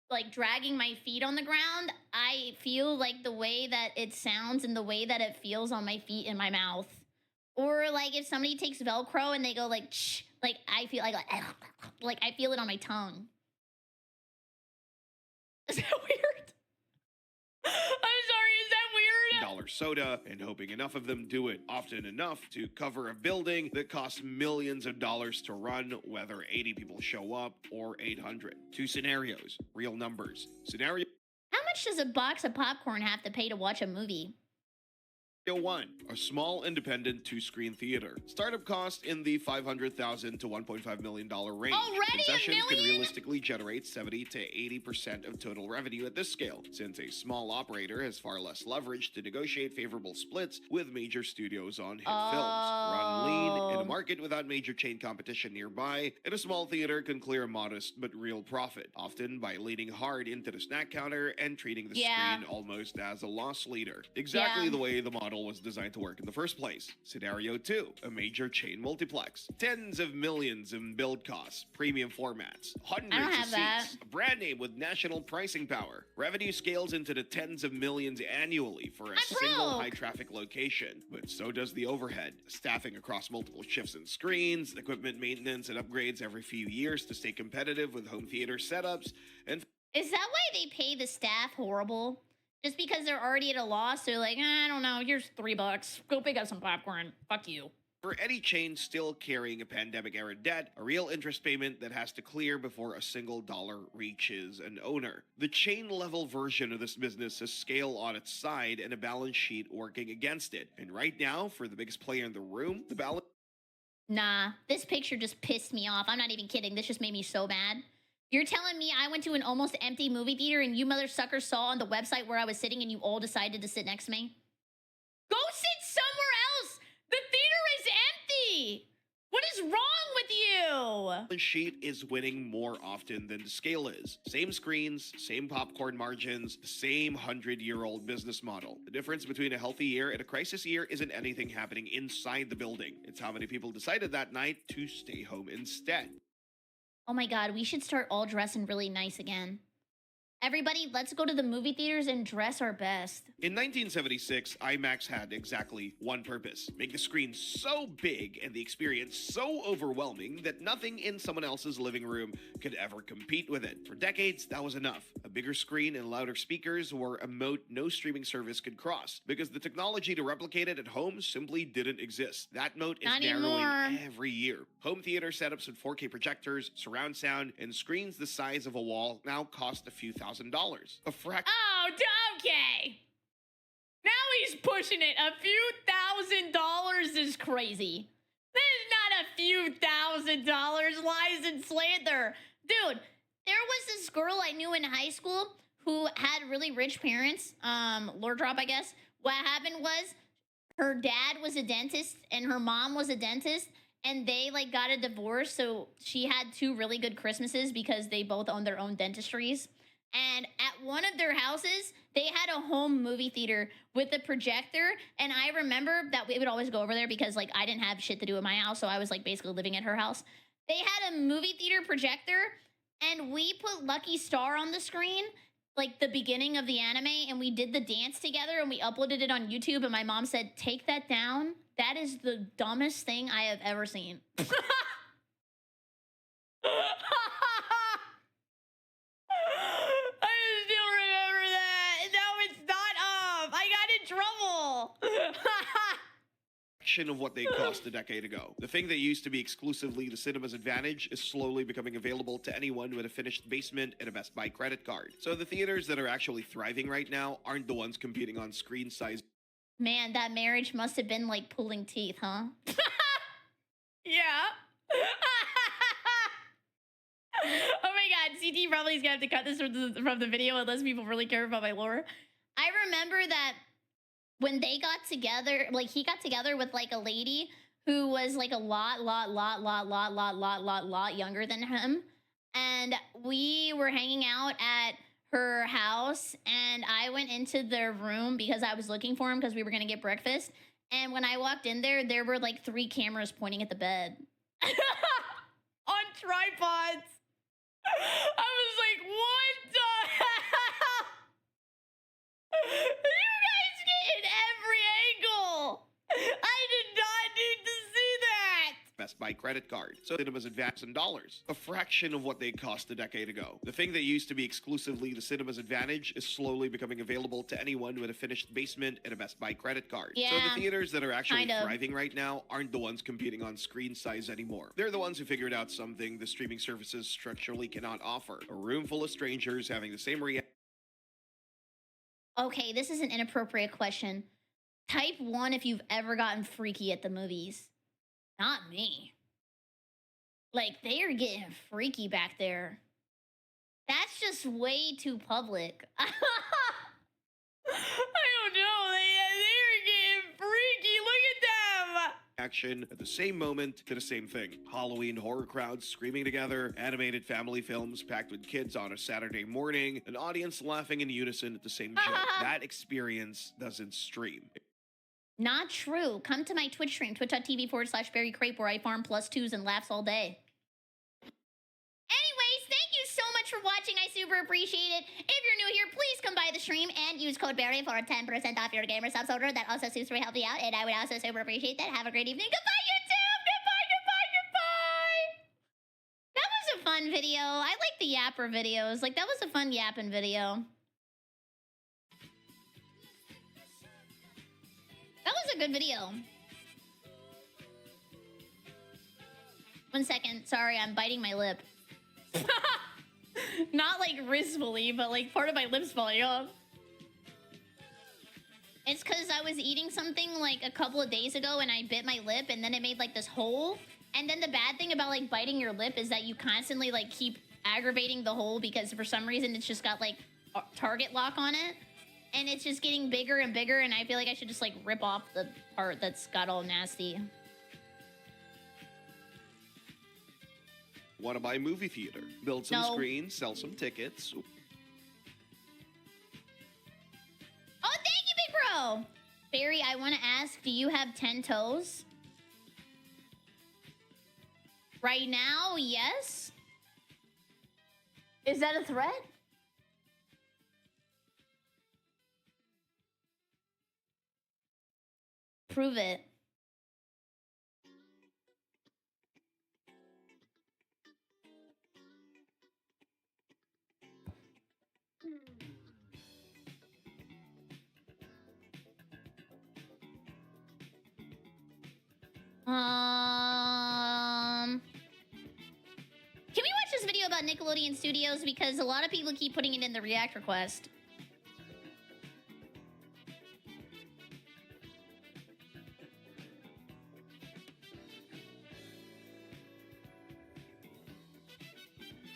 like dragging my feet on the ground, I feel like the way that it sounds and the way that it feels on my feet in my mouth. Or like if somebody takes Velcro and they go like, shh, like I feel like I feel it on my tongue. Is that weird? I'm sorry, is that weird? Dollar soda and hoping enough of them do it often enough to cover a building that costs millions of dollars to run, whether 80 people show up or 800. Two scenarios, real numbers. Scenario How much does a box of popcorn have to pay to watch a movie? 1, a small independent 2-screen theater. Startup cost in the $500,000 to $1.5 million range. Already Concessions $1 can million? realistically generate 70 to 80% of total revenue at this scale, since a small operator has far less leverage to negotiate favorable splits with major studios on hit films. Run lean in a market without major chain competition nearby, and a small theater can clear a modest but real profit, often by leaning hard into the snack counter and treating the screen almost as a loss leader. Exactly the way the model was designed to work in the first place. Scenario 2, a major chain multiplex. Tens of millions in build costs, premium formats, hundreds of seats, a brand name with national pricing power. Revenue scales into the tens of millions annually for a single high-traffic location, but so does the overhead. Staffing across multiple shifts and screens, equipment maintenance and upgrades every few years to stay competitive with home theater setups, and Is that why they pay the staff horrible? Just because they're already at a loss, they're like, I don't know, here's $3. Go pick up some popcorn. Fuck you. for any chain still carrying a pandemic-era debt, a real interest payment that has to clear before a single dollar reaches an owner. The chain-level version of this business has scale on its side and a balance sheet working against it. And right now, for the biggest player in the room, the balance... Nah, this picture just pissed me off. I'm not even kidding. This just made me so mad. You're telling me I went to an almost empty movie theater and you mother suckers saw on the website where I was sitting and you all decided to sit next to me? Go sit somewhere else! The theater is empty! What is wrong with you? balance sheet is winning more often than the scale is. Same screens, same popcorn margins, the same 100-year-old business model. The difference between a healthy year and a crisis year isn't anything happening inside the building. It's how many people decided that night to stay home instead. Oh my god, we should start all dressing really nice again. Everybody, let's go to the movie theaters and dress our best. In 1976, IMAX had exactly one purpose: make the screen so big and the experience so overwhelming that nothing in someone else's living room could ever compete with it. For decades, that was enough. A bigger screen and louder speakers were a moat no streaming service could cross, because the technology to replicate it at home simply didn't exist. That moat is narrowing every year. Home theater setups with 4K projectors, surround sound, and screens the size of a wall now cost a few $1,000. A fraction. Oh, okay. Now he's pushing it. A few $1,000s is crazy. That is not a few $1,000s. Lies and slander. Dude, there was this girl I knew in high school who had really rich parents. Lord drop, I guess. What happened was her dad was a dentist and her mom was a dentist. And they like got a divorce. So she had two really good Christmases because they both owned their own dentistries. And at one of their houses, they had a home movie theater with a projector. And I remember that we would always go over there because, like, I didn't have shit to do at my house. So I was, like, basically living at her house. They had a movie theater projector. And we put Lucky Star on the screen, like, the beginning of the anime. And we did the dance together. And we uploaded it on YouTube. And my mom said, take that down. That is the dumbest thing I have ever seen. Of what they cost a decade ago. The thing that used to be exclusively the cinema's advantage is slowly becoming available to anyone with a finished basement and a Best Buy credit card. So the theaters that are actually thriving right now aren't the ones competing on screen size. Man, that marriage must have been like pulling teeth, huh? Yeah. Oh my god, CT probably is gonna have to cut this from the video unless people really care about my lore. I remember that when they got together, like he got together with like a lady who was like a lot younger than him. And we were hanging out at her house and I went into their room because I was looking for him because we were gonna get breakfast. And when I walked in there were like 3 cameras pointing at the bed. On tripods. I was like, what the hell? You guys get in every angle. I did not Buy credit card. So cinemas advance in dollars, a fraction of what they cost a decade ago. The thing that used to be exclusively the cinema's advantage is slowly becoming available to anyone with a finished basement and a Best Buy credit card. Yeah, so the theaters that are actually kind of. thriving right now aren't the ones competing on screen size anymore. They're the ones who figured out something the streaming services structurally cannot offer. A room full of strangers having the same reaction. Okay, this is an inappropriate question. Type 1 if you've ever gotten freaky at the movies. Not me. Like, they are getting freaky back there. That's just way too public. I don't know. They're getting freaky. Look at them. Action at the same moment to the same thing. Halloween horror crowds screaming together, animated family films packed with kids on a Saturday morning, an audience laughing in unison at the same joke. That experience doesn't stream. Not true. Come to my Twitch stream, twitch.tv/BerryCrepe, where I farm +2s and laughs all day. Anyways, thank you so much for watching. I super appreciate it. If you're new here, please come by the stream and use code Berry for 10% off your gamer subs order. That also super help me out, and I would also super appreciate that. Have a great evening. Goodbye, YouTube! Goodbye, goodbye, goodbye! That was a fun video. I like the yapper videos. Like, that was a fun yapping video. That was a good video. 1 second. Sorry, I'm biting my lip. Not like wristfully, but like part of my lips falling off. It's because I was eating something like a couple of days ago and I bit my lip and then it made like this hole. And then the bad thing about like biting your lip is that you constantly like keep aggravating the hole because for some reason it's just got like a target lock on it. And it's just getting bigger and bigger and I feel like I should just like rip off the part that's got all nasty. Want to buy a movie theater? Build some No. screens, sell some tickets. Oh, thank you, big bro. Barry, I want to ask, do you have 10 toes? Right now, yes. Is that a threat? Prove it. Can we watch this video about Nickelodeon Studios? Because a lot of people keep putting it in the React request.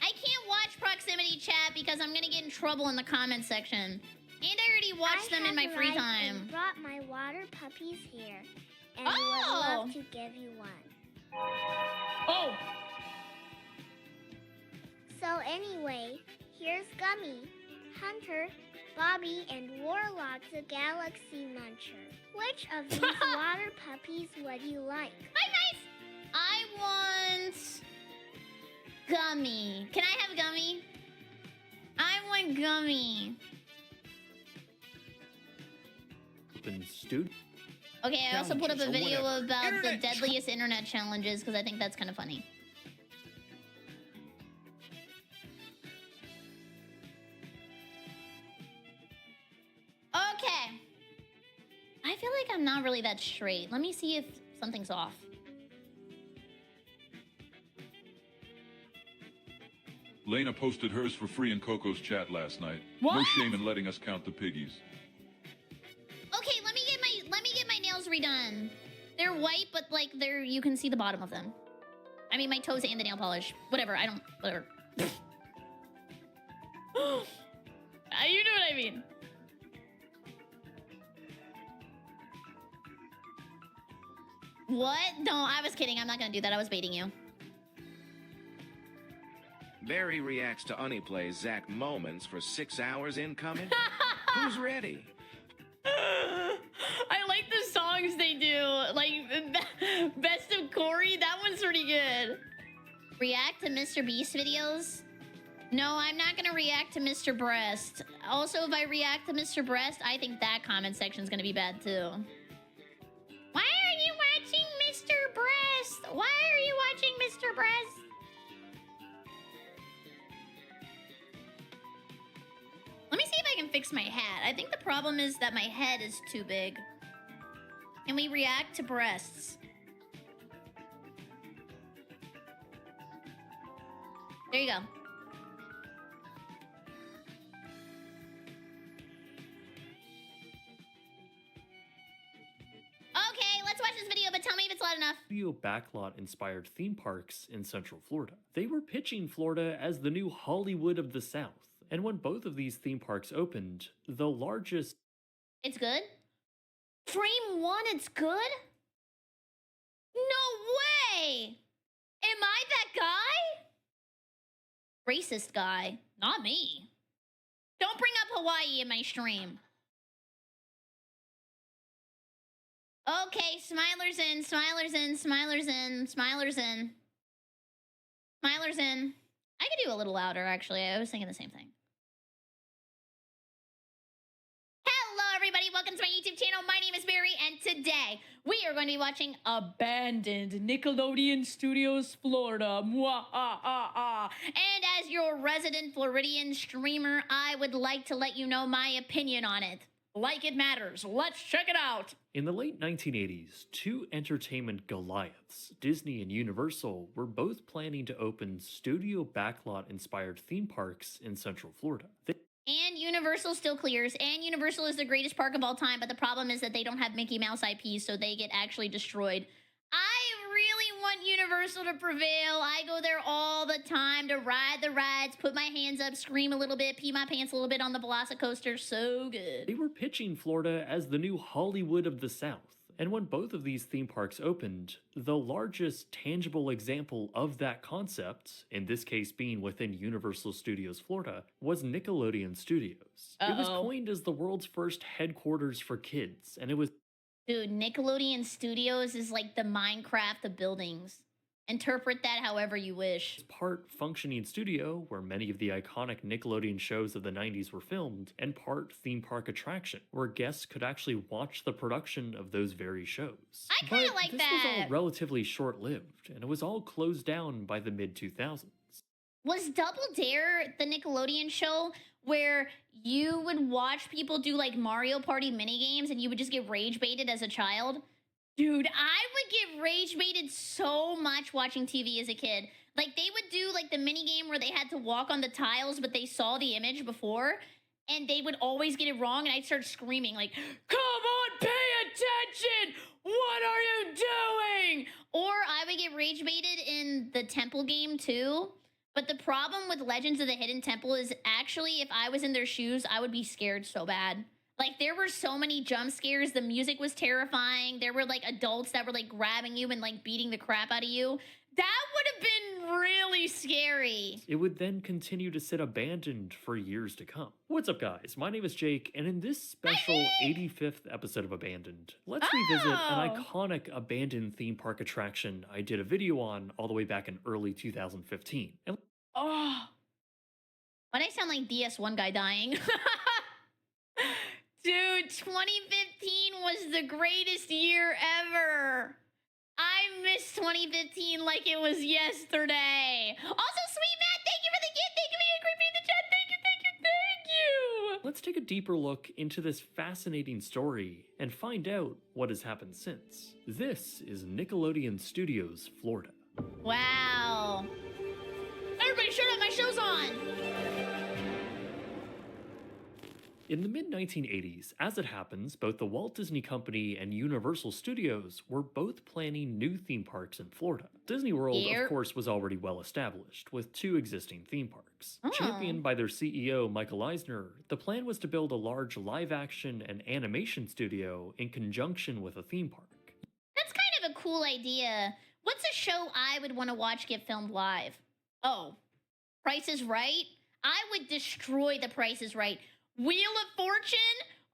I can't watch proximity chat because I'm gonna get in trouble in the comment section. And I already watched them in my free time. I brought my water puppies here and Oh! would love to give you one. Oh! So anyway, here's Gummy, Hunter, Bobby, and Warlock the Galaxy Muncher. Which of these water puppies would you like? Hi, guys! I want... Gummy. Can I have Gummy? I want Gummy. Open stewed. Okay, I also put up a Challenges or video whatever. about the Internet deadliest internet challenges because I think that's kind of funny. Okay. I feel like I'm not really that straight. Let me see if something's off. Lena posted hers for free in Coco's chat last night. What? No shame in letting us count the piggies. Okay, let me get my nails redone. They're white, but like you can see the bottom of them. I mean, my toes and the nail polish. Whatever. Whatever. You know what I mean. What? No, I was kidding. I'm not gonna do that. I was baiting you. Barry reacts to Uniplay's Zach moments for 6 hours incoming. Who's ready? I like the songs they do. Like, Best of Corey, that one's pretty good. React to Mr. Beast videos? No, I'm not gonna react to Mr. Breast. Also, if I react to Mr. Breast, I think that comment section's gonna be bad too. Why are you watching Mr. Breast? Why are you Mr. Breast. Let me see if I can fix my hat. I think the problem is that my head is too big. Can we react to breasts? There you go. Okay, let's watch this video, but tell me if it's loud enough. Studio backlot inspired theme parks in Central Florida. They were pitching Florida as the new Hollywood of the South. And when both of these theme parks opened, the largest... It's good? Frame 1, it's good? No way! Am I that guy? Racist guy. Not me. Don't bring up Hawaii in my stream. Okay, smilers in, smilers in, smilers in, smilers in. Smilers in. I could do a little louder, actually. I was thinking the same thing. Hello, everybody. Welcome to my YouTube channel. My name is Berry, and today we are going to be watching Abandoned Nickelodeon Studios, Florida. Mwah-ah-ah-ah. And as your resident Floridian streamer, I would like to let you know my opinion on it. Like it matters. Let's check it out. In the late 1980s, two entertainment Goliaths, Disney and Universal, were both planning to open studio backlot-inspired theme parks in Central Florida. And Universal still clears, and Universal is the greatest park of all time, but the problem is that they don't have Mickey Mouse IPs, so they get actually destroyed. I really want Universal to prevail. I go there all the time to ride the rides, put my hands up, scream a little bit, pee my pants a little bit on the Velocicoaster. So good. They were pitching Florida as the new Hollywood of the South. And when both of these theme parks opened, the largest tangible example of that concept, in this case being within Universal Studios Florida, was Nickelodeon Studios. It was coined as the world's first headquarters for kids, and it was... Dude, Nickelodeon Studios is like the Minecraft of buildings. Interpret that however you wish. Part functioning studio, where many of the iconic Nickelodeon shows of the 90s were filmed, and part theme park attraction, where guests could actually watch the production of those very shows. I kind of like this that. was all relatively short-lived, and it was all closed down by the mid-2000s. Was Double Dare the Nickelodeon show where you would watch people do like Mario Party minigames and you would just get rage baited as a child? Dude, I would get rage baited so much watching TV as a kid. Like, they would do, like, the minigame where they had to walk on the tiles, but they saw the image before, and they would always get it wrong, and I'd start screaming, like, come on, pay attention! What are you doing? Or I would get rage baited in the temple game, too. But the problem with Legends of the Hidden Temple is, actually, if I was in their shoes, I would be scared so bad. Like, there were so many jump scares. The music was terrifying. There were, like, adults that were, like, grabbing you and, like, beating the crap out of you. That would have been really scary. It would then continue to sit abandoned for years to come. What's up, guys? My name is Jake, and in this special 85th episode of Abandoned, let's revisit an iconic abandoned theme park attraction I did a video on all the way back in early 2015. And why do I sound like DS1 guy dying? Dude, 2015 was the greatest year ever. I miss 2015 like it was yesterday. Also, Sweet Matt, thank you for the gift. Thank you for being creepy in the chat. Thank you, thank you, thank you. let's take a deeper look into this fascinating story and find out what has happened since. This is Nickelodeon Studios, Florida. Wow. Everybody shut up, my show's on. In the mid-1980s, as it happens, both the Walt Disney Company and Universal Studios were both planning new theme parks in Florida. Disney World, of course, was already well established, with 2 existing theme parks. Championed by their CEO, Michael Eisner, the plan was to build a large live-action and animation studio in conjunction with a theme park. That's kind of a cool idea. What's a show I would want to watch get filmed live? Oh, Price is Right? I would destroy the Price is Right. Wheel of Fortune?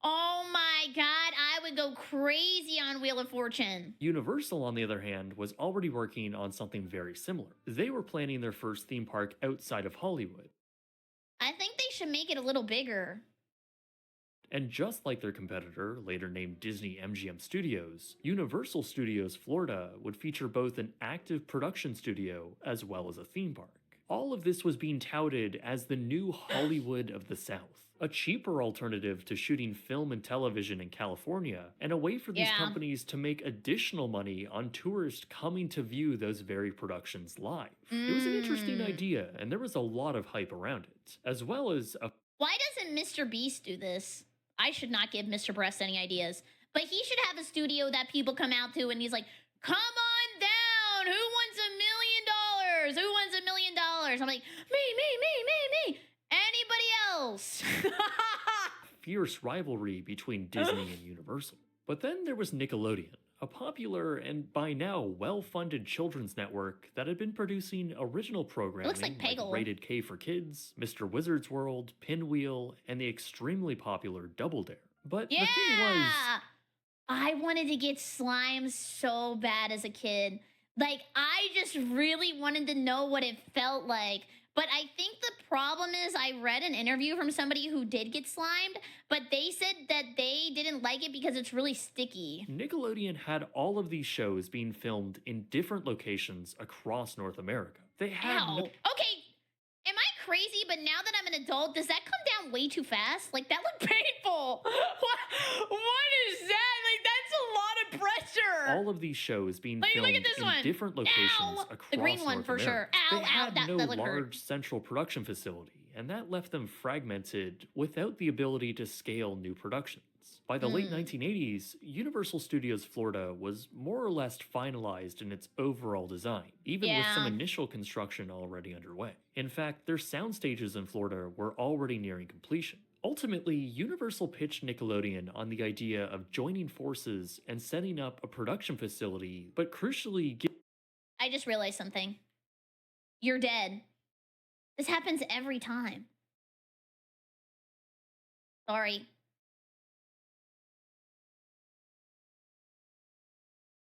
Oh my god, I would go crazy on Wheel of Fortune. Universal, on the other hand, was already working on something very similar. They were planning their first theme park outside of Hollywood. I think they should make it a little bigger. And just like their competitor, later named Disney MGM Studios, Universal Studios Florida would feature both an active production studio as well as a theme park. All of this was being touted as the new Hollywood of the South, a cheaper alternative to shooting film and television in California, and a way for these companies to make additional money on tourists coming to view those very productions live. It was an interesting idea, and there was a lot of hype around it, as well as a... Why doesn't Mr. Beast do this? I should not give Mr. Breast any ideas, but he should have a studio that people come out to and he's like, come on down, who wants $1 million? Who wants $1 million? I'm like, me. Anybody else? fierce rivalry between Disney and Universal. But then there was Nickelodeon, a popular and by now well-funded children's network that had been producing original programming like Rated K for Kids, Mr. Wizard's World, Pinwheel, and the extremely popular Double Dare. But the thing was... I wanted to get slime so bad as a kid. Like, I just really wanted to know what it felt like. But I think the problem is I read an interview from somebody who did get slimed, but they said that they didn't like it because it's really sticky. Nickelodeon had all of these shows being filmed in different locations across North America. They had Okay, am I crazy? But now that I'm an adult, does that come down way too fast? Like, that looked painful. What is that? Like, that's a lot of pressure. All of these shows being filmed in different locations across the green one North for America. sure. They had no that hurt. large central production facility, and that left them fragmented without the ability to scale new productions. By the late 1980s, Universal Studios Florida was more or less finalized in its overall design, even with some initial construction already underway. In fact, their sound stages in Florida were already nearing completion. Ultimately, Universal pitched Nickelodeon on the idea of joining forces and setting up a production facility, but crucially... I just realized something. You're dead. This happens every time. Sorry.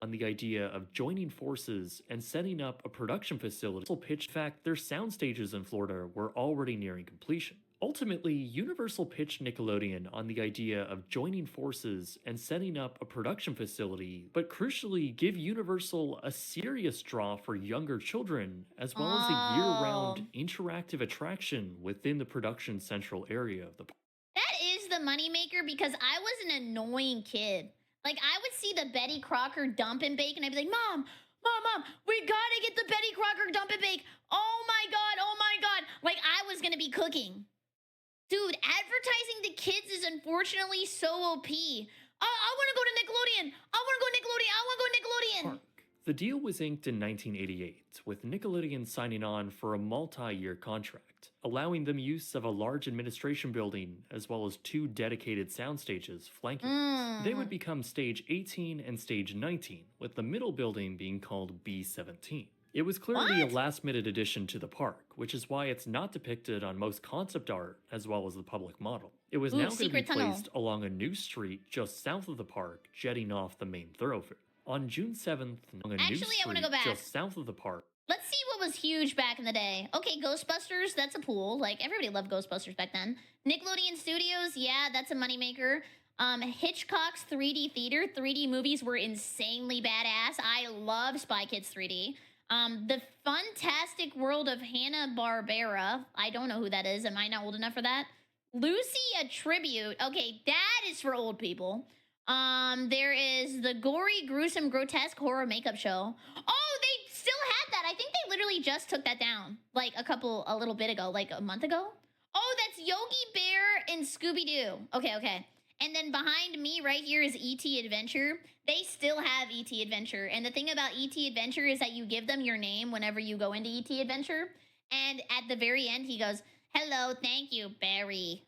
On the idea of joining forces and setting up a production facility. Pitched fact, their sound stages in Florida were already nearing completion. Ultimately, Universal pitched Nickelodeon on the idea of joining forces and setting up a production facility, but crucially give Universal a serious draw for younger children, as well as a year-round interactive attraction within the production central area of the park. That is the moneymaker because I was an annoying kid. Like, I would see the Betty Crocker dump and bake, and I'd be like, Mom, we gotta get the Betty Crocker dump and bake. Oh my God. Like, I was gonna be cooking. Dude, advertising to kids is unfortunately so OP. I wanna go to Nickelodeon. I wanna go Nickelodeon. The deal was inked in 1988, with Nickelodeon signing on for a multi-year contract, allowing them use of a large administration building as well as 2 dedicated sound stages flanking it. They would become Stage 18 and Stage 19, with the middle building being called B-17. It was clearly a last-minute addition to the park, which is why it's not depicted on most concept art as well as the public model. It was now going to be placed along a new street just south of the park, jetting off the main thoroughfare. On June 7th, along a new street I want to go back. just south of the park. Let's see what was huge back in the day. Okay, Ghostbusters, that's a pool. Like, everybody loved Ghostbusters back then. Nickelodeon Studios, yeah, that's a moneymaker. Hitchcock's 3D theater. 3D movies were insanely badass. I love Spy Kids 3D. The Fantastic World of Hanna-Barbera. I don't know who that is. Am I not old enough for that? Lucy, a tribute. Okay, that is for old people. There is the Gory, Gruesome, Grotesque Horror Makeup Show. Oh, they still had that. I think they literally just took that down. Like a little bit ago, like a month ago. Oh, that's Yogi Bear and Scooby-Doo. Okay. And then behind me right here is E.T. Adventure. They still have E.T. Adventure. And the thing about E.T. Adventure is that you give them your name whenever you go into E.T. Adventure. And at the very end, he goes, hello, thank you, Barry.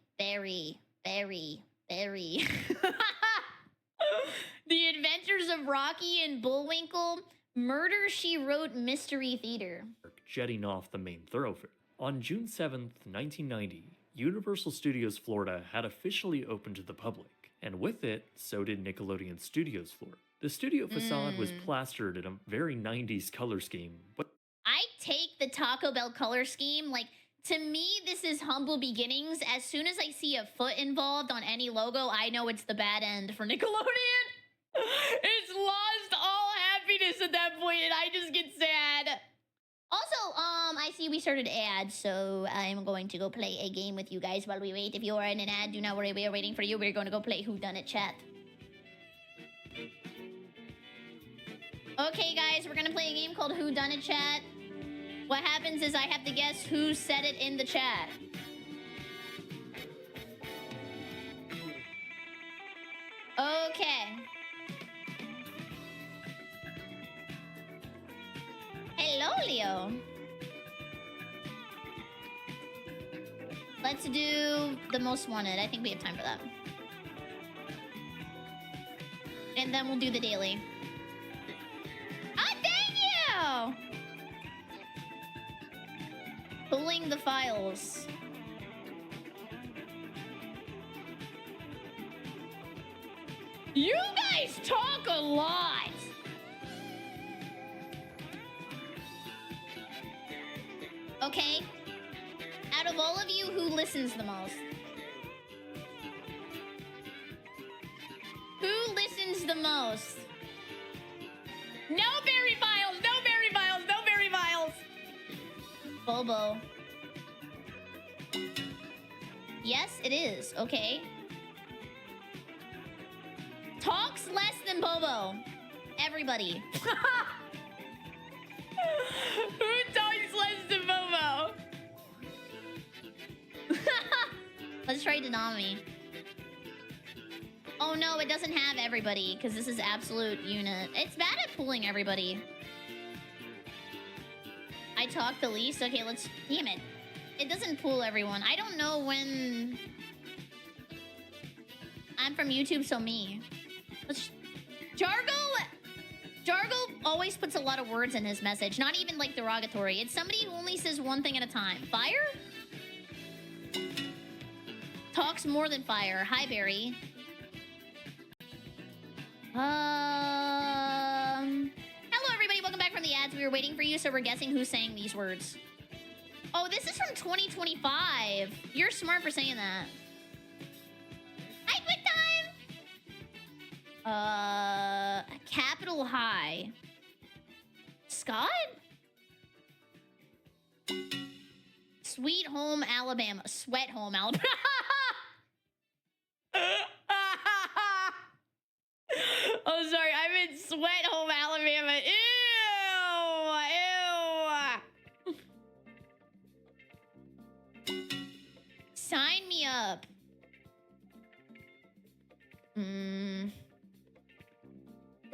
The Adventures of Rocky and Bullwinkle. Murder, She Wrote Mystery Theater. Jetting off the main thoroughfare. On June 7th, 1990, Universal Studios Florida had officially opened to the public, and with it, so did Nickelodeon Studios Florida. The studio facade was plastered in a very 90s color scheme, but I take the Taco Bell color scheme, like, To me, this is humble beginnings. As soon as I see a foot involved on any logo, I know it's the bad end for Nickelodeon. It's lost all happiness at that point, and I just get sad. Also, I see we started ads, so I'm going to go play a game with you guys while we wait. If you are in an ad, do not worry, we are waiting for you. We're going to go play Who Done It Chat. Okay, guys, we're gonna play a game called Who Done It Chat. What happens is I have to guess who said it in the chat. Okay. Hello, Leo. Let's do the most wanted. I think we have time for that. And then we'll do the daily. Oh, thank you! Pulling the files. You guys talk a lot. Okay. Out of all of you, who listens the most? Who listens the most? No berry files! No berry files! No berry files! Bobo. Yes, it is. Okay. Talks less than Bobo. Everybody. Who talks less than Bobo? Let's try Denami. Oh no, it doesn't have everybody, because this is absolute unit. It's bad at pulling everybody. I talk the least? Okay, let's... Damn it. It doesn't pull everyone. I don't know when... I'm from YouTube, so me. Let's... Jargo always puts a lot of words in his message. Not even, like, derogatory. It's somebody who only says one thing at a time. Fire? Talks more than fire. Hi, Barry. Hello, everybody. Welcome back from the ads. We were waiting for you, so we're guessing who's saying these words. Oh, this is from 2025. You're smart for saying that. Hi, quick time. Capital High. Scott? Sweet Home, Alabama. Sweat Home, Alabama. Oh, sorry. I meant Sweat Home, Alabama. Ew. Sign me up.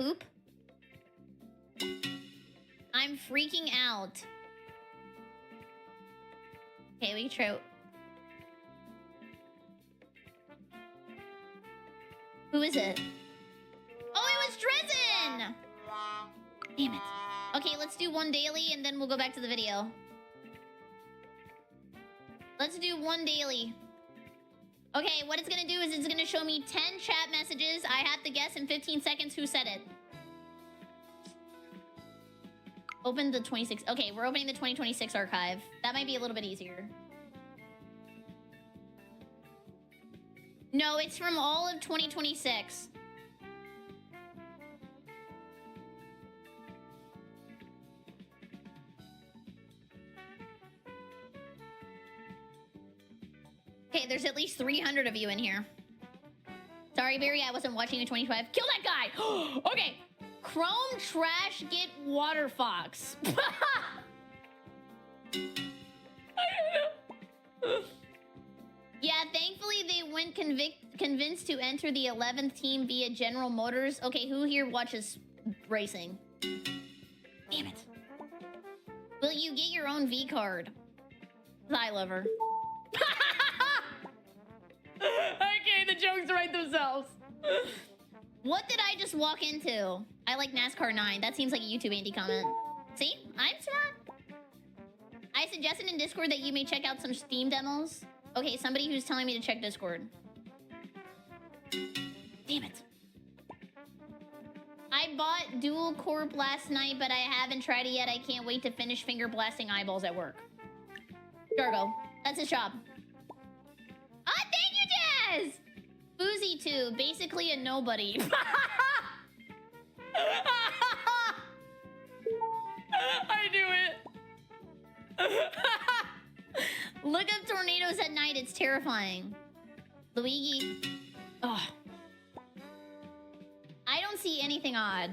Oop. I'm freaking out. Okay, we try. Who is it? Oh, it was Drizzen! Damn it. Okay, let's do one daily and then we'll go back to the video. Let's do one daily. Okay, what it's gonna do is it's gonna show me 10 chat messages. I have to guess in 15 seconds who said it. Open the 26. Okay, we're opening the 2026 archive. That might be a little bit easier. No, it's from all of 2026. Okay, there's at least 300 of you in here. Sorry, Barry, I wasn't watching you 25. Kill that guy! Okay. Chrome Trash Get Water Fox. Yeah, thankfully they went convinced to enter the 11th team via General Motors. Okay, who here watches racing? Damn it. Will you get your own V card? I love her. Okay, the jokes write themselves. What did I just walk into? I like NASCAR 9. That seems like a YouTube anti-comment. See? I'm smart. I suggested in Discord that you may check out some Steam demos. Okay, somebody who's telling me to check Discord. Damn it. I bought Dual Corp last night, but I haven't tried it yet. I can't wait to finish finger blasting eyeballs at work. Gargo. That's his job. Ah, thank you, Jazz! Boozy too. Basically a nobody. I knew it. Look up tornadoes at night. It's terrifying. Luigi. Oh. I don't see anything odd.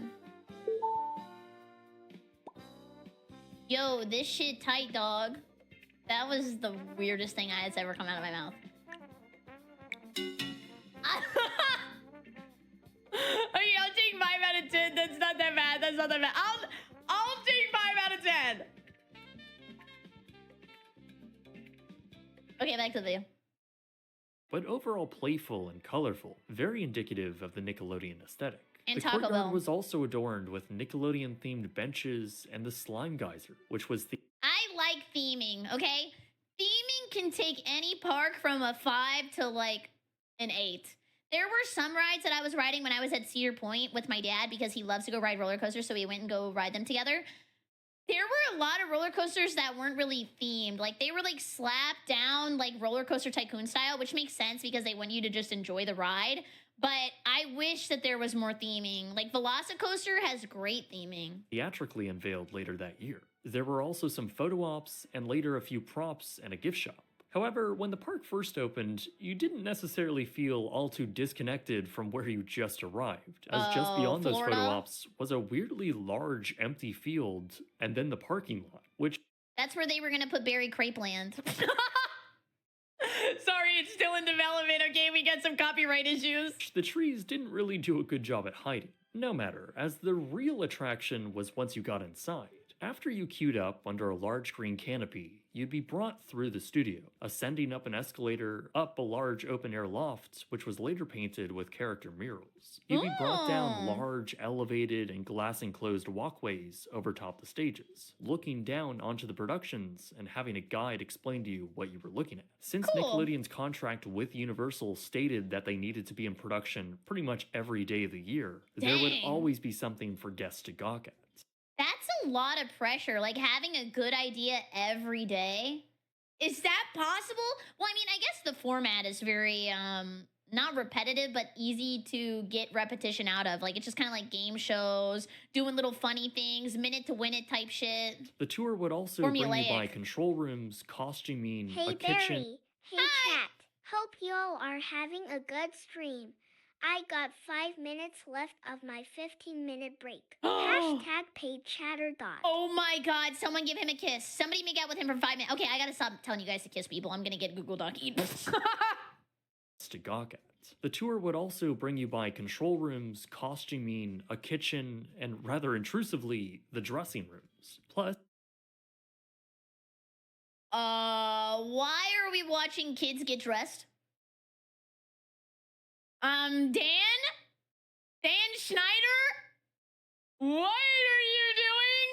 Yo, this shit tight, dog. That was the weirdest thing that's ever come out of my mouth. Okay, I'll take 5 out of 10. That's not that bad. That's not that bad. I'll take 5 out of 10. Okay, back to the video. But overall playful and colorful, very indicative of the Nickelodeon aesthetic. And the Taco courtyard Bell. was also adorned with Nickelodeon-themed benches and the slime geyser, which was the I like theming, okay? Theming can take any park from a 5 to like an 8. There were some rides that I was riding when I was at Cedar Point with my dad because he loves to go ride roller coasters, so we went and go ride them together. There were a lot of roller coasters that weren't really themed. Like, they were, like, slapped down, like, roller coaster tycoon style, which makes sense because they want you to just enjoy the ride. But I wish that there was more theming. Like, Velocicoaster has great theming. theatrically unveiled later that year. There were also some photo ops and later a few props and a gift shop. However, when the park first opened, you didn't necessarily feel all too disconnected from where you just arrived, as just beyond those Florida? photo ops was a weirdly large empty field and then the parking lot, which That's where they were going to put BerryCrepe Land. Sorry, it's still in development, okay? We got some copyright issues. the trees didn't really do a good job at hiding. No matter, as the real attraction was once you got inside. After you queued up under a large green canopy, you'd be brought through the studio, ascending up an escalator, up a large open-air loft, which was later painted with character murals. You'd be brought down large, elevated, and glass-enclosed walkways over top the stages, looking down onto the productions and having a guide explain to you what you were looking at. Since Nickelodeon's contract with Universal stated that they needed to be in production pretty much every day of the year, there would Dang. always be something for guests to gawk at. That's a lot of pressure, like having a good idea every day. Is that possible? Well, I mean, I guess the format is very, not repetitive, but easy to get repetition out of. Like, it's just kind of like game shows, doing little funny things, minute to win it type shit. The tour would also bring you by Formulaic. control rooms, costuming, Hey a kitchen. Barry, hey chat. Hope y'all are having a good stream. I got 5 minutes left of my 15-minute break. Hashtag paid chatter dot. Oh my god, someone give him a kiss. Somebody make out with him for 5 minutes. Okay, I gotta stop telling you guys to kiss people. I'm gonna get Google Doc eaten. To gawk at. The tour would also bring you by control rooms, costuming, a kitchen, and rather intrusively, the dressing rooms. Plus, Why are we watching kids get dressed? Dan? Dan Schneider? What are you doing?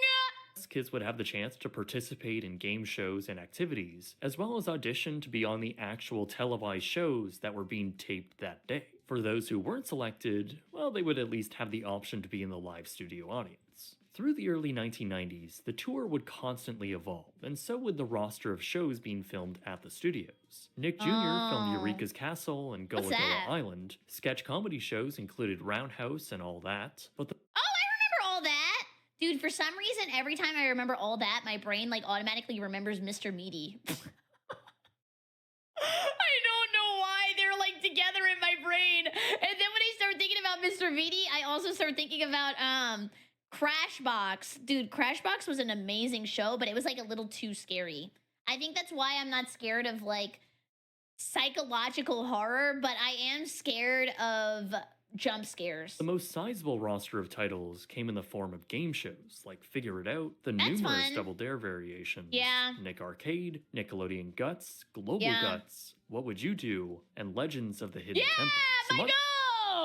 kids would have the chance to participate in game shows and activities, as well as audition to be on the actual televised shows that were being taped that day. For those who weren't selected, well, they would at least have the option to be in the live studio audience. Through the early 1990s, the tour would constantly evolve, and so would the roster of shows being filmed at the studios. Nick Jr. filmed Eureka's Castle and Gullah What's that? Gullah Island. Sketch comedy shows included Roundhouse and All That, but the Oh, I remember All That! Dude, for some reason, every time I remember All That, my brain, like, automatically remembers Mr. Meaty. I don't know why they're, like, together in my brain. And then when I start thinking about Mr. Meaty, I also start thinking about, Crashbox. Dude, Crashbox was an amazing show, but it was, like, a little too scary. I think that's why I'm not scared of, like, psychological horror, but I am scared of jump scares. The most sizable roster of titles came in the form of game shows like Figure It Out, the That's numerous fun. Double Dare variations, Yeah. Nick Arcade, Nickelodeon Guts, Global Yeah. Guts, What Would You Do, and Legends of the Hidden Yeah, Temple. Some my oth-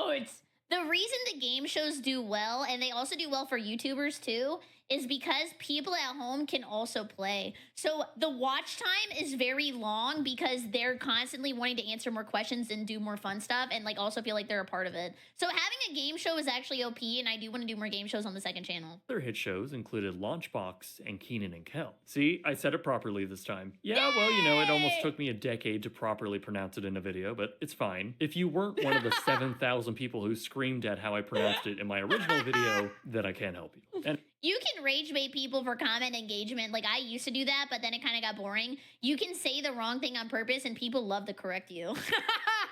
goats! The reason the game shows do well, and they also do well for YouTubers too, is because people at home can also play. So the watch time is very long because they're constantly wanting to answer more questions and do more fun stuff and like also feel like they're a part of it. So having a game show is actually OP, and I do want to do more game shows on the second channel. Other hit shows included Launchbox and Keenan and Kel. See, I said it properly this time. Yeah, well, you know, it almost took me a decade to properly pronounce it in a video, but it's fine. If you weren't one of the 7,000 people who screamed at how I pronounced it in my original video, then I can't help you. And you can rage bait people for comment engagement. Like I used to do that, but then it kind of got boring. You can say the wrong thing on purpose and people love to correct you.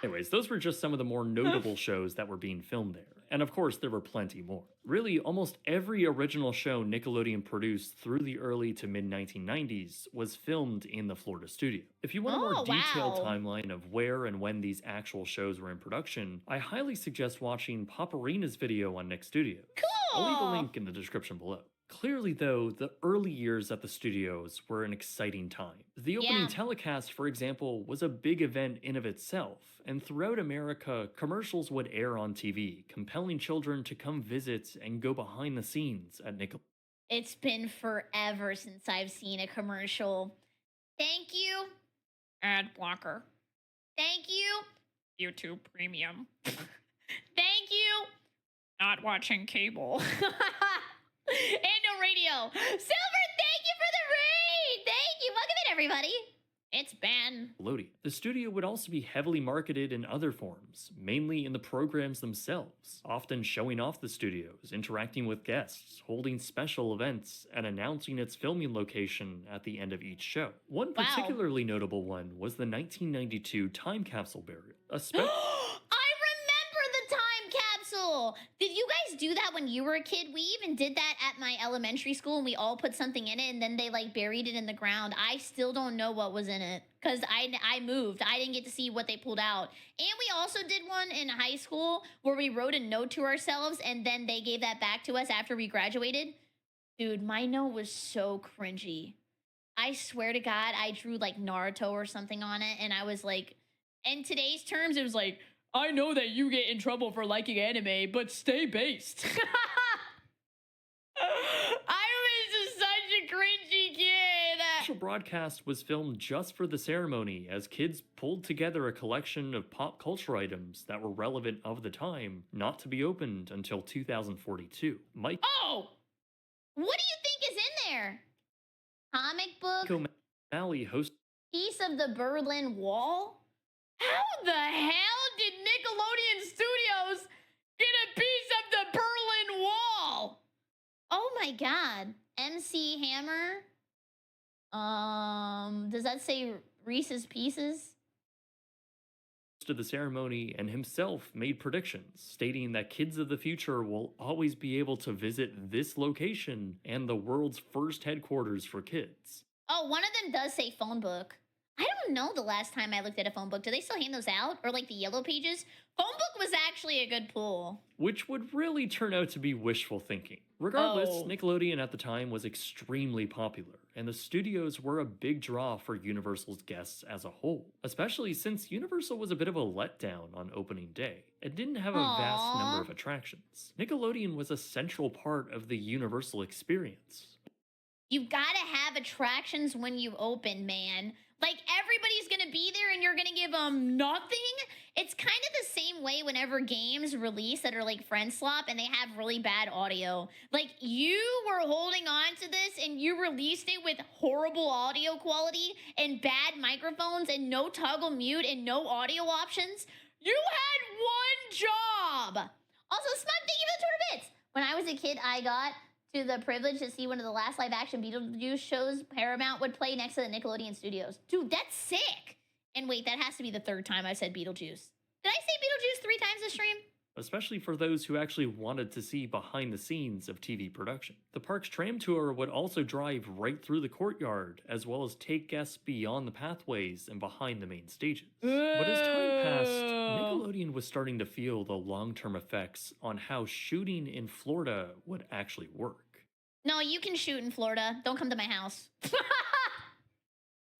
anyways, those were just some of the more notable shows that were being filmed there. And of course, there were plenty more. Really, almost every original show Nickelodeon produced through the early to mid 1990s was filmed in the Florida studio. If you want a more detailed timeline of where and when these actual shows were in production, I highly suggest watching Paparina's video on Nick Studios. I'll leave a link in the description below. Clearly, though, the early years at the studios were an exciting time. The opening telecast, for example, was a big event in of itself, and throughout America, commercials would air on TV, compelling children to come visit and go behind the scenes at Nickelodeon. It's been forever since I've seen a commercial. Thank you, ad blocker. Thank you, YouTube Premium. Thank you, not watching cable. And no radio. Silver, thank you for the raid. Thank you. Welcome in, everybody. It's Ben. Nickelodeon. The studio would also be heavily marketed in other forms, mainly in the programs themselves, often showing off the studios, interacting with guests, holding special events, and announcing its filming location at the end of each show. One particularly notable one was the 1992 time capsule burial. A special Did you guys do that when you were a kid? We even did that at my elementary school, and we all put something in it, and then they like buried it in the ground. I still don't know what was in it because I moved. I didn't get to see what they pulled out. And we also did one in high school where we wrote a note to ourselves, and then they gave that back to us after we graduated. Dude, my note was so cringy. I swear to God, I drew like Naruto or something on it, and I was like, in today's terms, it was like, I know that you get in trouble for liking anime, but stay based. I was just such a cringy kid. The special broadcast was filmed just for the ceremony as kids pulled together a collection of pop culture items that were relevant of the time, not to be opened until 2042. Mike. Oh! What do you think is in there? Comic book? O'Malley hosted Piece of the Berlin Wall? How the hell did Nickelodeon Studios get a piece of the Berlin Wall? Oh my God. MC Hammer? Does that say Reese's Pieces? to the ceremony and himself made predictions, stating that kids of the future will always be able to visit this location and the world's first headquarters for kids. Oh, one of them does say phone book. I don't know the last time I looked at a phone book. Do they still hand those out? Or like the yellow pages? Phone book was actually a good pull. Which would really turn out to be wishful thinking. Regardless, Nickelodeon at the time was extremely popular, and the studios were a big draw for Universal's guests as a whole, especially since Universal was a bit of a letdown on opening day and didn't have a vast number of attractions. Nickelodeon was a central part of the Universal experience. You've got to have attractions when you open, man. Like, everybody's gonna be there and you're gonna give them nothing? It's kind of the same way whenever games release that are like friend swap and they have really bad audio. Like, you were holding on to this and you released it with horrible audio quality and bad microphones and no toggle mute and no audio options. You had one job! Also, Smug, thank you for the 200 bits! When I was a kid, I got to the privilege to see one of the last live-action Beetlejuice shows Paramount would play next to the Nickelodeon studios. Dude, that's sick! And wait, that has to be the third time I've said Beetlejuice. Did I say Beetlejuice 3 times this stream? Especially for those who actually wanted to see behind the scenes of TV production. The park's tram tour would also drive right through the courtyard, as well as take guests beyond the pathways and behind the main stages. But as time passed, Nickelodeon was starting to feel the long-term effects on how shooting in Florida would actually work. No, you can shoot in Florida. Don't come to my house.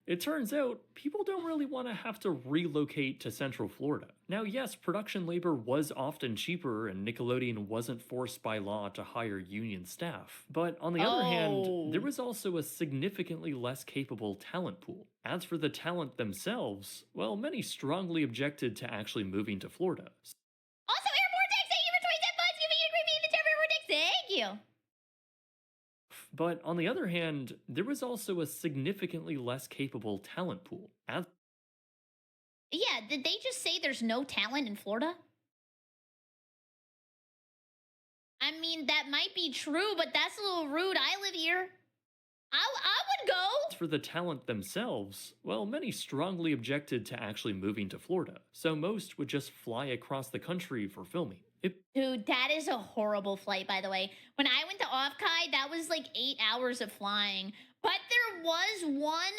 It turns out, people don't really want to have to relocate to Central Florida. Now, yes, production labor was often cheaper and Nickelodeon wasn't forced by law to hire union staff. But on the other hand, there was also a significantly less capable talent pool. As for the talent themselves, well, many strongly objected to actually moving to Florida. Also, Air Vortex, thank you for 27 months. Giving you a great meeting in the Air Vortex. Thank you. But on the other hand, there was also a significantly less capable talent pool. Yeah, did they just say there's no talent in Florida? I mean, that might be true, but that's a little rude. I live here. I would go. As for the talent themselves, well, many strongly objected to actually moving to Florida, so most would just fly across the country for filming. Dude, that is a horrible flight, by the way. When I went to Offkai, that was like 8 hours of flying. But there was one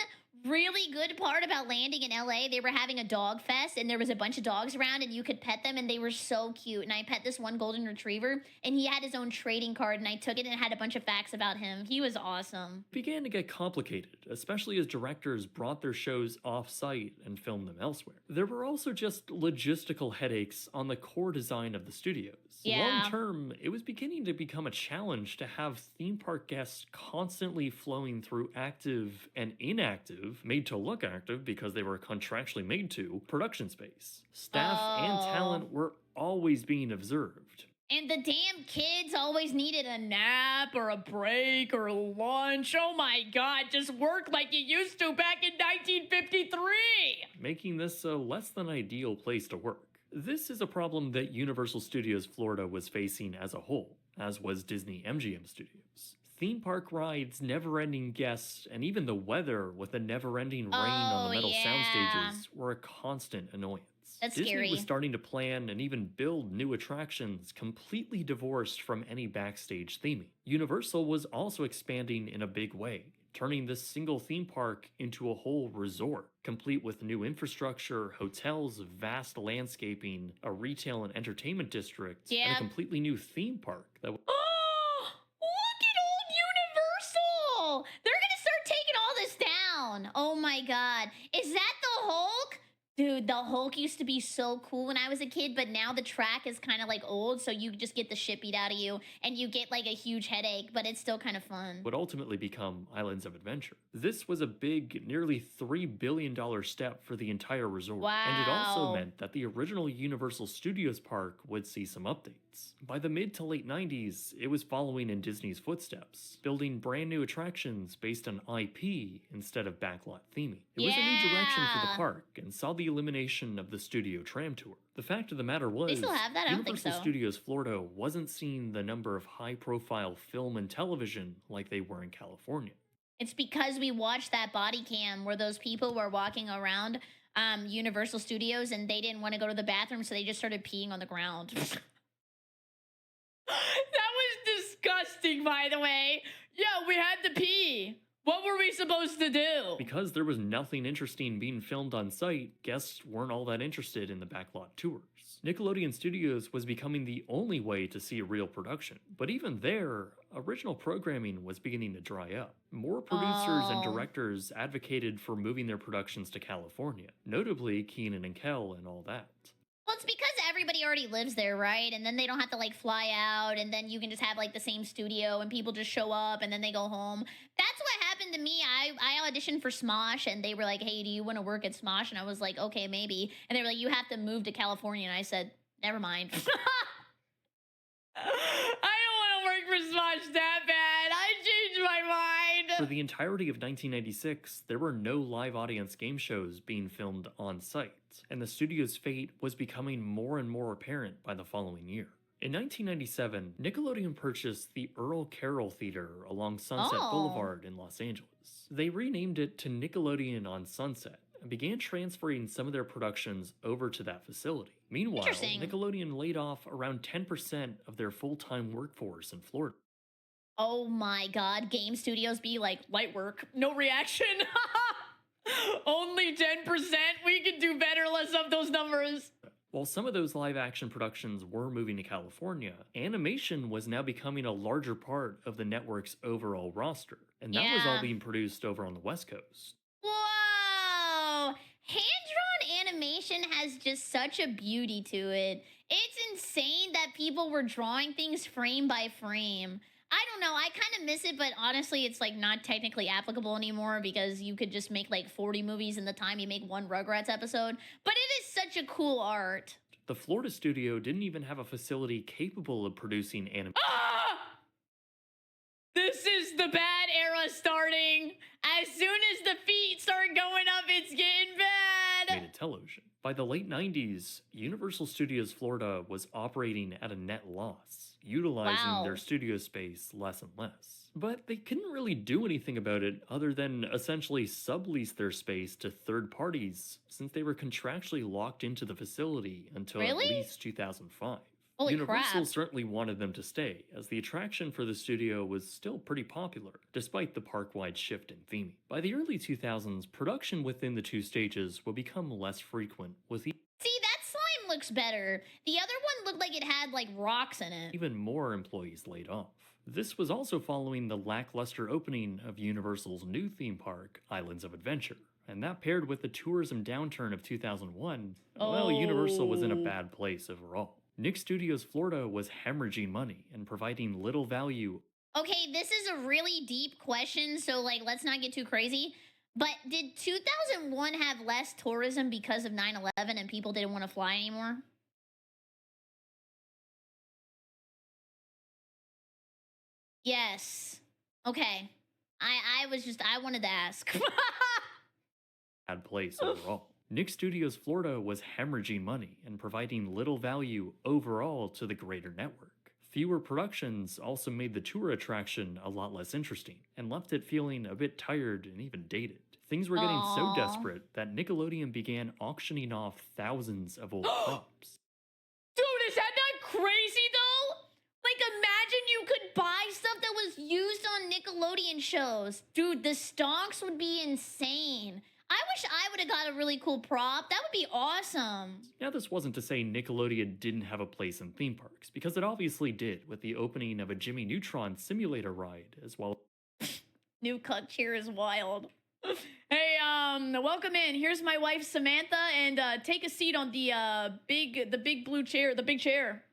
really good part about landing in LA. They were having a dog fest, and there was a bunch of dogs around, and you could pet them, and they were so cute. And I pet this one golden retriever, and he had his own trading card, and I took it and it had a bunch of facts about him. He was awesome. Began to get complicated, especially as directors brought their shows off-site and filmed them elsewhere. There were also just logistical headaches on the core design of the studios. Yeah. Long term, it was beginning to become a challenge to have theme park guests constantly flowing through active and inactive, made to look active because they were contractually made to, production space. Staff and talent were always being observed. And the damn kids always needed a nap or a break or lunch. Oh my god, just work like you used to back in 1953! Making this a less than ideal place to work. This is a problem that Universal Studios Florida was facing as a whole, as was Disney MGM Studios. Theme park rides, never-ending guests, and even the weather with the never-ending rain on the metal sound stages were a constant annoyance. That's Disney scary. was starting to plan and even build new attractions completely divorced from any backstage theming. Universal was also expanding in a big way, turning this single theme park into a whole resort, complete with new infrastructure, hotels, vast landscaping, a retail and entertainment district, and a completely new theme park that Look at old Universal! They're gonna start taking all this down. Oh my god. Is that the Hulk? Dude, the Hulk used to be so cool when I was a kid, but now the track is kind of like old, so you just get the shit beat out of you, and you get like a huge headache, but it's still kind of fun. would ultimately become Islands of Adventure. This was a big, nearly $3 billion step for the entire resort, and it also meant that the original Universal Studios park would see some updates. By the mid to late 90s, it was following in Disney's footsteps, building brand new attractions based on IP instead of backlot theming. It was a new direction for the park, and saw the elimination of the studio tram tour. The fact of the matter was, They still have that? I don't think Universal so. Studios Florida wasn't seeing the number of high-profile film and television like they were in California. It's because we watched that body cam where those people were walking around Universal Studios and they didn't want to go to the bathroom, so they just started peeing on the ground. That was disgusting, by the way. Yeah, we had to pee. What were we supposed to do? Because there was nothing interesting being filmed on site, guests weren't all that interested in the backlot tours. Nickelodeon Studios was becoming the only way to see a real production, but even there, original programming was beginning to dry up. More producers and directors advocated for moving their productions to California, notably Keenan and Kel and all that. Well, it's because everybody already lives there, right? And then they don't have to like fly out, and then you can just have like the same studio and people just show up and then they go home. That's what happened to me. I auditioned for Smosh and they were like, hey, do you want to work at Smosh? And I was like, okay, maybe. And they were like, you have to move to California. And I said, never mind. I don't want to work for Smosh that bad. I changed my mind. For the entirety of 1996, there were no live audience game shows being filmed on site, and the studio's fate was becoming more and more apparent by the following year. In 1997, Nickelodeon purchased the Earl Carroll Theater along Sunset Boulevard in Los Angeles. They renamed it to Nickelodeon on Sunset and began transferring some of their productions over to that facility. Meanwhile, Nickelodeon laid off around 10% of their full-time workforce in Florida. Oh my god, game studios be like, light work, no reaction. Only 10%? We can do better, let's up those numbers. While some of those live-action productions were moving to California, animation was now becoming a larger part of the network's overall roster, and that was all being produced over on the West Coast. Whoa! Hand-drawn animation has just such a beauty to it. It's insane that people were drawing things frame by frame. I don't know, I kind of miss it, but honestly, it's like not technically applicable anymore because you could just make like 40 movies in the time you make one Rugrats episode. But it is such a cool art. The Florida studio didn't even have a facility capable of producing anime. Ah! This is the bad era starting. As soon as the feet start going up, it's getting bad. Animated television. By the late 90s, Universal Studios Florida was operating at a net loss, utilizing their studio space less and less. But they couldn't really do anything about it other than essentially sublease their space to third parties since they were contractually locked into the facility until at least 2005. Holy Universal crap. certainly wanted them to stay, as the attraction for the studio was still pretty popular, despite the park-wide shift in theming. By the early 2000s, production within the two stages would become less frequent, with See, that slime looks better. The other one looked like it had like rocks in it. even more employees laid off. This was also following the lackluster opening of Universal's new theme park, Islands of Adventure. And that paired with the tourism downturn of 2001, well, Universal was in a bad place overall. Nick Studios Florida was hemorrhaging money and providing little value. Okay, this is a really deep question, so like let's not get too crazy. But did 2001 have less tourism because of 9/11 and people didn't want to fly anymore? Yes. Okay. I wanted to ask. Bad place overall. Nick Studios Florida was hemorrhaging money and providing little value overall to the greater network. Fewer productions also made the tour attraction a lot less interesting and left it feeling a bit tired and even dated. Things were getting so desperate that Nickelodeon began auctioning off thousands of old props. Dude, is that not crazy though? Like imagine you could buy stuff that was used on Nickelodeon shows. Dude, the stonks would be insane. I wish I would have got a really cool prop. That would be awesome. Now, this wasn't to say Nickelodeon didn't have a place in theme parks, because it obviously did with the opening of a Jimmy Neutron simulator ride, as well. New cut cheer is wild. Hey, welcome in. Here's my wife Samantha, and take a seat on the big blue chair, the big chair.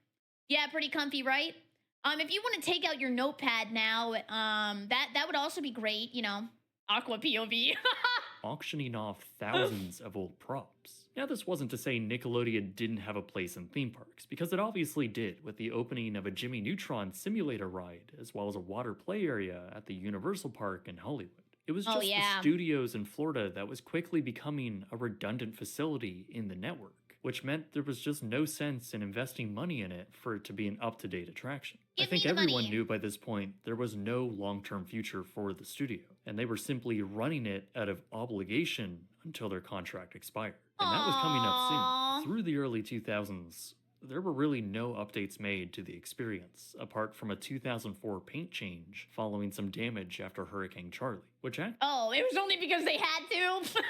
Yeah, pretty comfy, right? If you want to take out your notepad now, that would also be great. You know, Aqua POV. Auctioning off thousands of old props. Now, this wasn't to say Nickelodeon didn't have a place in theme parks, because it obviously did with the opening of a Jimmy Neutron simulator ride, as well as a water play area at the Universal Park in Hollywood. It was just the studios in Florida that was quickly becoming a redundant facility in the network, which meant there was just no sense in investing money in it for it to be an up-to-date attraction. I think everyone knew by this point there was no long-term future for the studio, and they were simply running it out of obligation until their contract expired. And that was coming up soon. Through the early 2000s, there were really no updates made to the experience, apart from a 2004 paint change following some damage after Hurricane Charlie, which it was only because they had to.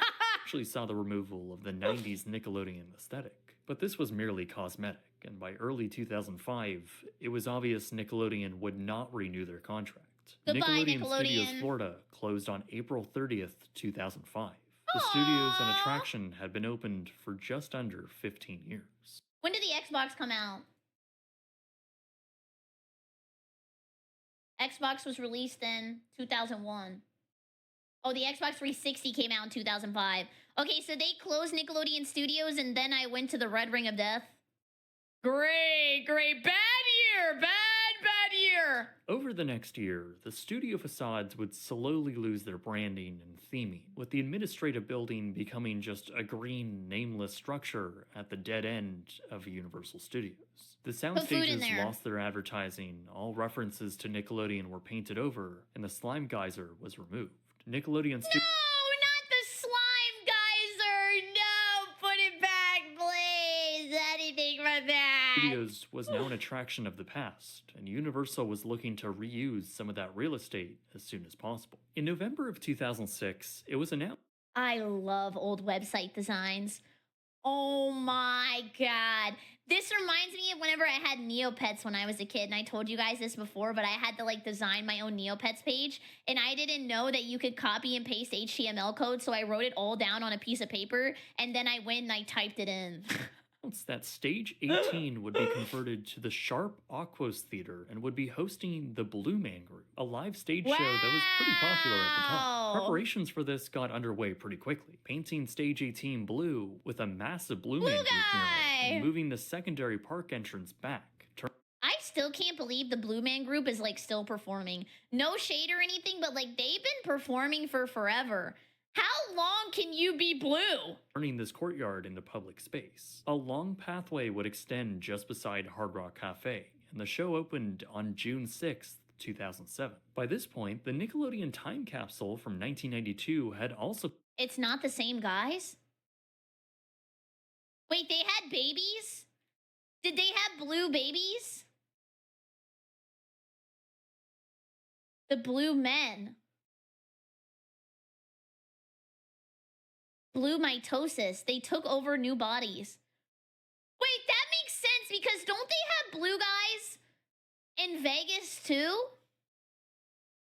actually saw the removal of the 90s Nickelodeon aesthetic. But this was merely cosmetic, and by early 2005, it was obvious Nickelodeon would not renew their contract. Goodbye, Nickelodeon Studios Florida closed on April 30th, 2005. The studios and attraction had been opened for just under 15 years. When did the Xbox come out? Xbox was released in 2001. Oh, the Xbox 360 came out in 2005. Okay, so they closed Nickelodeon Studios and then I went to the Red Ring of Death. Great. Bad year. Bad year. Over the next year, the studio facades would slowly lose their branding and theming, with the administrative building becoming just a green, nameless structure at the dead end of Universal Studios. The sound stages lost their advertising, all references to Nickelodeon were painted over, and the slime geyser was removed. Nickelodeon Studios... No, not the slime geyser! No, put it back, please! Anything but that! Studios was now an attraction of the past, and Universal was looking to reuse some of that real estate as soon as possible. In November of 2006, it was announced... I love old website designs. Oh my god. This reminds me of whenever I had Neopets when I was a kid, and I told you guys this before, but I had to like design my own Neopets page, and I didn't know that you could copy and paste HTML code, so I wrote it all down on a piece of paper, and then I went and I typed it in. That Stage 18 would be converted to the Sharp Aquos Theater and would be hosting the Blue Man Group, a live stage show that was pretty popular at the time. Preparations for this got underway pretty quickly, painting Stage 18 blue with a massive Blue Man Group mural and moving the secondary park entrance back. I still can't believe the Blue Man Group is like still performing. No shade or anything, but like they've been performing for forever. How long can you be blue? Turning this courtyard into public space. A long pathway would extend just beside Hard Rock Cafe, and the show opened on June 6th, 2007. By this point, the Nickelodeon time capsule from 1992 had also... It's not the same guys? Wait, they had babies? Did they have blue babies? The Blue Men. Blue mitosis. They took over new bodies. Wait, that makes sense because don't they have blue guys in Vegas too?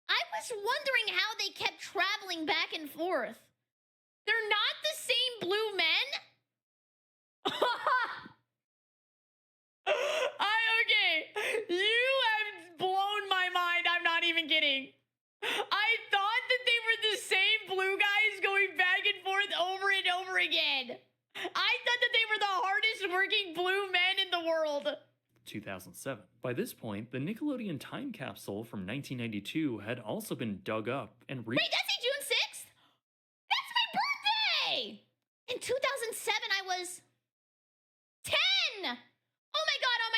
I was wondering how they kept traveling back and forth. They're not the same blue men? Okay. You have blown my mind. I'm not even kidding. I thought that they were the same blue guys going back and forth over and over again. I thought that they were the hardest working blue men in the world. 2007. By this point, the Nickelodeon time capsule from 1992 had also been dug up and Wait, that's it, June 6th? That's my birthday! In 2007, I was 10! Oh my god, on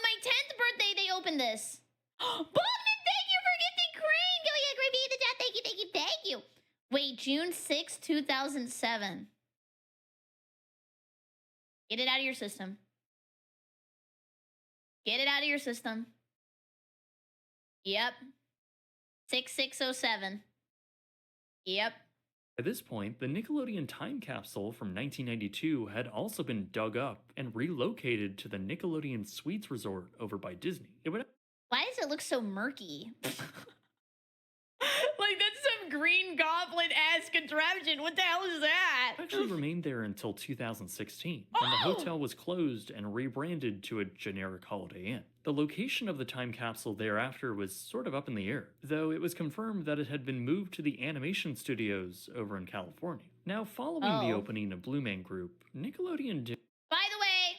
my 10th birthday, they opened this. Bogman, thank you for getting Crane! Oh yeah, great being in the chat. Thank you, thank you, thank you. Wait, June 6th, 2007. Get it out of your system. Get it out of your system. Yep. 6607. Yep. By this point, the Nickelodeon time capsule from 1992 had also been dug up and relocated to the Nickelodeon Suites Resort over by Disney. Why does it look so murky? Like, that's some Green Goblin-ass contraption. What the hell is that? It actually remained there until 2016, when the hotel was closed and rebranded to a generic Holiday Inn. The location of the time capsule thereafter was sort of up in the air, though it was confirmed that it had been moved to the animation studios over in California. Now, following the opening of Blue Man Group, Nickelodeon did... By the way,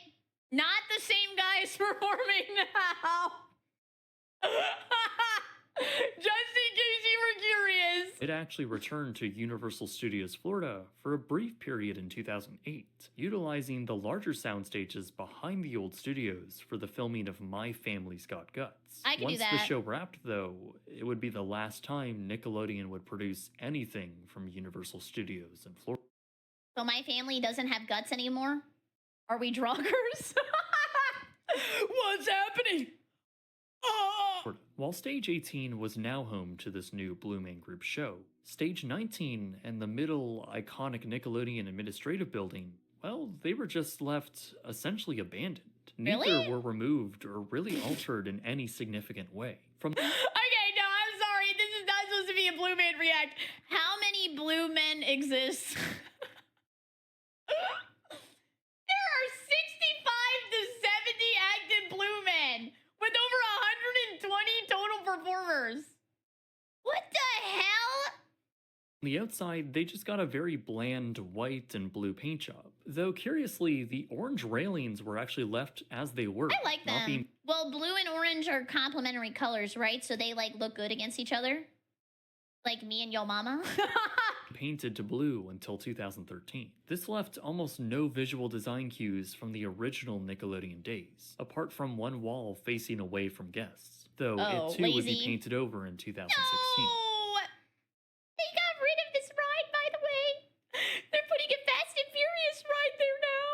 not the same guys performing now. Just in case you were curious. It actually returned to Universal Studios Florida for a brief period in 2008, utilizing the larger sound stages behind the old studios for the filming of My Family's Got Guts. I can do that. Once the show wrapped, though, it would be the last time Nickelodeon would produce anything from Universal Studios in Florida. So My Family doesn't have guts anymore? Are we druggers? What's happening? While Stage 18 was now home to this new Blue Man Group show, Stage 19 and the middle iconic Nickelodeon administrative building, well, they were just left essentially abandoned. Neither were removed or really altered in any significant way. Okay, no, I'm sorry. This is not supposed to be a Blue Man React. How many blue men exist? There are 65 to 70 active blue men with over 120 total performers. What the hell? On the outside, they just got a very bland white and blue paint job. Though curiously, the orange railings were actually left as they were. I like them. Well, blue and orange are complementary colors, right? So they like look good against each other. Like me and yo mama. Painted to blue until 2013. This left almost no visual design cues from the original Nickelodeon days, apart from one wall facing away from guests, though it too would be painted over in 2016. No! They got rid of this ride, by the way. They're putting a Fast and Furious ride there now.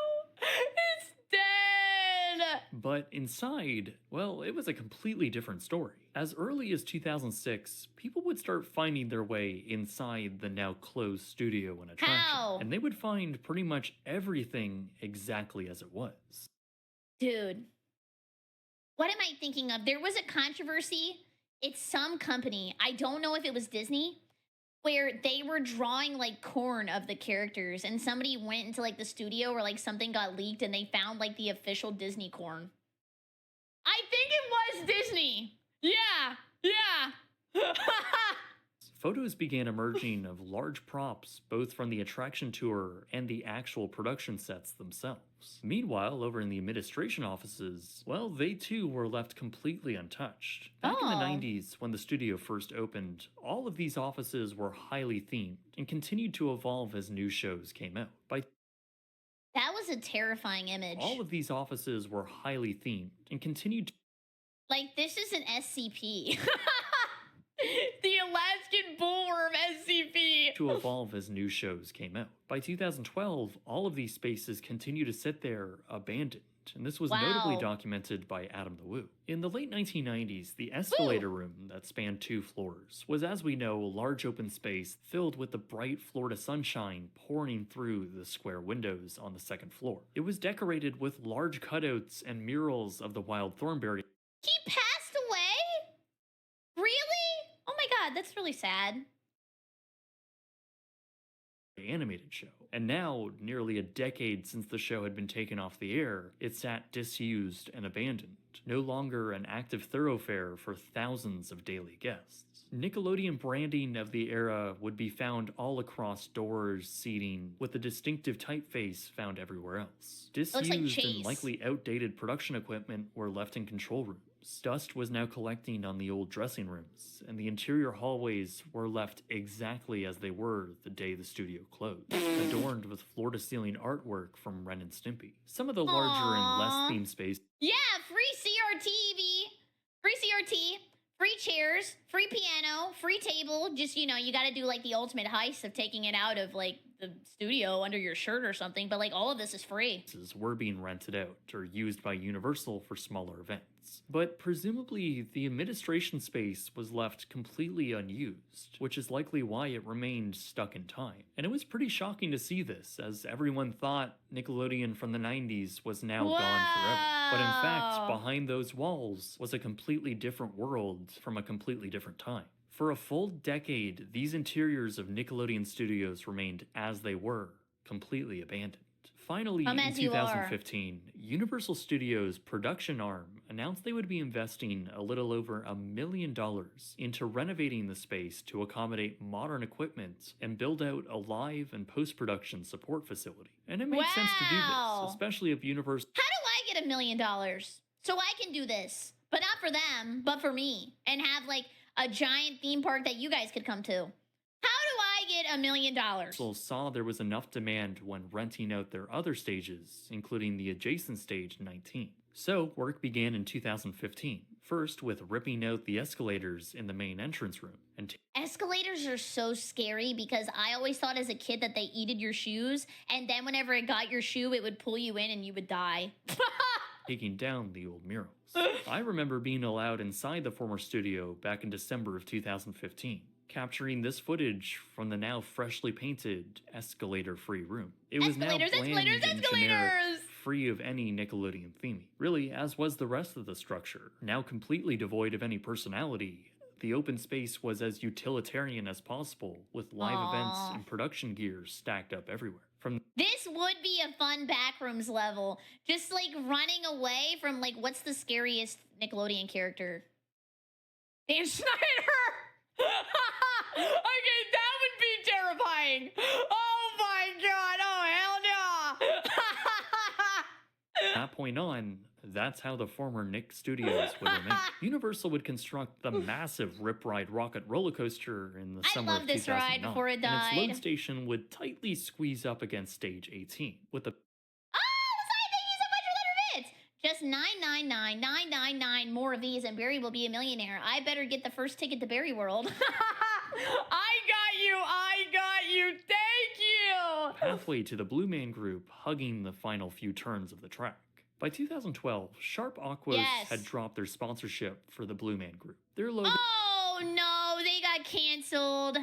It's dead. But But inside, well, it was a completely different story. As early as 2006, people would start finding their way inside the now closed studio and attraction. How? And they would find pretty much everything exactly as it was. Dude, what am I thinking of? There was a controversy. It's some company, I don't know if it was Disney, where they were drawing like corn of the characters, and somebody went into like the studio or like something got leaked and they found like the official Disney corn. I think it was Disney. Yeah. Photos began emerging of large props, both from the attraction tour and the actual production sets themselves. Meanwhile, over in the administration offices, well, they too were left completely untouched. Back in the 90s, when the studio first opened, all of these offices were highly themed and continued to evolve as new shows came out. That was a terrifying image. All of these offices were highly themed and continued to... Like, this is an SCP. The Alaskan Bullworm SCP. to evolve as new shows came out. By 2012, all of these spaces continue to sit there abandoned, and this was notably documented by Adam the Woo. In the late 1990s, the escalator room that spanned 2 floors was, as we know, a large open space filled with the bright Florida sunshine pouring through the square windows on the 2nd floor. It was decorated with large cutouts and murals of the wild thornberry. He passed away? Really? Oh my god, that's really sad. Animated show. And now, nearly a decade since the show had been taken off the air, it sat disused and abandoned, no longer an active thoroughfare for thousands of daily guests. Nickelodeon branding of the era would be found all across doors, seating, with the distinctive typeface found everywhere else. Disused and likely outdated production equipment were left in control rooms. Dust was now collecting on the old dressing rooms, and the interior hallways were left exactly as they were the day the studio closed, adorned with floor-to-ceiling artwork from Ren and Stimpy. Some of the larger and less themed spaces. Yeah, free CRTV, free CRT, free chairs, free piano, free table. Just, you know, you got to do like the ultimate heist of taking it out of like the studio under your shirt or something, but like all of this is free. Were being rented out or used by Universal for smaller events. But presumably the administration space was left completely unused, which is likely why it remained stuck in time. And it was pretty shocking to see this, as everyone thought Nickelodeon from the 90s was now gone forever. But in fact, behind those walls was a completely different world from a completely different time. For a full decade, these interiors of Nickelodeon studios remained as they were, completely abandoned. Finally, in 2015, Universal Studios' production arm announced they would be investing a little over $1 million into renovating the space to accommodate modern equipment and build out a live and post-production support facility. And it makes sense to do this, especially if Universal... How do I get $1 million? So I can do this, but not for them, but for me, and have like a giant theme park that you guys could come to. How do I get $1 million? Saw there was enough demand when renting out their other stages, including the adjacent stage 19. So work began in 2015, first with ripping out the escalators in the main entrance room. And escalators are so scary because I always thought as a kid that they eated your shoes, and then whenever it got your shoe, it would pull you in and you would die. Taking down the old murals. I remember being allowed inside the former studio back in December of 2015, capturing this footage from the now freshly painted escalator-free room. It was now bland and generic, free of any Nickelodeon theming. Really, as was the rest of the structure, now completely devoid of any personality. The open space was as utilitarian as possible, with live events and production gear stacked up everywhere. This would be a fun backrooms level. Just like running away from like, what's the scariest Nickelodeon character? Dan Schneider! Okay, that would be terrifying. Oh my god, oh hell no! From that point on, that's how the former Nick Studios would remain. Universal would construct the massive Rip Ride Rocket roller coaster in the summer of 2009. I love this ride before it died. And its load station would tightly squeeze up against stage 18 with the... Oh, Sai, thank you so much for the bits. Just 999 more of these and Barry will be a millionaire. I better get the first ticket to Barry World. I got you, thank you! Halfway to the Blue Man Group hugging the final few turns of the track. By 2012, Sharp Aquos had dropped their sponsorship for the Blue Man Group. Their logo Oh no, they got canceled.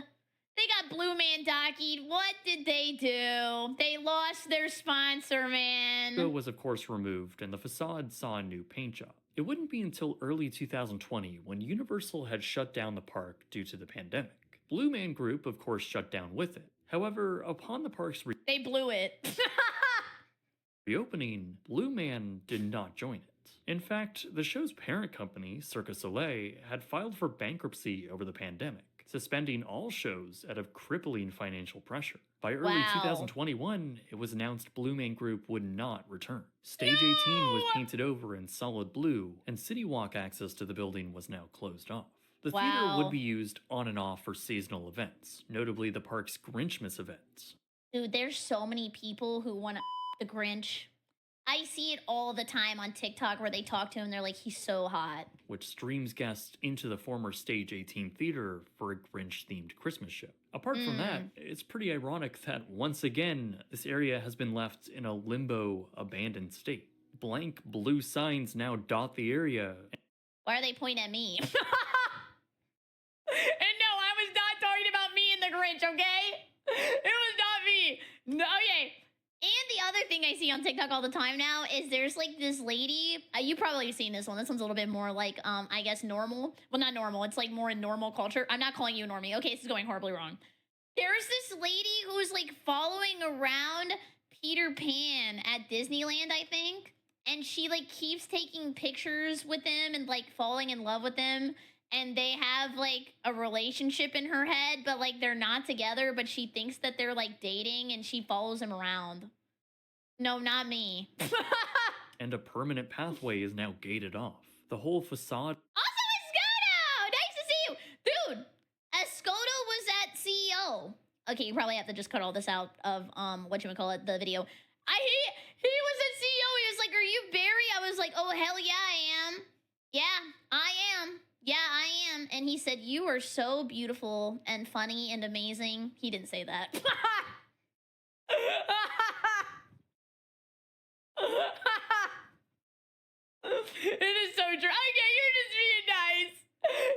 They got Blue Man docked. What did they do? They lost their sponsor, man. was, of course, removed, and the facade saw a new paint job. It wouldn't be until early 2020 when Universal had shut down the park due to the pandemic. Blue Man Group, of course, shut down with it. However, upon the park's they blew it. reopening, Blue Man did not join it. In fact, the show's parent company, Cirque du Soleil, had filed for bankruptcy over the pandemic, suspending all shows out of crippling financial pressure. By early 2021, it was announced Blue Man Group would not return. Stage 18 was painted over in solid blue, and city walk access to the building was now closed off. The theater would be used on and off for seasonal events, notably the park's Grinchmas events. Dude, there's so many people who want to the Grinch. I see it all the time on TikTok where they talk to him. They're like, he's so hot. Which streams guests into the former Stage 18 theater for a Grinch-themed Christmas show. Apart from that, it's pretty ironic that, once again, this area has been left in a limbo, abandoned state. Blank blue signs now dot the area. Why are they pointing at me? And no, I was not talking about me and the Grinch, okay? It was not me. No, okay. And the other thing I see on TikTok all the time now is there's like this lady, you probably have seen this one. This one's a little bit more like, I guess normal. Well, not normal. It's like more in normal culture. I'm not calling you a normie. Okay, this is going horribly wrong. There's this lady who's like following around Peter Pan at Disneyland, I think. And she like keeps taking pictures with him and like falling in love with him. And they have like a relationship in her head, but like they're not together, but she thinks that they're like dating and she follows him around. No, not me. And a permanent pathway is now gated off. The whole facade. Also, Escoto! Nice to see you! Dude, Escoto was at CEO. Okay, you probably have to just cut all this out of, whatchamacallit, the video. He was at CEO. He was like, are you Barry? I was like, oh, hell yeah, I am. Yeah, I am. Yeah, I am. And he said, you are so beautiful and funny and amazing. He didn't say that. It is so true. Okay, you're just being nice.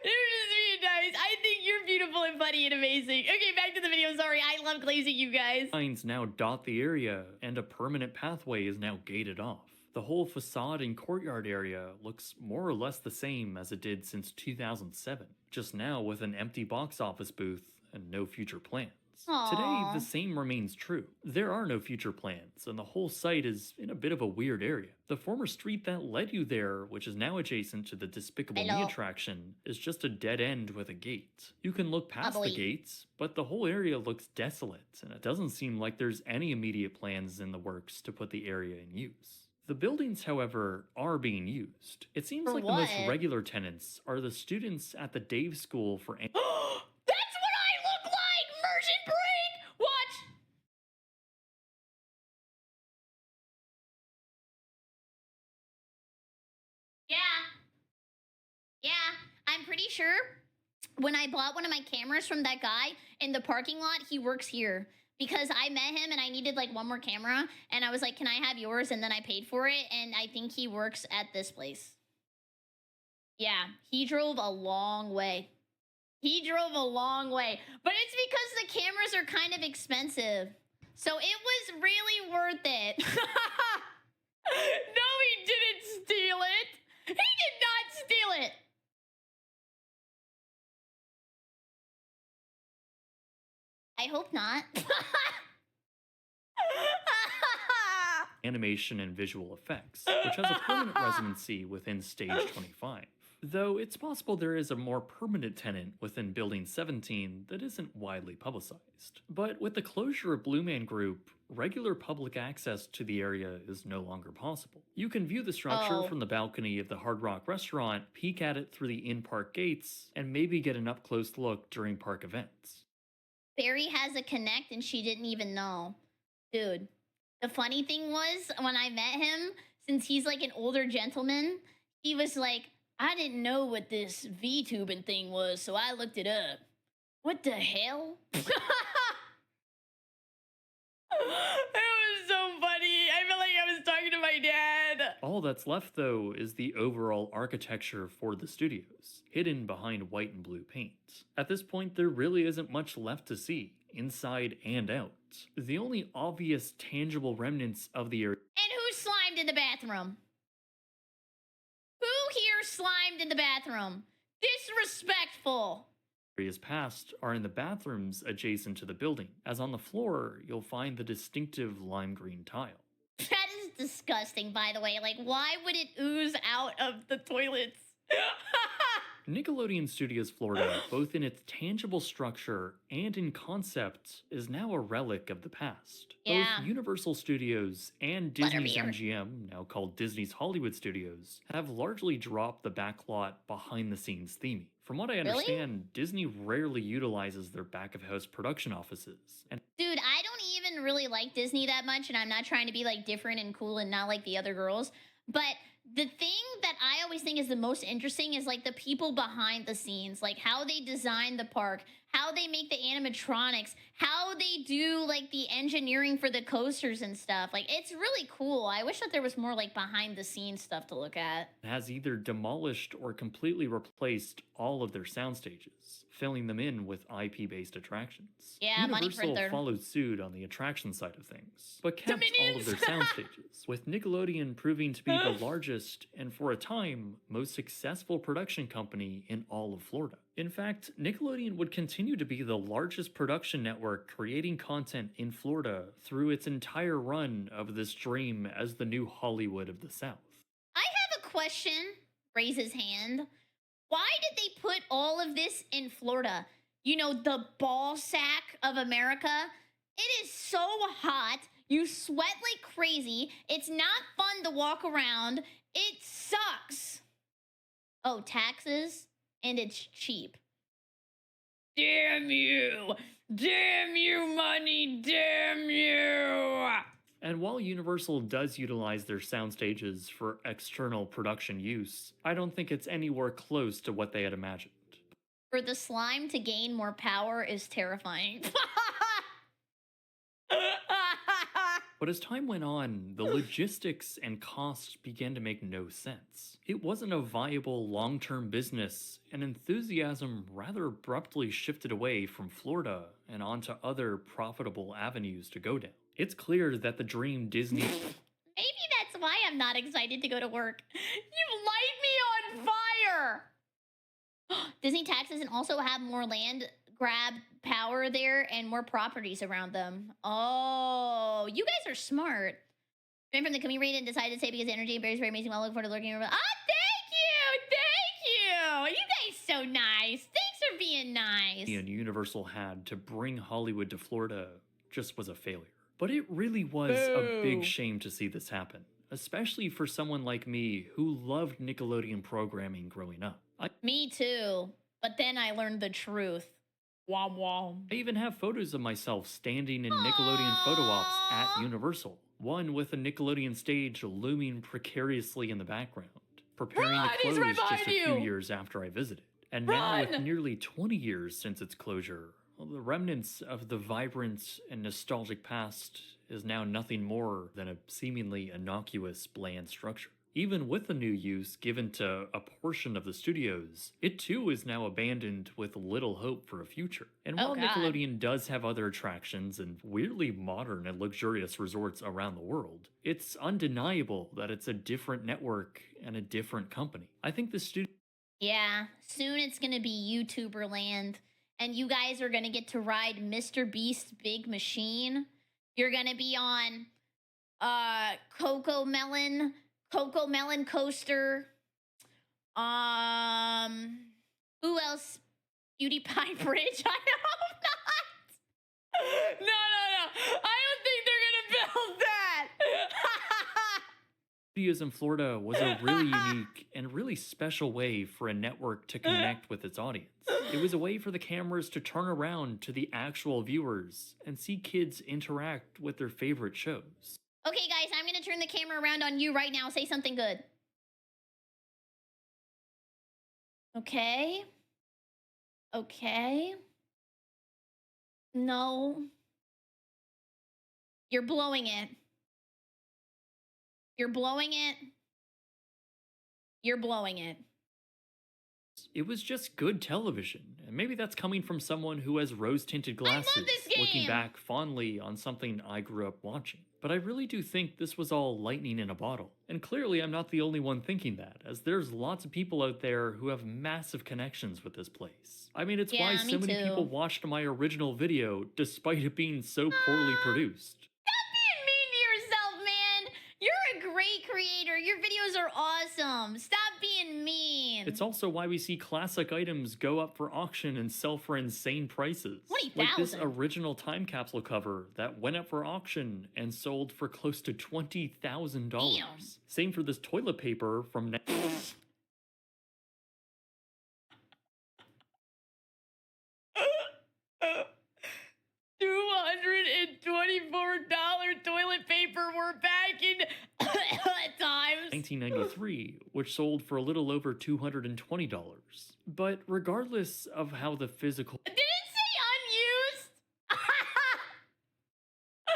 You're just being nice. I think you're beautiful and funny and amazing. Okay, back to the video. Sorry, I love glazing you guys. Signs now dot the area, and a permanent pathway is now gated off. The whole facade and courtyard area looks more or less the same as it did since 2007, just now with an empty box office booth and no future plans. Aww. Today, the same remains true. There are no future plans, and the whole site is in a bit of a weird area. The former street that led you there, which is now adjacent to the Despicable Me attraction, is just a dead end with a gate. You can look past the gates, but the whole area looks desolate, and it doesn't seem like there's any immediate plans in the works to put the area in use. The buildings, however, are being used. It seems like the most regular tenants are the students at the Dave School for... That's what I look like! Immersion break! Watch! Yeah. Yeah, I'm pretty sure when I bought one of my cameras from that guy in the parking lot, he works here. Because I met him and I needed like one more camera and I was like, can I have yours? And then I paid for it and I think he works at this place. Yeah, he drove a long way. He drove a long way. But it's because the cameras are kind of expensive. So it was really worth it. No, he didn't steal it. He did not steal it. I hope not. Animation and visual effects, which has a permanent residency within Stage 25. Though it's possible there is a more permanent tenant within Building 17 that isn't widely publicized. But with the closure of Blue Man Group, regular public access to the area is no longer possible. You can view the structure from the balcony of the Hard Rock restaurant, peek at it through the in-park gates, and maybe get an up-close look during park events. Barry has a connect and she didn't even know. Dude, the funny thing was when I met him, since he's like an older gentleman, he was like, I didn't know what this VTubing thing was, so I looked it up. What the hell? It was so funny. I felt like I was talking to my dad. All that's left, though, is the overall architecture for the studios, hidden behind white and blue paint. At this point, there really isn't much left to see, inside and out. The only obvious tangible remnants of the area And who slimed in the bathroom? Who here slimed in the bathroom? Disrespectful. areas past are in the bathrooms adjacent to the building, as on the floor, you'll find the distinctive lime green tile. That is disgusting, by the way. Like, why would it ooze out of the toilets? Nickelodeon Studios Florida, both in its tangible structure and in concept, is now a relic of the past. Yeah. Both Universal Studios and Disney's Butterbeer. MGM, now called Disney's Hollywood Studios, have largely dropped the backlot behind-the-scenes theming. From what I understand, Disney rarely utilizes their back-of-house production offices. And Dude, I don't even really like Disney that much, and I'm not trying to be like different and cool and not like the other girls. But the thing that I always think is the most interesting is like the people behind the scenes, like how they design the park, how they make the animatronics, how they do like the engineering for the coasters and stuff. Like, it's really cool. I wish that there was more like behind the scenes stuff to look at. has either demolished or completely replaced all of their sound stages, filling them in with IP-based attractions. Yeah, money Universal printer. followed suit on the attraction side of things, but kept all of their Dominions! sound stages, with Nickelodeon proving to be the largest and, for a time, most successful production company in all of Florida. In fact, Nickelodeon would continue to be the largest production network creating content in Florida through its entire run of this dream as the new Hollywood of the South. I have a question. Raise his hand. Why did they put all of this in Florida? You know, the ball sack of America? It is so hot. You sweat like crazy. It's not fun to walk around. It sucks. Oh, taxes? And it's cheap. Damn you! Damn you, money! Damn you! And while Universal does utilize their sound stages for external production use, I don't think it's anywhere close to what they had imagined. For the slime to gain more power is terrifying. But as time went on, the logistics and costs began to make no sense. It wasn't a viable long-term business, and enthusiasm rather abruptly shifted away from Florida and onto other profitable avenues to go down. It's clear that the dream Disney... Maybe that's why I'm not excited to go to work. You light me on fire! Disney taxes and also have more land grab power there and more properties around them. Oh, you guys are smart. Ran from the community rate and decided to stay because energy and Barry's very amazing. While looking forward to lurking around. Ah, thank you! You guys so nice. Thanks for being nice. and Universal had to bring Hollywood to Florida just was a failure. But it really was a big shame to see this happen, especially for someone like me who loved Nickelodeon programming growing up. Me too. But then I learned the truth. Wom wom. I even have photos of myself standing in Nickelodeon photo ops at Universal, one with a Nickelodeon stage looming precariously in the background, preparing to He's close right just a behind few you. years after I visited. And now, with nearly 20 years since its closure, well, the remnants of the vibrant and nostalgic past is now nothing more than a seemingly innocuous, bland structure. Even with the new use given to a portion of the studios, it too is now abandoned with little hope for a future. And while Nickelodeon does have other attractions and weirdly modern and luxurious resorts around the world, it's undeniable that it's a different network and a different company. I think the studio... Yeah, soon it's gonna be YouTuber land, and you guys are gonna get to ride Mr. Beast's big machine. You're gonna be on Coco Melon coaster. Who else? Beauty Pie Bridge? I hope not. No. I don't think they're gonna build that. Studios in Florida was a really unique and really special way for a network to connect with its audience. It was a way for the cameras to turn around to the actual viewers and see kids interact with their favorite shows. Okay, guys, I'm gonna turn the camera around on you right now. Say something good. Okay. No. You're blowing it. You're blowing it. It was just good television, and maybe that's coming from someone who has rose-tinted glasses, this looking game. back fondly on something I grew up watching. But I really do think this was all lightning in a bottle. And clearly I'm not the only one thinking that, as there's lots of people out there who have massive connections with this place. I mean, it's why Yeah, so me many too. people watched my original video, despite it being so poorly produced. Stop being mean to yourself, man. You're a great creator. Your videos are awesome. Stop being mean. It's also why we see classic items go up for auction and sell for insane prices. 20,000. Like this original time capsule cover that went up for auction and sold for close to $20,000. Damn. Same for this toilet paper from $224 toilet paper. We're back in times. 1993, which sold for a little over $220. But regardless of how the physical Did it say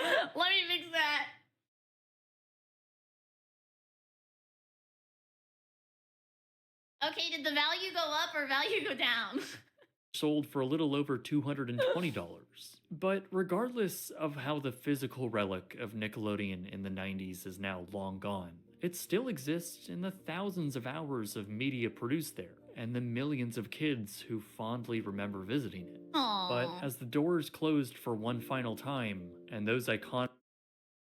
unused? Let me fix that. Okay, did the value go up or value go down? sold for a little over $220. But regardless of how the physical relic of Nickelodeon in the 90s is now long gone, it still exists in the thousands of hours of media produced there, and the millions of kids who fondly remember visiting it. Aww. But as the doors closed for one final time, and those iconic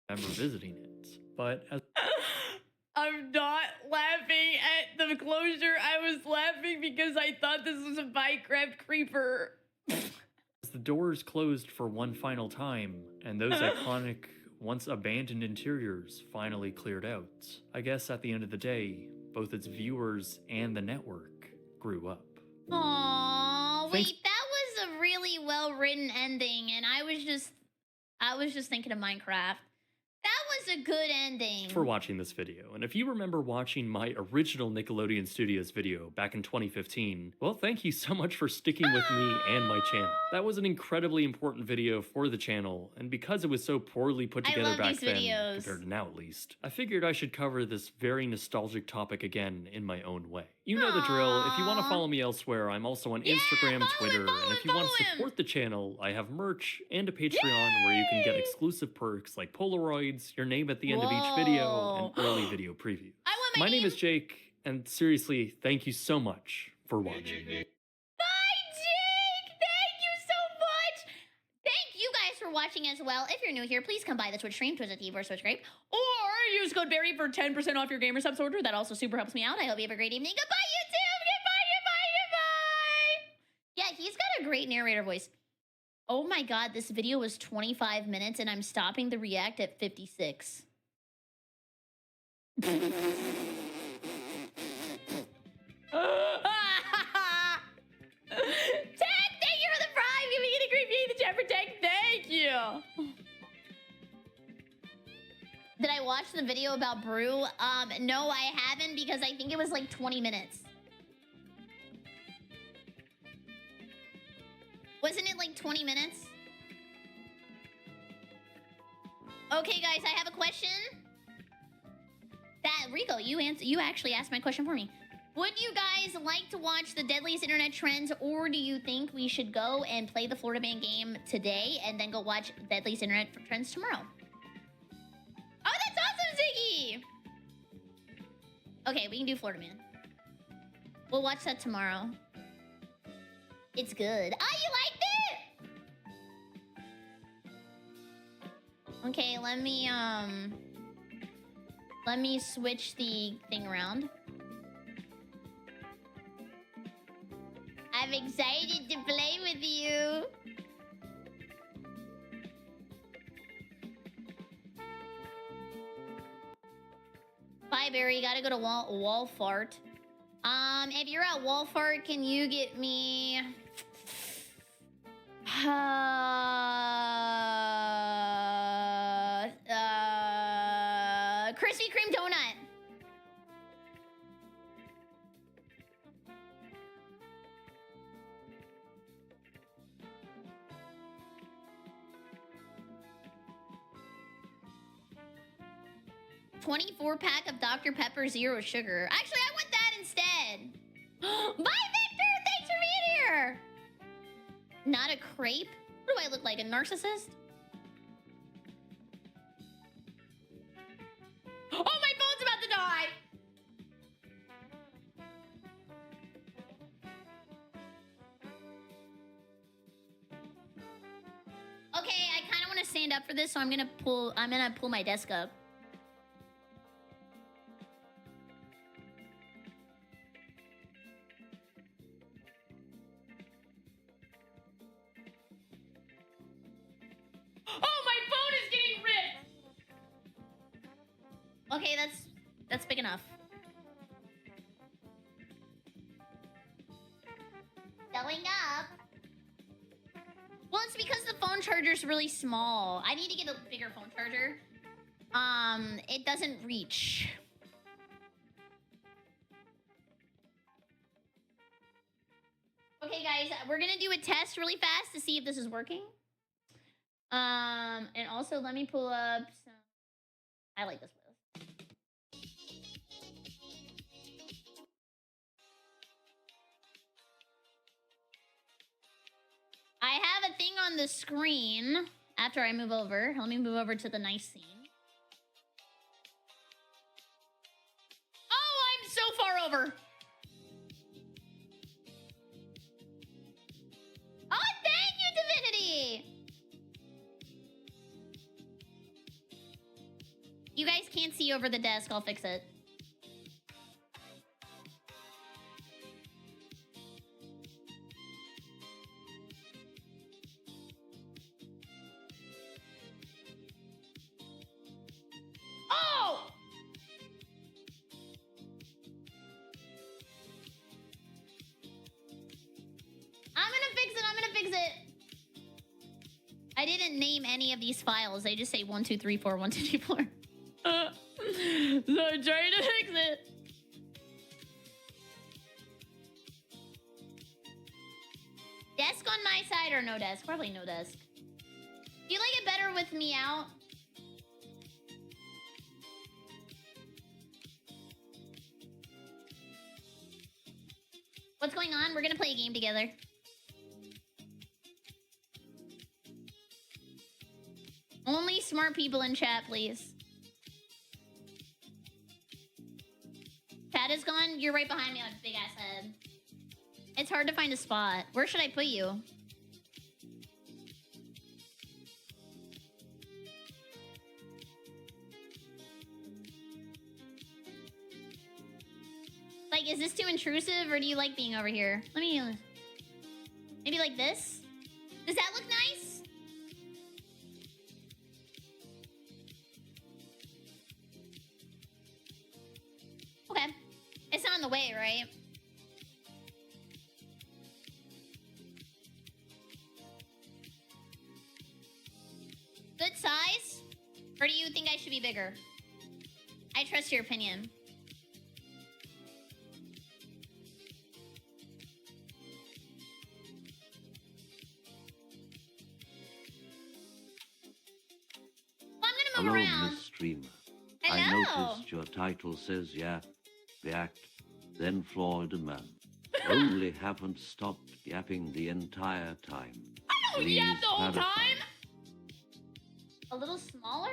remember visiting it, but as I'm not laughing at the closure. I was laughing because I thought this was a BerryCrepe creeper. As the doors closed for one final time, and those iconic, once abandoned interiors finally cleared out, I guess at the end of the day, both its viewers and the network grew up. Aww, wait, that was a really well-written ending, and I was just thinking of Minecraft. That was a good ending. For watching this video, and if you remember watching my original Nickelodeon Studios video back in 2015, well, thank you so much for sticking with me and my channel. That was an incredibly important video for the channel, and because it was so poorly put together back then, compared to now at least, I figured I should cover this very nostalgic topic again in my own way. You know the drill. If you want to follow me elsewhere, I'm also on Instagram, Twitter, and if you want to support the channel, I have merch and a Patreon where you can get exclusive perks like Polaroids, your name at the end of each video, and early video previews. My name is Jake, and seriously, thank you so much for watching. Bye, Jake! Thank you so much! Thank you guys for watching as well. If you're new here, please come by the Twitch stream, Twitch.tv or SwitchGrape, or use code Berry for 10% off your gamer subs order. That also super helps me out. I hope you have a great evening. Goodbye, YouTube! Goodbye, goodbye, goodbye! Yeah, he's got a great narrator voice. Oh my god, this video was 25 minutes and I'm stopping the react at 56. Tech, thank you for the prime! Give me a creepy in the chat for Tech, thank you! Did I watch the video about Brew? No, I haven't because I think it was like 20 minutes. Wasn't it like 20 minutes? Okay, guys, I have a question. That Rico, you actually asked my question for me. Would you guys like to watch the deadliest internet trends, or do you think we should go and play the Florida Man game today and then go watch deadliest internet trends tomorrow? Oh, that's awesome, Ziggy! Okay, we can do Florida Man. We'll watch that tomorrow. It's good. Oh, you liked it? Okay, let me switch the thing around. I'm excited to play with you. Bye, Barry. Gotta go to Walfart. If you're at Walfart, can you get me... Krispy Kreme donut. $24 pack of Dr. Pepper Zero Sugar. Actually, I want that Bye, Victor! Thanks for being here! Not a crepe? What do I look like, a narcissist? Oh, my phone's about to die! Okay, I kind of want to stand up for this, so I'm gonna pull my desk up. Oh, my phone is getting ripped! Okay, that's big enough. Going up. Well, it's because the phone charger's really small. I need to get a bigger phone charger. It doesn't reach. Okay, guys, we're gonna do a test really fast to see if this is working. And also let me pull up some... I like this playlist. I have a thing on the screen after I move over. Let me move over to the nice scene. Oh, I'm so far over. Oh, thank you, Divinity. You guys can't see over the desk. I'll fix it. Oh! I'm gonna fix it. I'm gonna fix it. I didn't name any of these files. They just say 1, 2, 3, 4, 1, 2, 3, 4. So I'm trying to fix it. Desk on my side or no desk? Probably no desk. Do you like it better with me out? What's going on? We're gonna play a game together. Only smart people in chat, please. Chat is gone. You're right behind me on a big ass head. It's hard to find a spot. Where should I put you? Like, is this too intrusive, or do you like being over here? Let me... maybe like this? Does that look nice? Okay. It's not in the way, right? Good size? Or do you think I should be bigger? I trust your opinion. Hello, around. Miss Streamer. Hello. I noticed your title says Yap, React, then Floyd a Man. Only haven't stopped yapping the entire time. I don't Please yap the whole clarify. time. A little smaller?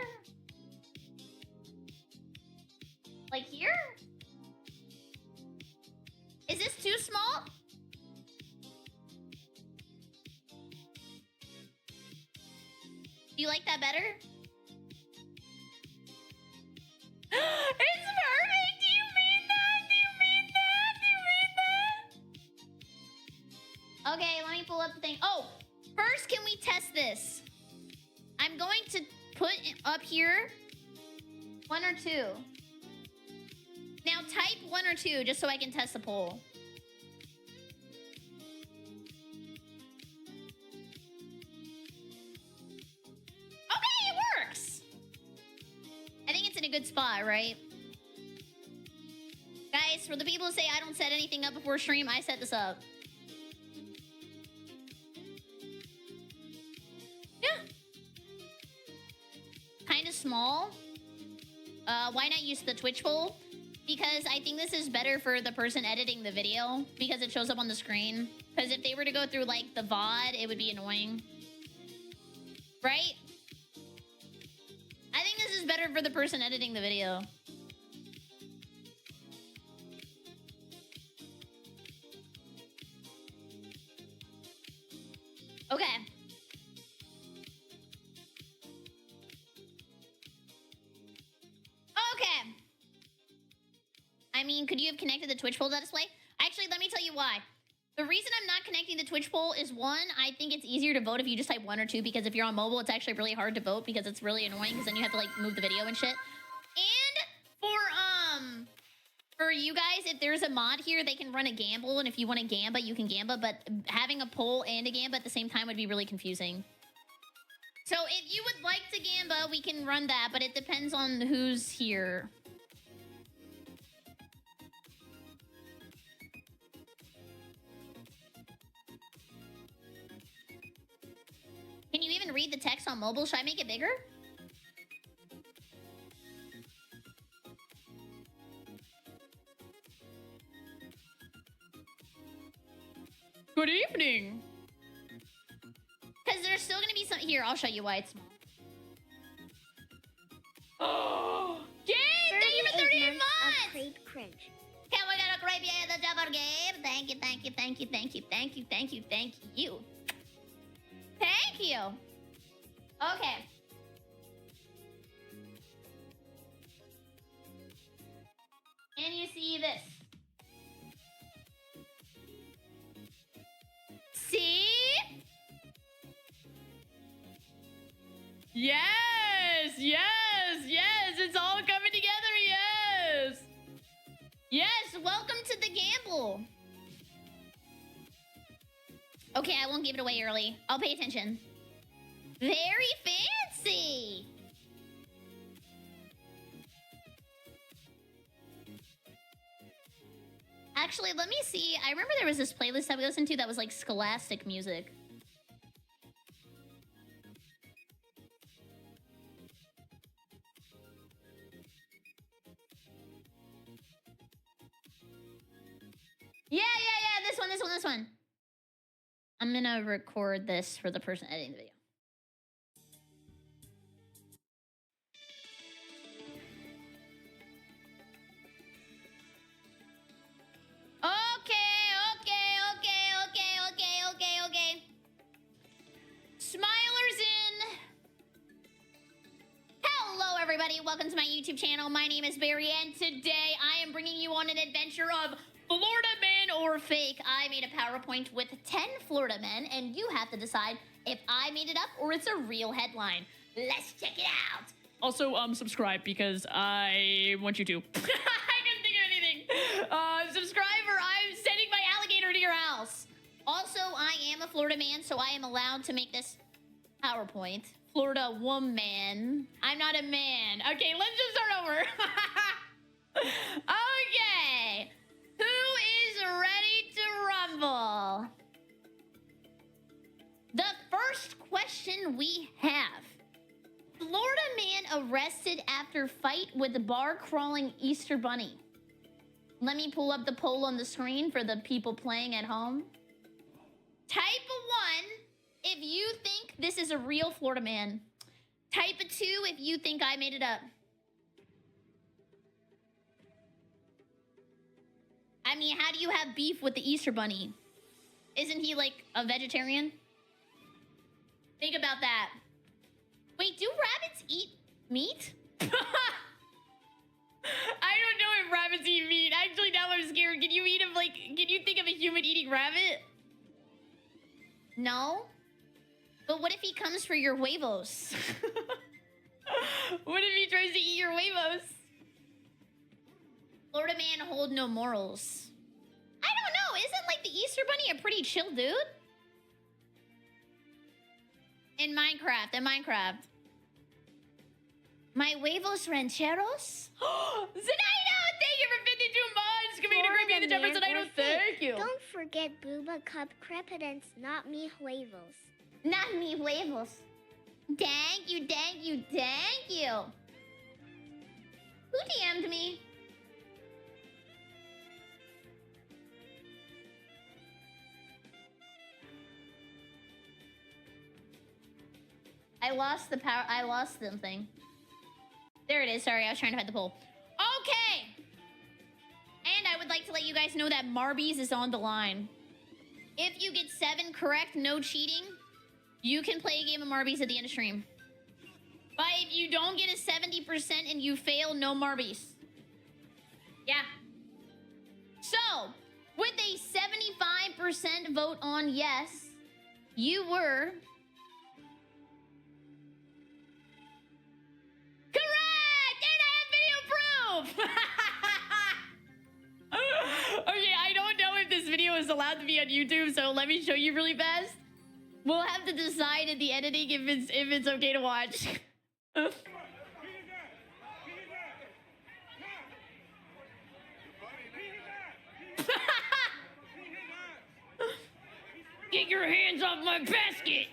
Like here? Is this too small? Do you like that better? It's perfect! Do you mean that? Do you mean that? Do you mean that? Okay, let me pull up the thing. Oh, first, can we test this? I'm going to put it up here 1 or 2. Now type 1 or 2 just so I can test the poll. Okay, it works. I think it's in a good spot, right? Guys, for the people who say I don't set anything up before stream, I set this up. Yeah. Kind of small. Why not use the Twitch poll? because I think this is better for the person editing the video because it shows up on the screen. Because if they were to go through like the VOD, it would be annoying. Right? I think this is better for the person editing the video. Okay. Okay. I mean, could you have connected the Twitch poll to that display? Actually, let me tell you why. The reason I'm not connecting the Twitch poll is one, I think it's easier to vote if you just type 1 or 2 because if you're on mobile, it's actually really hard to vote because it's really annoying because then you have to like move the video and shit. And for you guys, if there's a mod here, they can run a gamble, and if you want to gamba, you can gamba, but having a poll and a gamba at the same time would be really confusing. So if you would like to gamba, we can run that, but it depends on who's here. Can you even read the text on mobile? Should I make it bigger? Good evening. Because there's still going to be some... Here, I'll show you why it's small. Oh! Gabe, thank you for 38 months! Crepe cringe. Can we get a grape yeah, the double Gabe? Thank you, thank you, thank you, thank you, thank you, thank you, thank you. Thank you. Okay. And you see this. See? Yes, yes, yes. It's all coming together, yes. Yes, welcome to the gamble. Okay, I won't give it away early. I'll pay attention. Very fancy. Actually, let me see. I remember there was this playlist that we listened to that was like scholastic music. Yeah. This one. I'm gonna record this for the person editing the video. Okay. Smilers in. Hello, everybody. Welcome to my YouTube channel. My name is Berry, and today I am bringing you on an adventure of Florida Man or Fake. I made a PowerPoint with 10 Florida men, and you have to decide if I made it up or it's a real headline. Let's check it out. Also, subscribe because I want you to. I couldn't think of anything. Subscribe or I'm sending my alligator to your house. Also, I am a Florida man, so I am allowed to make this PowerPoint. Florida woman. I'm not a man. Okay, let's just start over. Okay. Who is ready to rumble? The first question we have. Florida man arrested after fight with bar-crawling Easter bunny. Let me pull up the poll on the screen for the people playing at home. Type a 1 if you think this is a real Florida man. Type a 2 if you think I made it up. I mean, how do you have beef with the Easter bunny? Isn't he like a vegetarian? Think about that. Wait, do rabbits eat meat? I don't know if rabbits eat meat. Actually, now I'm scared. Can you think of a human eating rabbit? No? But what if he comes for your huevos? What if he tries to eat your huevos? Florida man hold no morals. I don't know. Isn't like the Easter bunny a pretty chill dude? In Minecraft. My huevos rancheros? Zenaida, thank you for 52 months. Coming to Creepy in the Jefferson Idol. Thank you. Don't forget Booba Cup Crepidence, not me huevos. Not me huevos. Thank you. Who DM'd me? I lost the power. I lost the thing. There it is. Sorry, I was trying to find the poll. Okay. And I would like to let you guys know that Marby's is on the line. If you get 7 correct, no cheating, you can play a game of Marby's at the end of stream. But if you don't get a 70% and you fail, no Marby's. Yeah. So, with a 75% vote on yes, you were... correct! And I have video proof! Okay, I don't know if this video is allowed to be on YouTube, so let me show you really fast. We'll have to decide at the editing if it's okay to watch. Get your hands off my basket!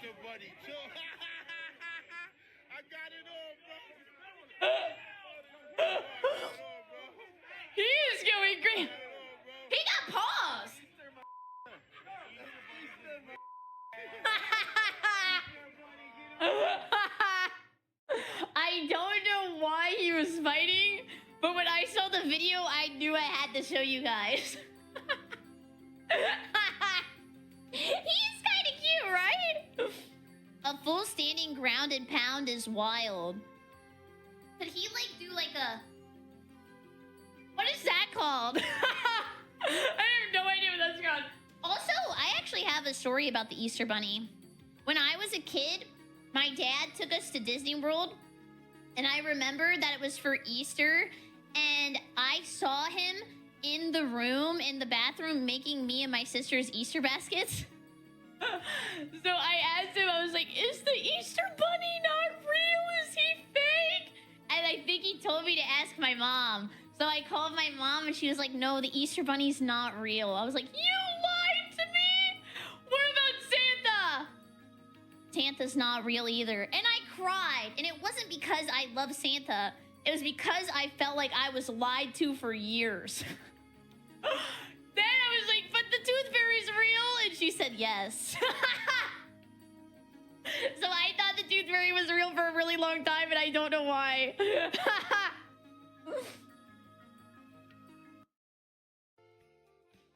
He is going great. He got paused. I don't know why he was fighting, but when I saw the video, I knew I had to show you guys. He's kind of cute, right? A full standing ground and pound is wild. Could he like do like a... what is that called? I have no idea what that's called. Also, I actually have a story about the Easter Bunny. When I was a kid, my dad took us to Disney World, and I remember that it was for Easter, and I saw him in the room, in the bathroom, making me and my sister's Easter baskets. So I asked him, I was like, is the Easter Bunny not real? Is he fake? And I think he told me to ask my mom. So I called my mom and she was like, no, the Easter Bunny's not real. I was like, you lied to me? What about Santa? Santa's not real either. And I cried. And it wasn't because I love Santa. It was because I felt like I was lied to for years. Then I was like, but the Tooth Fairy's real? And she said yes. So I thought the Tooth Fairy was real for a really long time, and I don't know why.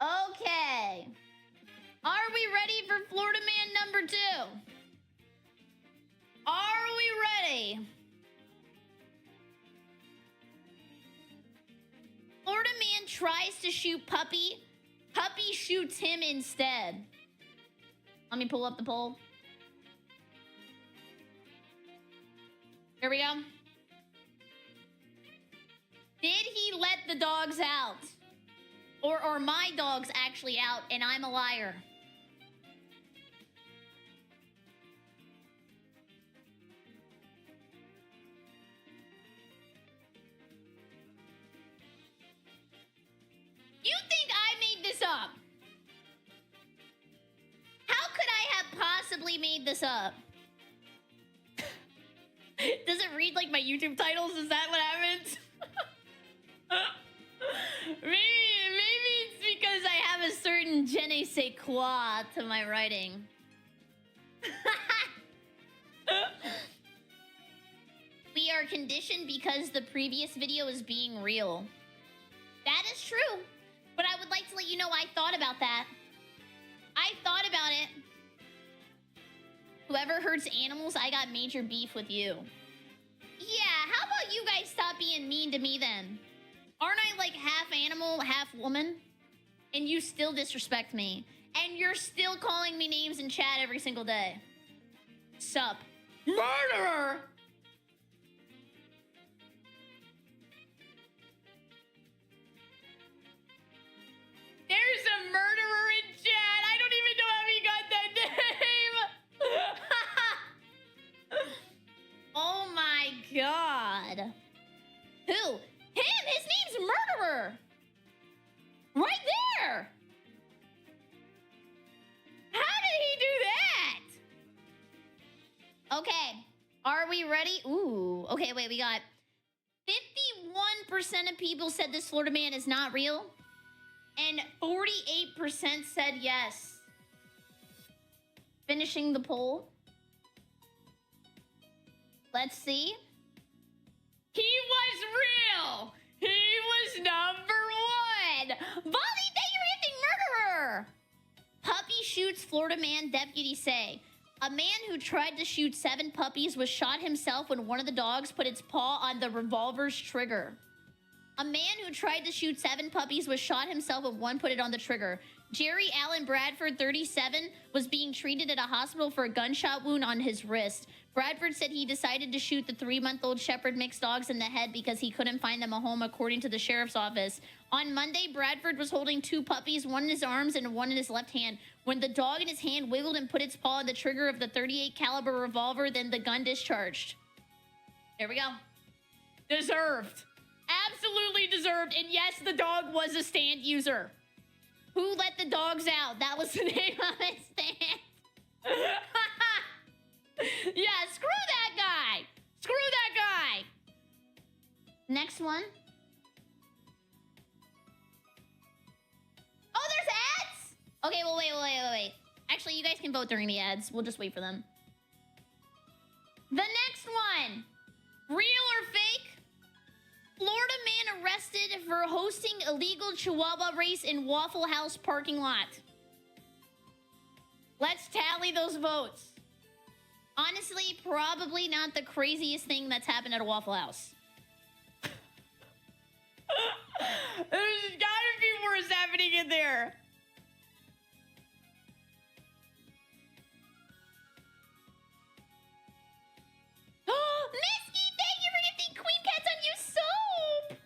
Okay. Are we ready for Florida Man number 2? Are we ready? Florida Man tries to shoot Puppy. Puppy shoots him instead. Let me pull up the poll. Here we go. Did he let the dogs out? Or are my dogs actually out and I'm a liar? You think I made this up? How could I have possibly made this up? Does it read like my YouTube titles? Is that what happens? Maybe it's because I have a certain je ne sais quoi to my writing. We are conditioned because the previous video is being real. That is true. But I would like to let you know I thought about that. I thought about it. Whoever hurts animals, I got major beef with you. Yeah, how about you guys stop being mean to me then? Aren't I like half animal, half woman? And you still disrespect me. And you're still calling me names in chat every single day. Sup? Murderer! There's a murderer in chat. I don't even know how he got that name. Oh my god. Who? Him! His name's Murderer! Right there! How did he do that? Okay. Are we ready? Ooh. Okay, wait, we got 51% of people said this Florida Man is not real. And 48% said yes. Finishing the poll. Let's see. He was real. He was number 1. Volley, thank you for gifting murderer. Puppy shoots Florida man, deputies say. A man who tried to shoot 7 puppies was shot himself when one of the dogs put its paw on the revolver's trigger. A man who tried to shoot 7 puppies was shot himself when one put it on the trigger. Jerry Allen Bradford, 37, was being treated at a hospital for a gunshot wound on his wrist. Bradford said he decided to shoot the 3-month-old Shepherd mixed dogs in the head because he couldn't find them a home, according to the sheriff's office. On Monday, Bradford was holding 2 puppies, one in his arms and one in his left hand. When the dog in his hand wiggled and put its paw on the trigger of the .38 caliber revolver, then the gun discharged. There we go. Deserved. Absolutely deserved. And yes, the dog was a stand user. Who let the dogs out? That was the name of his stand. Yeah, screw that guy. Screw that guy. Next one. Oh, there's ads? Okay, well, wait. Actually, you guys can vote during the ads. We'll just wait for them. The next one. Real or fake? Florida man arrested for hosting illegal Chihuahua race in Waffle House parking lot. Let's tally those votes. Honestly, probably not the craziest thing that's happened at a Waffle House. There's gotta be worse happening in there. Misky, thank you for gifting Queen Cats on You soap.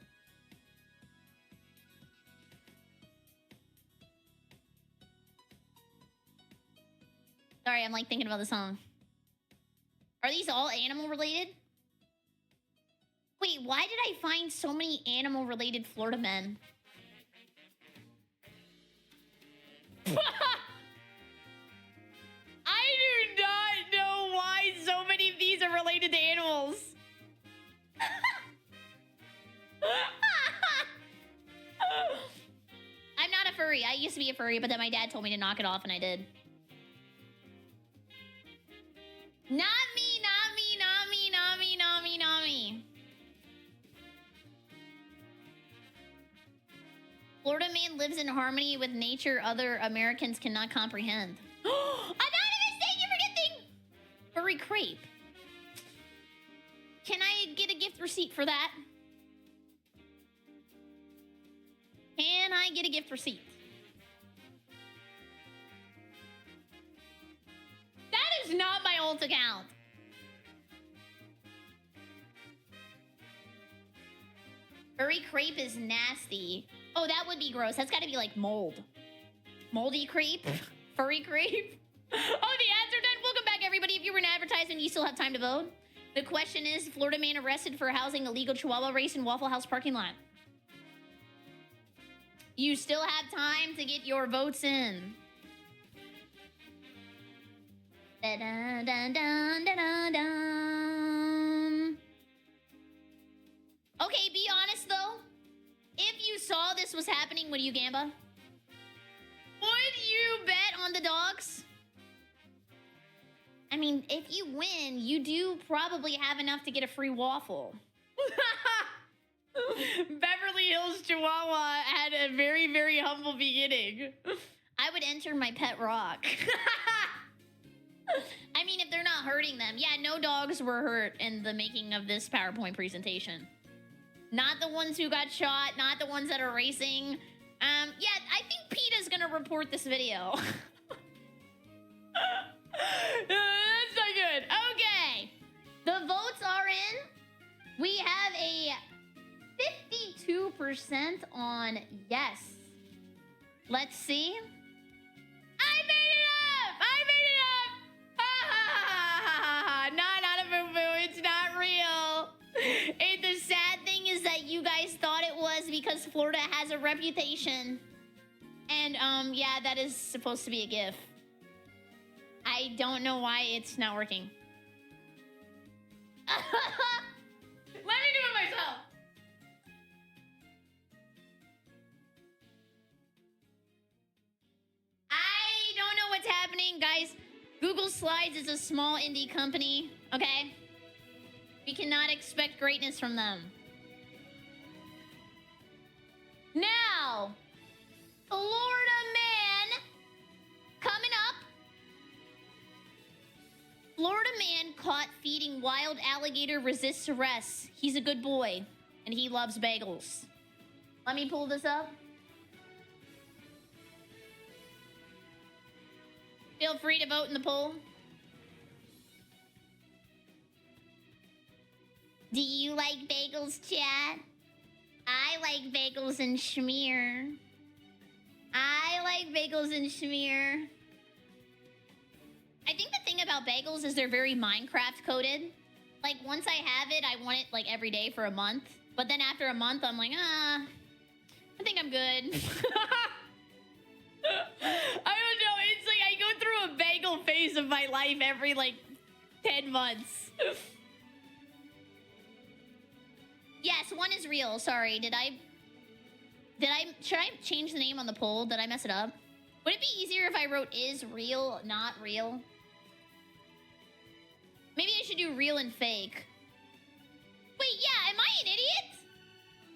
Sorry, I'm like thinking about the song. Are these all animal related? Wait, why did I find so many animal related Florida men? I do not know why so many of these are related to animals. I'm not a furry. I used to be a furry, but then my dad told me to knock it off, and I did. Not me, not me, not me, not me, not me, not me. Florida man lives in harmony with nature other Americans cannot comprehend. Anonymous, thank you for getting BerryCrepe. Can I get a gift receipt for that? Can I get a gift receipt? That is not my alt account. BerryCrepe is nasty. Oh, that would be gross. That's got to be like mold. Moldy crepe? Furry crepe? Oh, the ads are done. Welcome back, everybody. If you were an advertisement, you still have time to vote. The question is, Florida man arrested for housing illegal Chihuahua race in Waffle House parking lot. You still have time to get your votes in. Da-dun, dun, dun, dun, dun, dun. Okay, be honest though. If you saw this was happening, would you gamba? Would you bet on the dogs? I mean, if you win, you do probably have enough to get a free waffle. Beverly Hills Chihuahua had a very, very humble beginning. I would enter my pet rock. I mean, if they're not hurting them. Yeah, no dogs were hurt in the making of this PowerPoint presentation. Not the ones who got shot, not the ones that are racing. Yeah, I think PETA's gonna report this video. That's not good. Okay. The votes are in. We have a 52% on yes. Let's see. I made it up! I made it up! Ah, not a boo-boo. It's not real. The sad thing is that you guys thought it was because Florida has a reputation. And, yeah, that is supposed to be a GIF. I don't know why it's not working. Let me do it myself. I don't know what's happening, guys. Google Slides is a small indie company, okay? We cannot expect greatness from them. Now, Florida man coming up. Florida man caught feeding wild alligator resists arrest. He's a good boy, and he loves bagels. Let me pull this up. Feel free to vote in the poll. Do you like bagels, chat? I like bagels and schmear. I like bagels and schmear. I think the thing about bagels is they're very Minecraft coded. Like, once I have it, I want it, like, every day for a month. But then after a month, I'm like, I think I'm good. I don't know. It's like I go through a bagel phase of my life every, like, 10 months. Yes, one is real. Sorry. Should I change the name on the poll? Did I mess it up? Would it be easier if I wrote is real, not real? Maybe I should do real and fake. Wait, yeah, am I an idiot?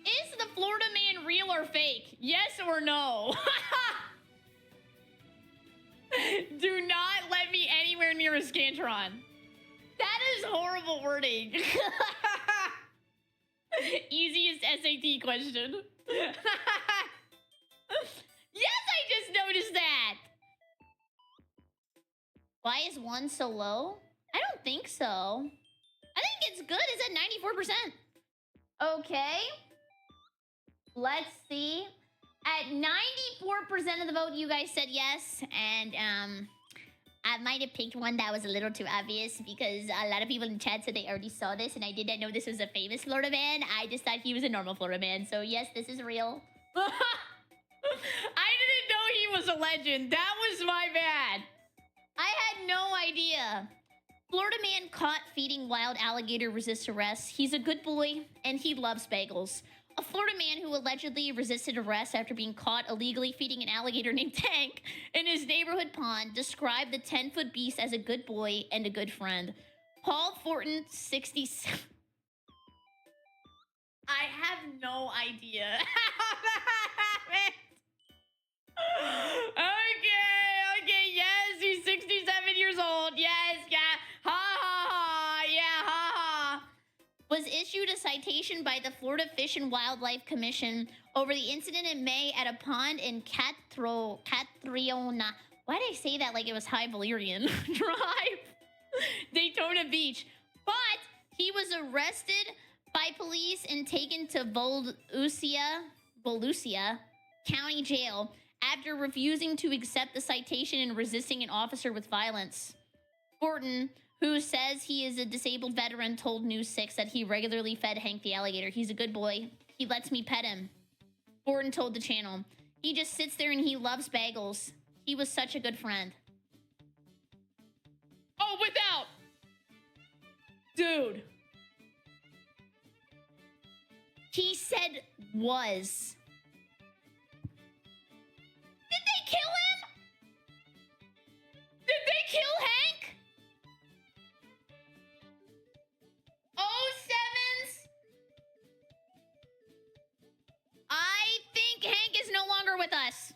Is the Florida man real or fake? Yes or no? Do not let me anywhere near a Scantron. That is horrible wording. Easiest SAT question. Yes, I just noticed that. Why is one so low? I don't think so. I think it's good. It's at 94%. Okay. Let's see. At 94% of the vote, you guys said yes. And I might have picked one that was a little too obvious because a lot of people in chat said they already saw this and I did not know this was a famous Florida man. I just thought he was a normal Florida man. So yes, this is real. I didn't know he was a legend. That was my bad. I had no idea. Florida man caught feeding wild alligator resists arrest. He's a good boy and he loves bagels. A Florida man who allegedly resisted arrest after being caught illegally feeding an alligator named Tank in his neighborhood pond described the 10-foot beast as a good boy and a good friend. Paul Fortin, 67. I have no idea how that happened. Okay, yes, he's 67 years old. Yes, yeah. Ha ha ha. Yeah, ha ha. Was issued a citation by the Florida Fish and Wildlife Commission over the incident in May at a pond in Catriona. Why did I say that like it was High Valyrian Drive? Daytona Beach. But he was arrested by police and taken to Volusia County Jail after refusing to accept the citation and resisting an officer with violence. Fortin, who says he is a disabled veteran, told News 6 that he regularly fed Hank the alligator. He's a good boy. He lets me pet him. Fortin told the channel. He just sits there and he loves bagels. He was such a good friend. Oh, without! Dude. He said was. Did they kill him? Did they kill Hank? Oh, sevens. I think Hank is no longer with us.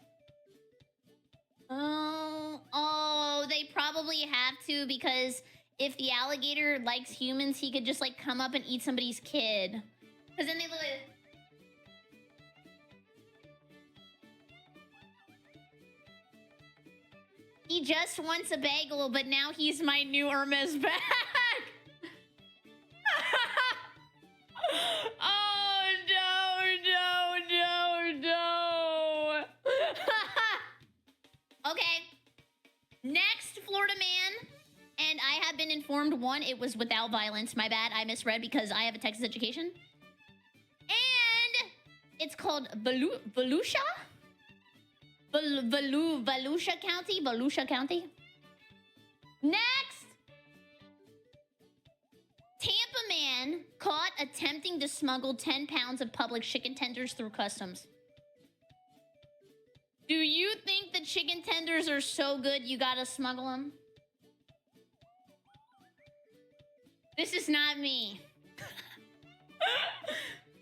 Oh, they probably have to because if the alligator likes humans, he could just like come up and eat somebody's kid. Because then they look like... He just wants a bagel, but now he's my new Hermes bag. Oh, no. Okay. Next Florida man. And I have been informed, one, it was without violence. My bad, I misread because I have a Texas education. And it's called Volusia? Volusia County? Volusia County? Next! Tampa man caught attempting to smuggle 10 pounds of public chicken tenders through customs. Do you think the chicken tenders are so good you gotta smuggle them? This is not me.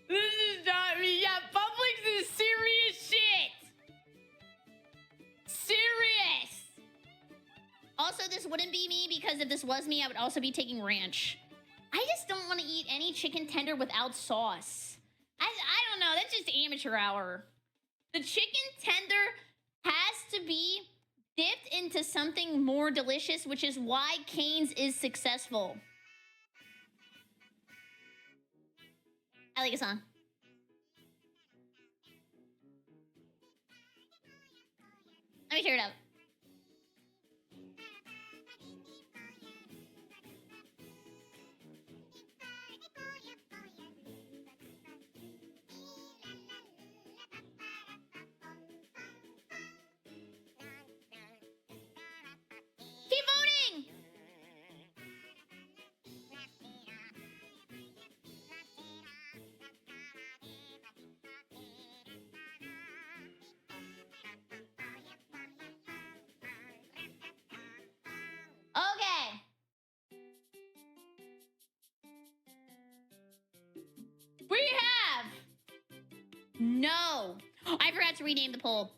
This is not me. Yeah, Publix is serious shit. Serious. Also, this wouldn't be me because if this was me, I would also be taking ranch. I just don't want to eat any chicken tender without sauce. I don't know. That's just amateur hour. The chicken tender has to be dipped into something more delicious, which is why Cane's is successful. I like a song. Let me tear it up. Keep voting! Okay. We have... No. I forgot to rename the poll.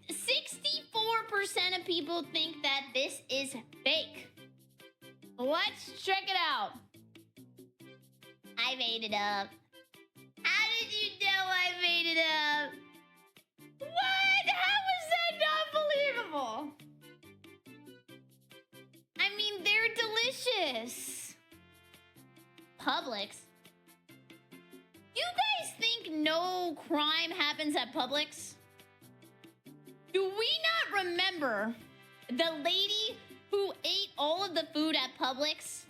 64% of people think that this is fake. Let's check it out. I made it up. How did you know I made it up? What? How is that not believable? I mean, they're delicious. Publix. You guys think no crime happens at Publix? Do we not remember the lady who ate all of the food at Publix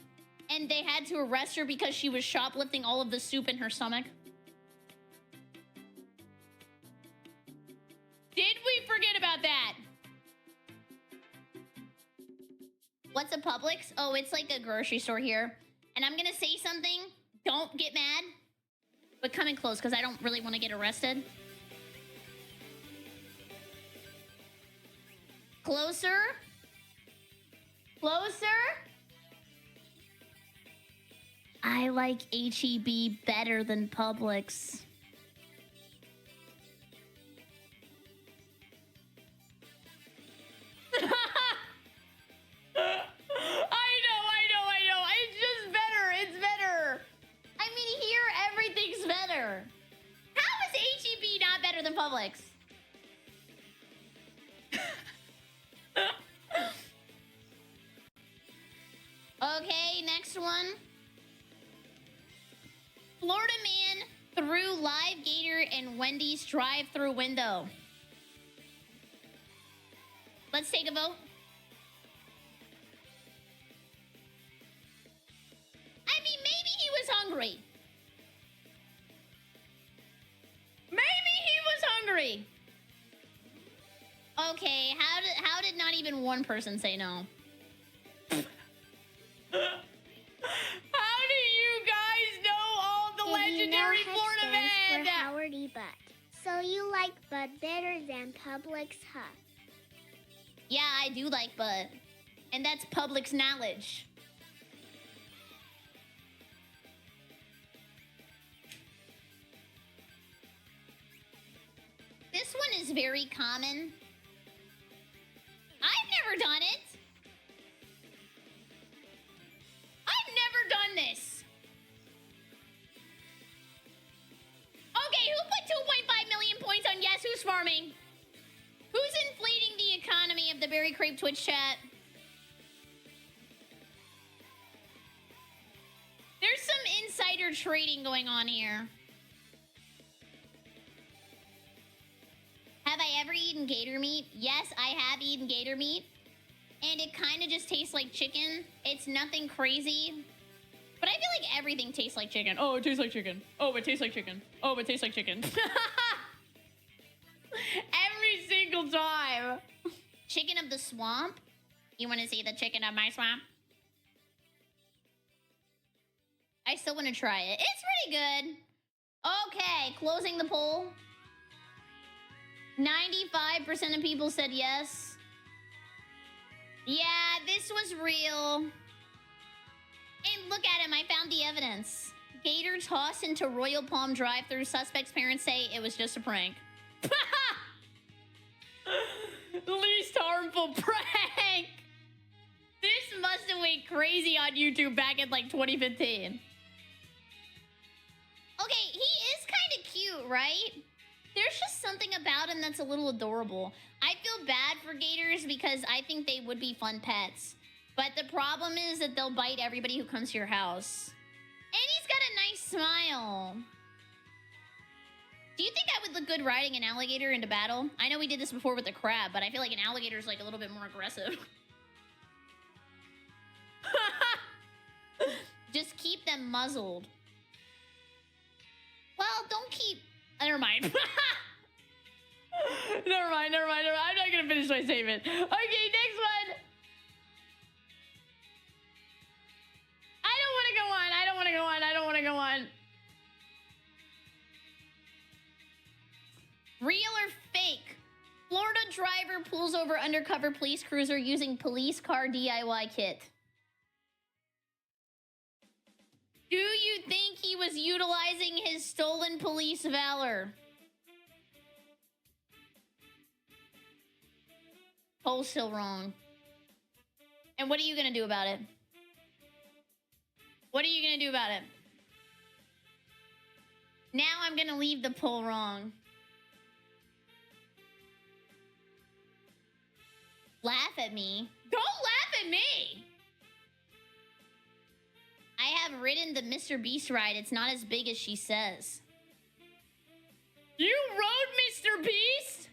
and they had to arrest her because she was shoplifting all of the soup in her stomach? Did we forget about that? What's a Publix? Oh, it's like a grocery store here. And I'm gonna say something. Don't get mad. But come in close because I don't really want to get arrested. Closer. Closer. I like H-E-B better than Publix. I know. It's just better. It's better. I mean, here, everything's better. How is H-E-B not better than Publix? Okay, next one. Florida man threw live gator in Wendy's drive-thru window. Let's take a vote. I mean, maybe he was hungry. Maybe he was hungry. Okay, how did not even one person say no? How do you guys know all the legendary Florida men? For Howardy Butt. So you like Butt better than Publix, huh? Yeah, I do like Butt. And that's Publix knowledge. This one is very common. I've never done it. I've never done this. Okay, who put 2.5 million points on Yes Who's Farming? Who's inflating the economy of the BerryCrepe Twitch chat? There's some insider trading going on here. Have I ever eaten gator meat? Yes, I have eaten gator meat. And it kind of just tastes like chicken. It's nothing crazy. But I feel like everything tastes like chicken. Oh, it tastes like chicken. Oh, it tastes like chicken. Oh, it tastes like chicken. Every single time. Chicken of the swamp? You want to see the chicken of my swamp? I still want to try it. It's pretty good. Okay, closing the poll. 95% of people said yes. Yeah, this was real. And look at him. I found the evidence. Gator tossed into Royal Palm drive-thru. Suspect's parents say it was just a prank. Least harmful prank. This must have went crazy on YouTube back in like 2015. Okay, he is kind of cute, right? There's just something about him that's a little adorable. I feel bad for gators because I think they would be fun pets. But the problem is that they'll bite everybody who comes to your house. And he's got a nice smile. Do you think I would look good riding an alligator into battle? I know we did this before with the crab, but I feel like an alligator is like a little bit more aggressive. Just keep them muzzled. Well, don't keep... never mind. Never mind. I'm not gonna finish my statement. Okay, next one. I don't want to go on. Real or fake? Florida driver pulls over undercover police cruiser using police car DIY kit. Do you think he was utilizing his stolen police valor? Poll's still wrong. And what are you gonna do about it? What are you gonna do about it? Now I'm gonna leave the poll wrong. Laugh at me? Don't laugh at me! I have ridden the Mr. Beast ride. It's not as big as she says. You rode Mr. Beast?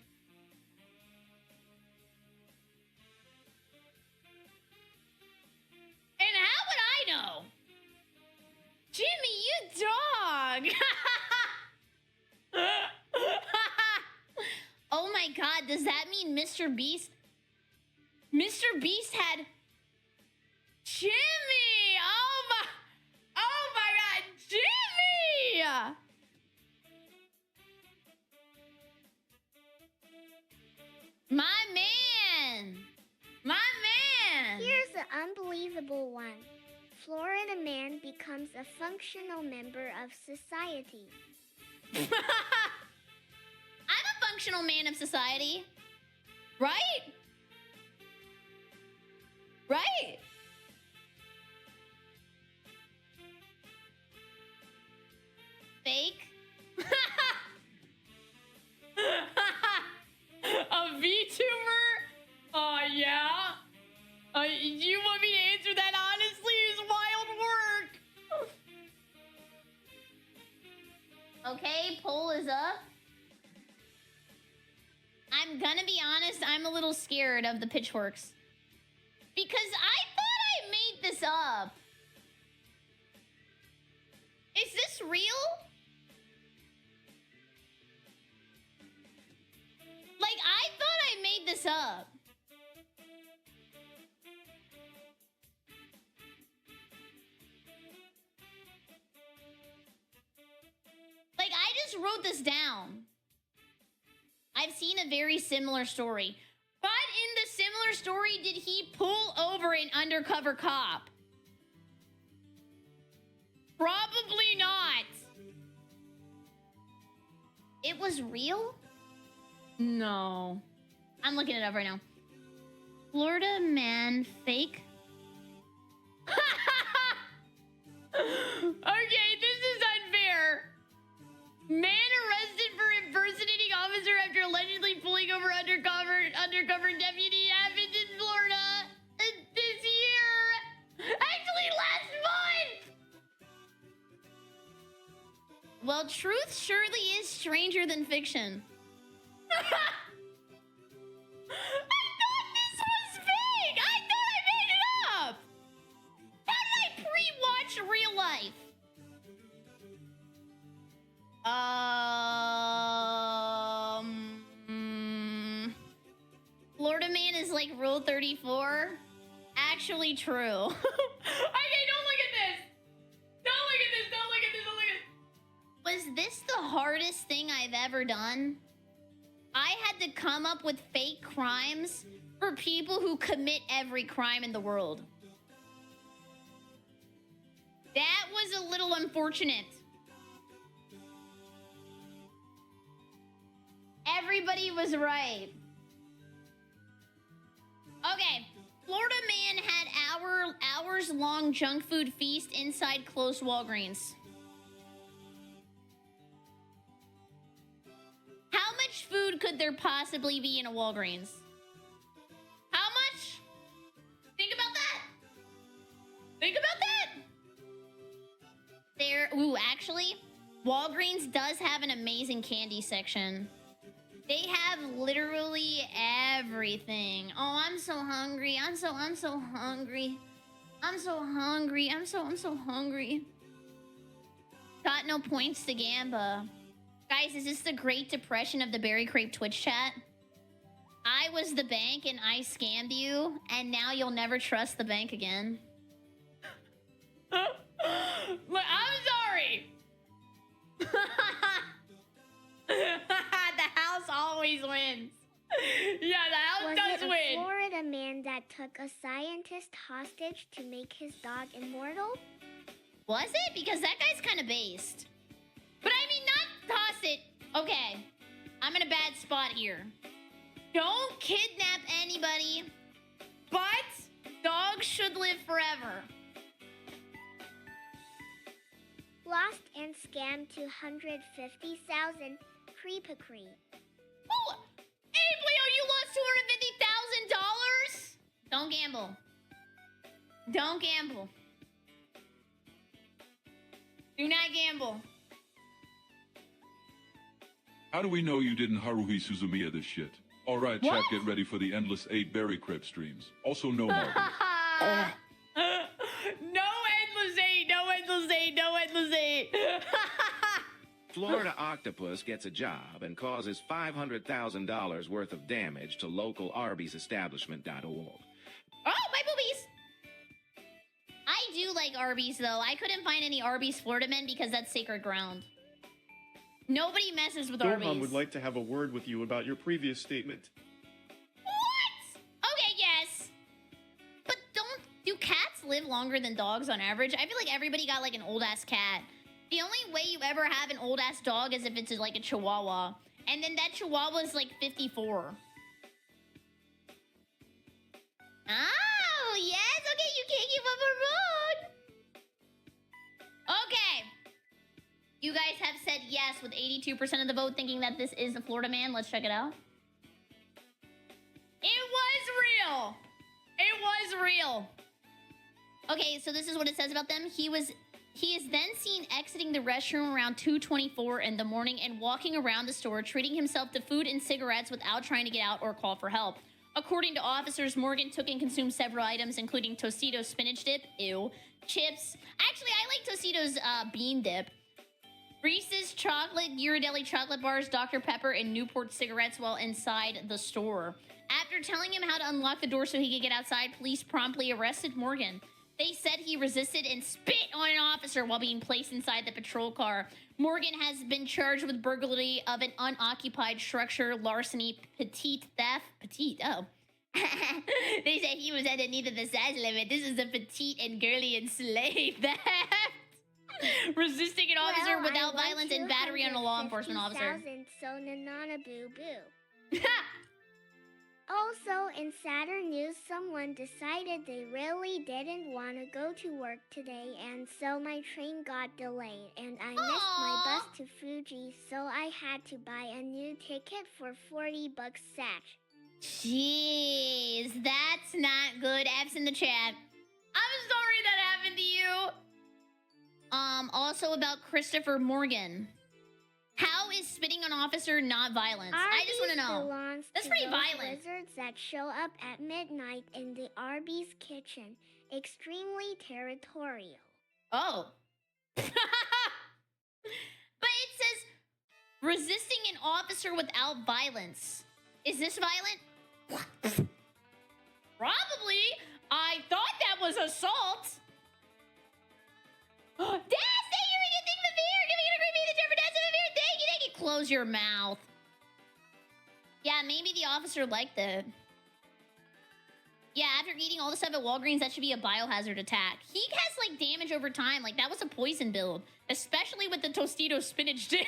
And how would I know? Jimmy, you dog! Oh my god, does that mean Mr. Beast? Mr. Beast had... Jimmy! Oh my god, Jimmy! My man! My man! Here's an unbelievable one. Florida man becomes a functional member of society. I'm a functional man of society. Right? Right? Fake? A VTuber? Yeah? You want me to answer that honestly? It's wild work. Okay, poll is up. I'm gonna be honest, I'm a little scared of the pitchforks. Because I thought I made this up. Is this real? Like, I thought I made this up. Like, I just wrote this down. I've seen a very similar story. But in the similar story, did he pull over an undercover cop? Probably not. It was real? No. I'm looking it up right now. Florida man fake. Okay, this is unfair. Man arrested for impersonating officer after allegedly pulling over undercover deputy happened in Florida this year. Actually, last month. Well, truth surely is stranger than fiction. I thought this was fake. I thought I made it up. How did I pre-watch real life? Florida man is like Rule 34. Actually true. Okay, don't look at this. Don't look at this. Don't look at this. Don't look at this. Was this the hardest thing I've ever done? I had to come up with fake crimes for people who commit every crime in the world. That was a little unfortunate. Everybody was right. Okay. Florida man had hours-long junk food feast inside closed Walgreens. How much food could there possibly be in a Walgreens? How much? Think about that. Think about that. Actually, Walgreens does have an amazing candy section. They have literally everything. Oh, I'm so hungry. I'm so hungry. I'm so hungry. I'm so hungry. Got no points to Gamba. Guys, is this the Great Depression of the BerryCrepe Twitch chat? I was the bank and I scammed you, and now you'll never trust the bank again. I'm sorry. The house always wins. Yeah, the house does win. Was it a Florida man that took a scientist hostage to make his dog immortal? Was it? Because that guy's kind of based. But I mean, not toss it. Okay, I'm in a bad spot here. Don't kidnap anybody, but dogs should live forever. Lost and scammed 250,000 BerryCrepe. Oh, hey, Leo, you lost $250,000? Don't gamble. Don't gamble. Do not gamble. How do we know you didn't Haruhi Suzumiya this shit? All right, chat, get ready for the endless 8 BerryCrepe streams. Also, no marbles. No endless 8, no endless 8, no endless 8. Florida octopus gets a job and causes $500,000 worth of damage to local Arby's establishment.org. Oh, my boobies. I do like Arby's, though. I couldn't find any Arby's Florida men because that's sacred ground. Nobody messes with Arby's. Gohan would like to have a word with you about your previous statement. What? Okay, yes. But do cats live longer than dogs on average? I feel like everybody got like an old-ass cat. The only way you ever have an old-ass dog is if it's like a Chihuahua. And then that Chihuahua is like 54. Oh, yes. Okay, you can't give up a road. Okay. You guys have said yes with 82% of the vote thinking that this is the Florida man. Let's check it out. It was real. It was real. Okay, so this is what it says about them. He is then seen exiting the restroom around 2:24 in the morning and walking around the store, treating himself to food and cigarettes without trying to get out or call for help. According to officers, Morgan took and consumed several items, including Tostitos spinach dip, ew, chips. Actually, I like Tostitos bean dip. Reese's chocolate, Ghirardelli chocolate bars, Dr. Pepper, and Newport cigarettes while inside the store. After telling him how to unlock the door so he could get outside, police promptly arrested Morgan. They said he resisted and spit on an officer while being placed inside the patrol car. Morgan has been charged with burglary of an unoccupied structure, larceny, petite theft. Petite, oh. They said he was underneath of the size limit. This is a petite and girly and slave theft. Resisting an officer without violence and battery on a law enforcement officer. So nanana boo boo. Also, in sadder news, someone decided they really didn't want to go to work today, and so my train got delayed, and I missed my bus to Fuji, so I had to buy a new ticket for $40 Satch. Jeez, that's not good. F's in the chat. I'm sorry that happened to you. Also about Christopher Morgan. How is spitting on officer not violence? I just want to know. That's pretty violent. Lizards that show up at midnight in the Arby's kitchen. Extremely territorial. Oh. But it says resisting an officer without violence. Is this violent? Probably. I thought that was assault. Dad, thank you for getting the beer. Give me a great beer, the Jeffrey Dad, beer. Thank you. Close your mouth. Yeah, maybe the officer liked it. Yeah, after eating all the stuff at Walgreens, that should be a biohazard attack. He has, like, damage over time. Like, that was a poison build. Especially with the Tostito spinach dip.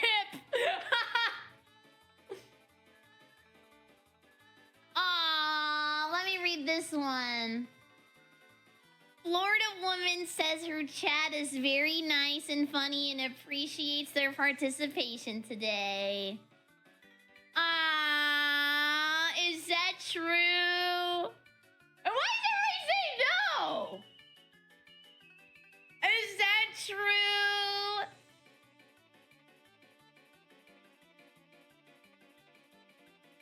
Aw, let me read this one. Florida woman says her chat is very nice and funny and appreciates their participation today. Is that true? And why does everybody say no? Is that true?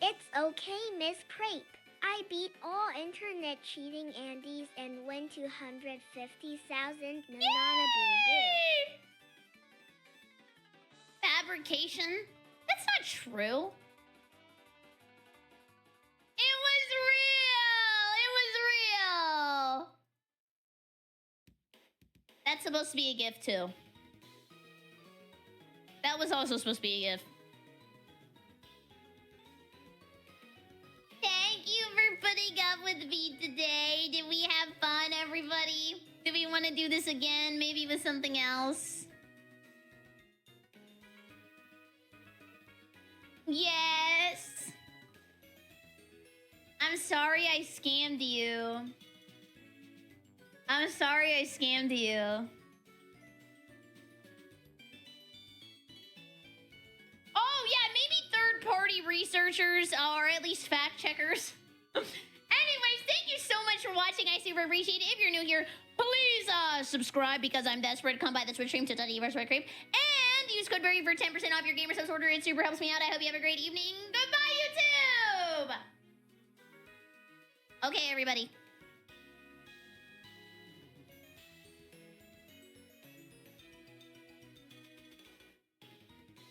It's okay, Miss Crepe. I beat all internet cheating Andes and went to 150,000 Nanana Boo. Fabrication? That's not true. It was real! It was real! That's supposed to be a gift, too. That was also supposed to be a gift. Thank you for putting up with me today. Did we have fun, everybody? Do we want to do this again? Maybe with something else? Yes. I'm sorry I scammed you. I'm sorry I scammed you. Oh, yeah, maybe third-party researchers or at least fact-checkers. Anyways, thank you so much for watching. I super appreciate it. If you're new here, please subscribe because I'm desperate. Come by the Twitch stream to BerryCrepe and use code Berry for 10% off your Gamer Subs order. It super helps me out. I hope you have a great evening. Goodbye, YouTube! Okay, everybody.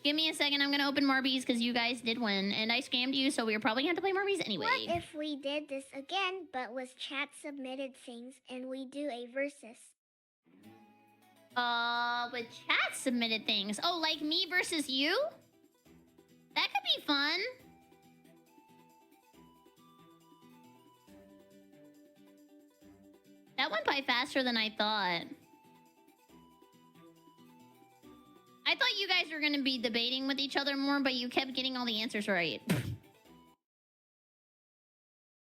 Give me a second. I'm gonna open Marbies because you guys did win, and I scammed you, so we were probably gonna have to play Marbies anyway. What if we did this again, but with chat submitted things, and we do a versus? With chat submitted things. Oh, like me versus you? That could be fun. That went by faster than I thought. I thought you guys were going to be debating with each other more, but you kept getting all the answers right.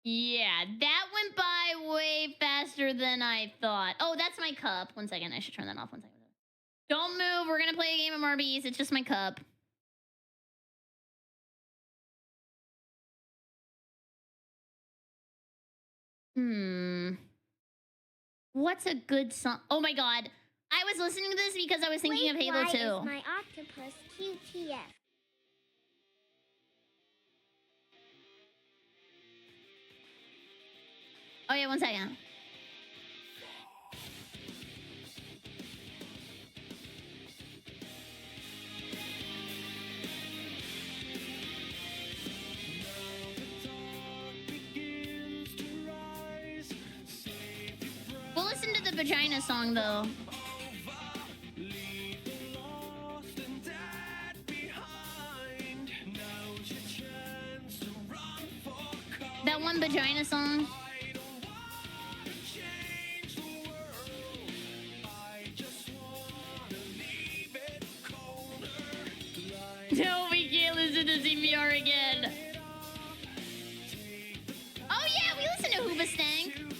Yeah, that went by way faster than I thought. Oh, that's my cup. 1 second. I should turn that off. 1 second. Don't move. We're going to play a game of Marbies. It's just my cup. What's a good song? Oh my god. I was listening to this because I was thinking of Halo 2. Why is my octopus QTF? Oh yeah, 1 second. We'll listen to the vagina song though. That one vagina song. No, we can't listen to CPR again. Oh yeah, we listen to Hoobastank.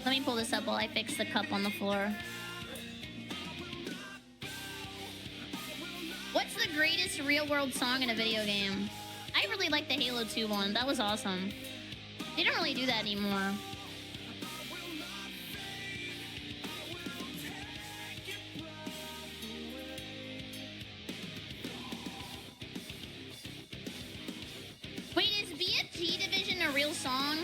Let me pull this up while I fix the cup on the floor. What's the greatest real-world song in a video game? I really like the Halo 2 one. That was awesome. They don't really do that anymore. Wait, is BFG Division a real song?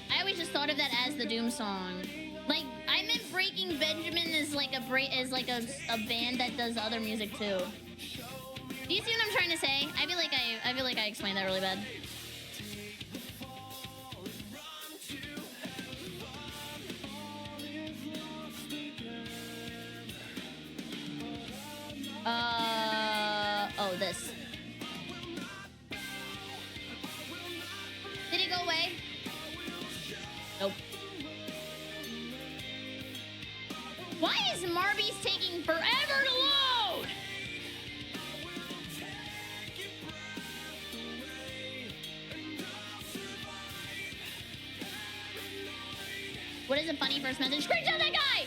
I always just thought of that as the Doom song. Like, I meant Breaking Benjamin is like a band that does other music too. Do you see what I'm trying to say? I feel like I explained that really bad. Oh, this. Did it go away? Nope. Why is Marby's taking forever to load? What is a funny first message? Screenshot that guy!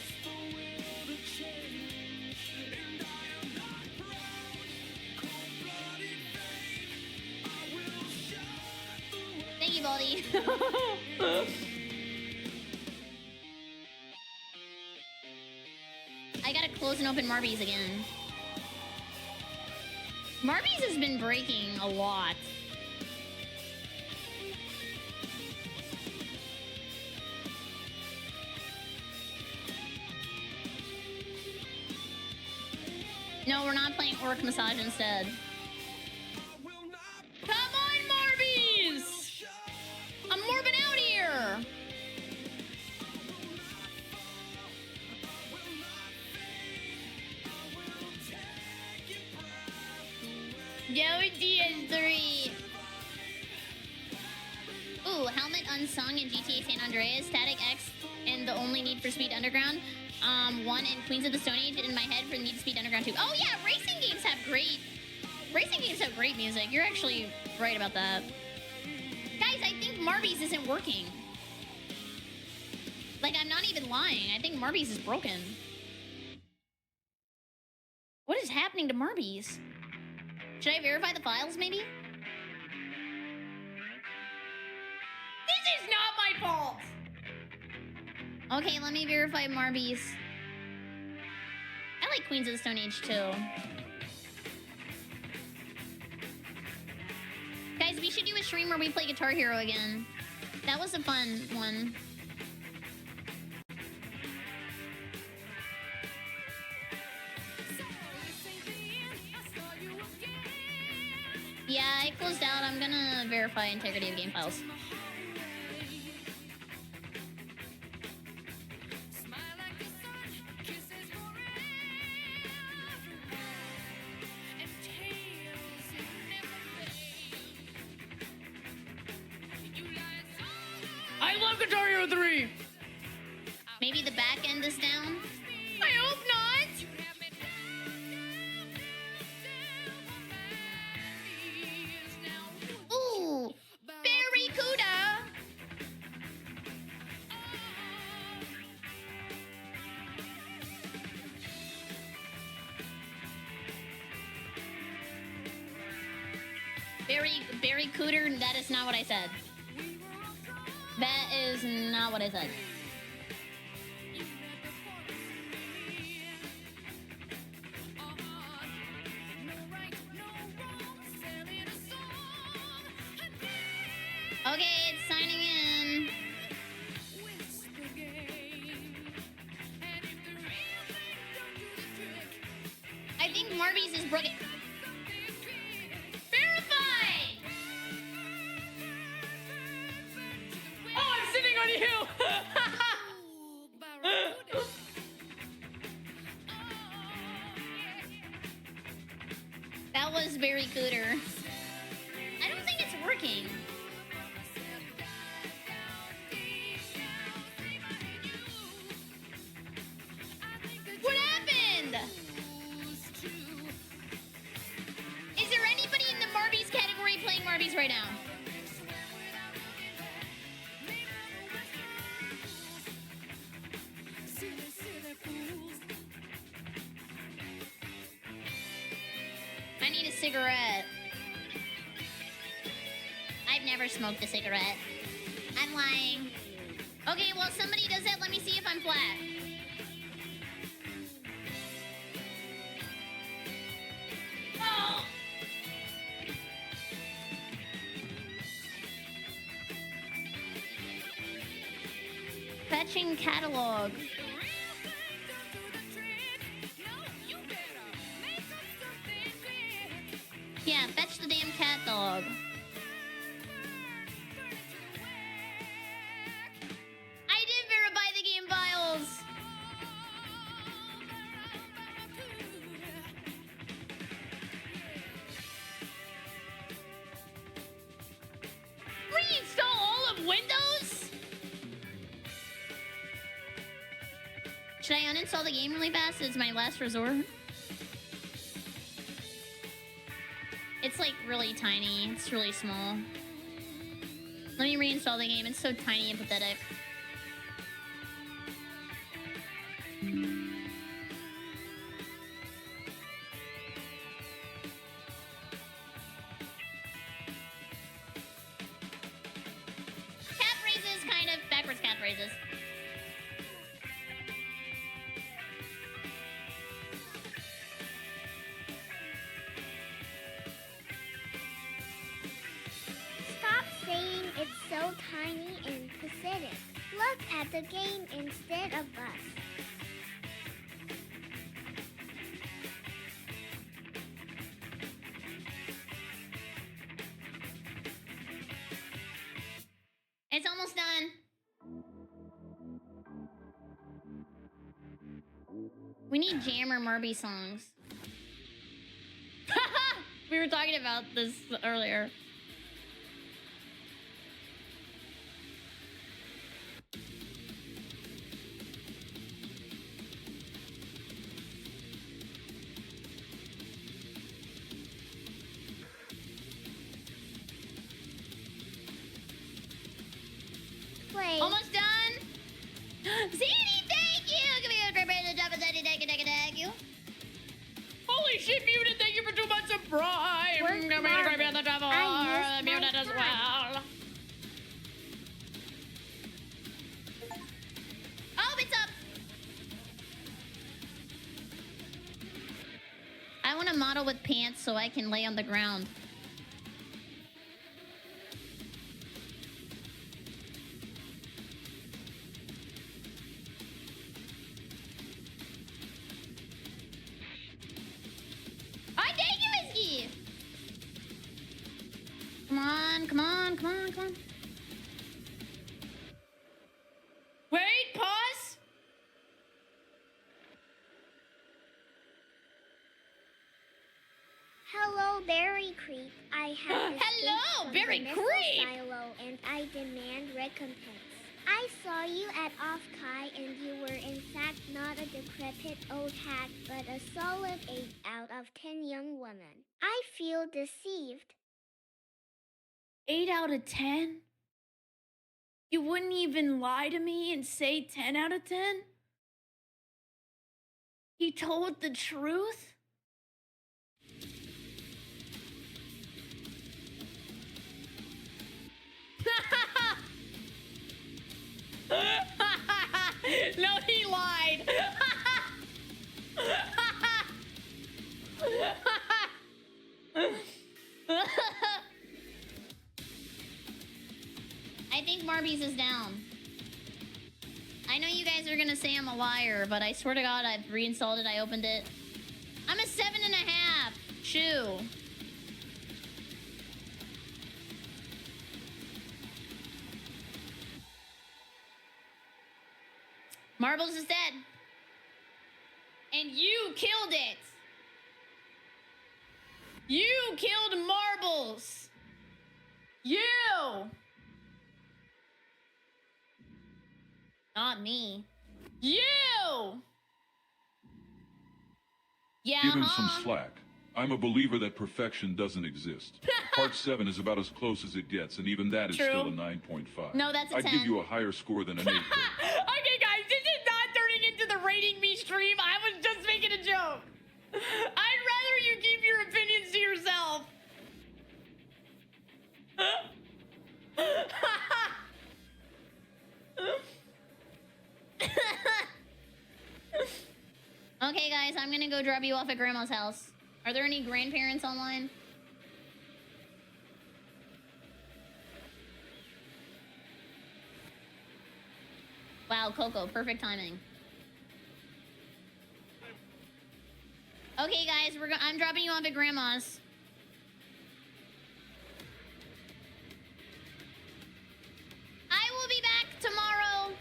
Thank you, buddy. I gotta close and open Marby's again. Marby's has been breaking a lot. No, we're not playing Orc Massage instead. Come on, Marby's! I'm morbing out here! Go DS3! Ooh, Helmet Unsung in GTA San Andreas, Static X, and the only Need for Speed Underground. One in Queens of the Stone Age in my head for Need for Speed Underground 2. Oh yeah, racing games have great music. You're actually right about that. Guys, I think Marby's isn't working. Like, I'm not even lying. I think Marby's is broken. What is happening to Marby's? Should I verify the files, maybe? This is not my fault! Okay, let me verify Marby's. I like Queens of the Stone Age, too. Guys, we should do a stream where we play Guitar Hero again. That was a fun one. Yeah, I closed out. I'm gonna verify integrity of game files. I love Guitar Hero 3! Maybe the back end is down? I hope not! Ooh! BerryCrepe! BerryCrepe, that is not what I said. That is not what I said. Okay, it's signing in. I think Marby's is broken. Verified! Oh, I'm sitting on you! That was BerryCrepe. I don't think it's working. What happened? Is there anybody in the Marby's category playing Marby's right now? I need a cigarette. I've never smoked a cigarette. I'm lying. Okay, well, somebody does that. Let me see if I'm flat. Oh! Fetching catalog. Yeah, fetch the damn cat dog. I did verify the game files. uninstall the game really fast? It's my last resort. It's like really tiny. It's really small. Let me reinstall the game. It's so tiny and pathetic. Cat phrases, kind of. Backwards cat phrases. Stop saying it's so tiny and pathetic. Look at the game instead of us. It's almost done. We need Jammer Marby songs. We were talking about this earlier. Play. Almost done. Zany, thank you. Give me a great break. Thank you. Holy shit, Muted, thank you for 2 months of Prime. Work Give me a great break. I missed my Muted as time. well. Oh, it's up. I want a model with pants so I can lay on the ground. I thank you, Whiskey. Come on, come on, come on, come on. Wait, pause. Hello, BerryCrepe. I have escaped Hello, from the BerryCrepe. missile silo and I demand recompense. I saw you at Off-Kai and you were in fact not a decrepit old hag, but a solid 8 out of 10 young woman. I feel deceived. 8 out of 10? You wouldn't even lie to me and say 10 out of 10? He told the truth? No, he lied. I think Marby's is down. I know you guys are gonna say I'm a liar, but I swear to God, I've reinstalled it. I opened it. I'm a 7.5. Shoo. Marbles is dead. And you killed it. You killed Marbles. You. Not me. You. Yeah. Give him some slack. I'm a believer that perfection doesn't exist. Part 7 is about as close as it gets, and even that is True. still a 9.5. No, that's a I'd 10. give you a higher score than an 8. Okay, guys, this is not turning into the rating me stream. I was just making a joke. I'd rather you keep your opinions to yourself. Okay, guys, I'm gonna go drop you off at Grandma's house. Are there any grandparents online? Wow, Coco, perfect timing. Okay, guys, I'm dropping you off at Grandma's. I will be back tomorrow.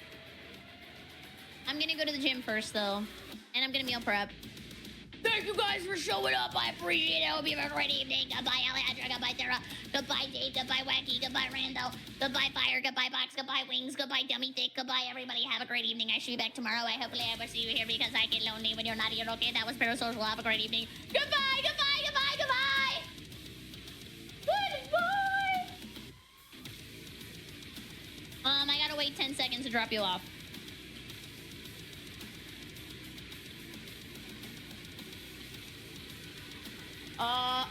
I'm gonna go to the gym first, though, and I'm gonna meal prep. Thank you guys for showing up. I appreciate it. I hope you have a great evening. Goodbye, Alejandra. Goodbye, Tara. Goodbye, Dave. Goodbye, Wacky. Goodbye, Rando. Goodbye, Fire. Goodbye, Box. Goodbye, Wings. Goodbye, Dummy Thick. Goodbye, everybody. Have a great evening. I should be back tomorrow. Hopefully I will see you here because I get lonely when you're not here. Okay, that was Parasocial. Have a great evening. Goodbye, goodbye, goodbye, goodbye. Goodbye. I gotta wait 10 seconds to drop you off. Oh,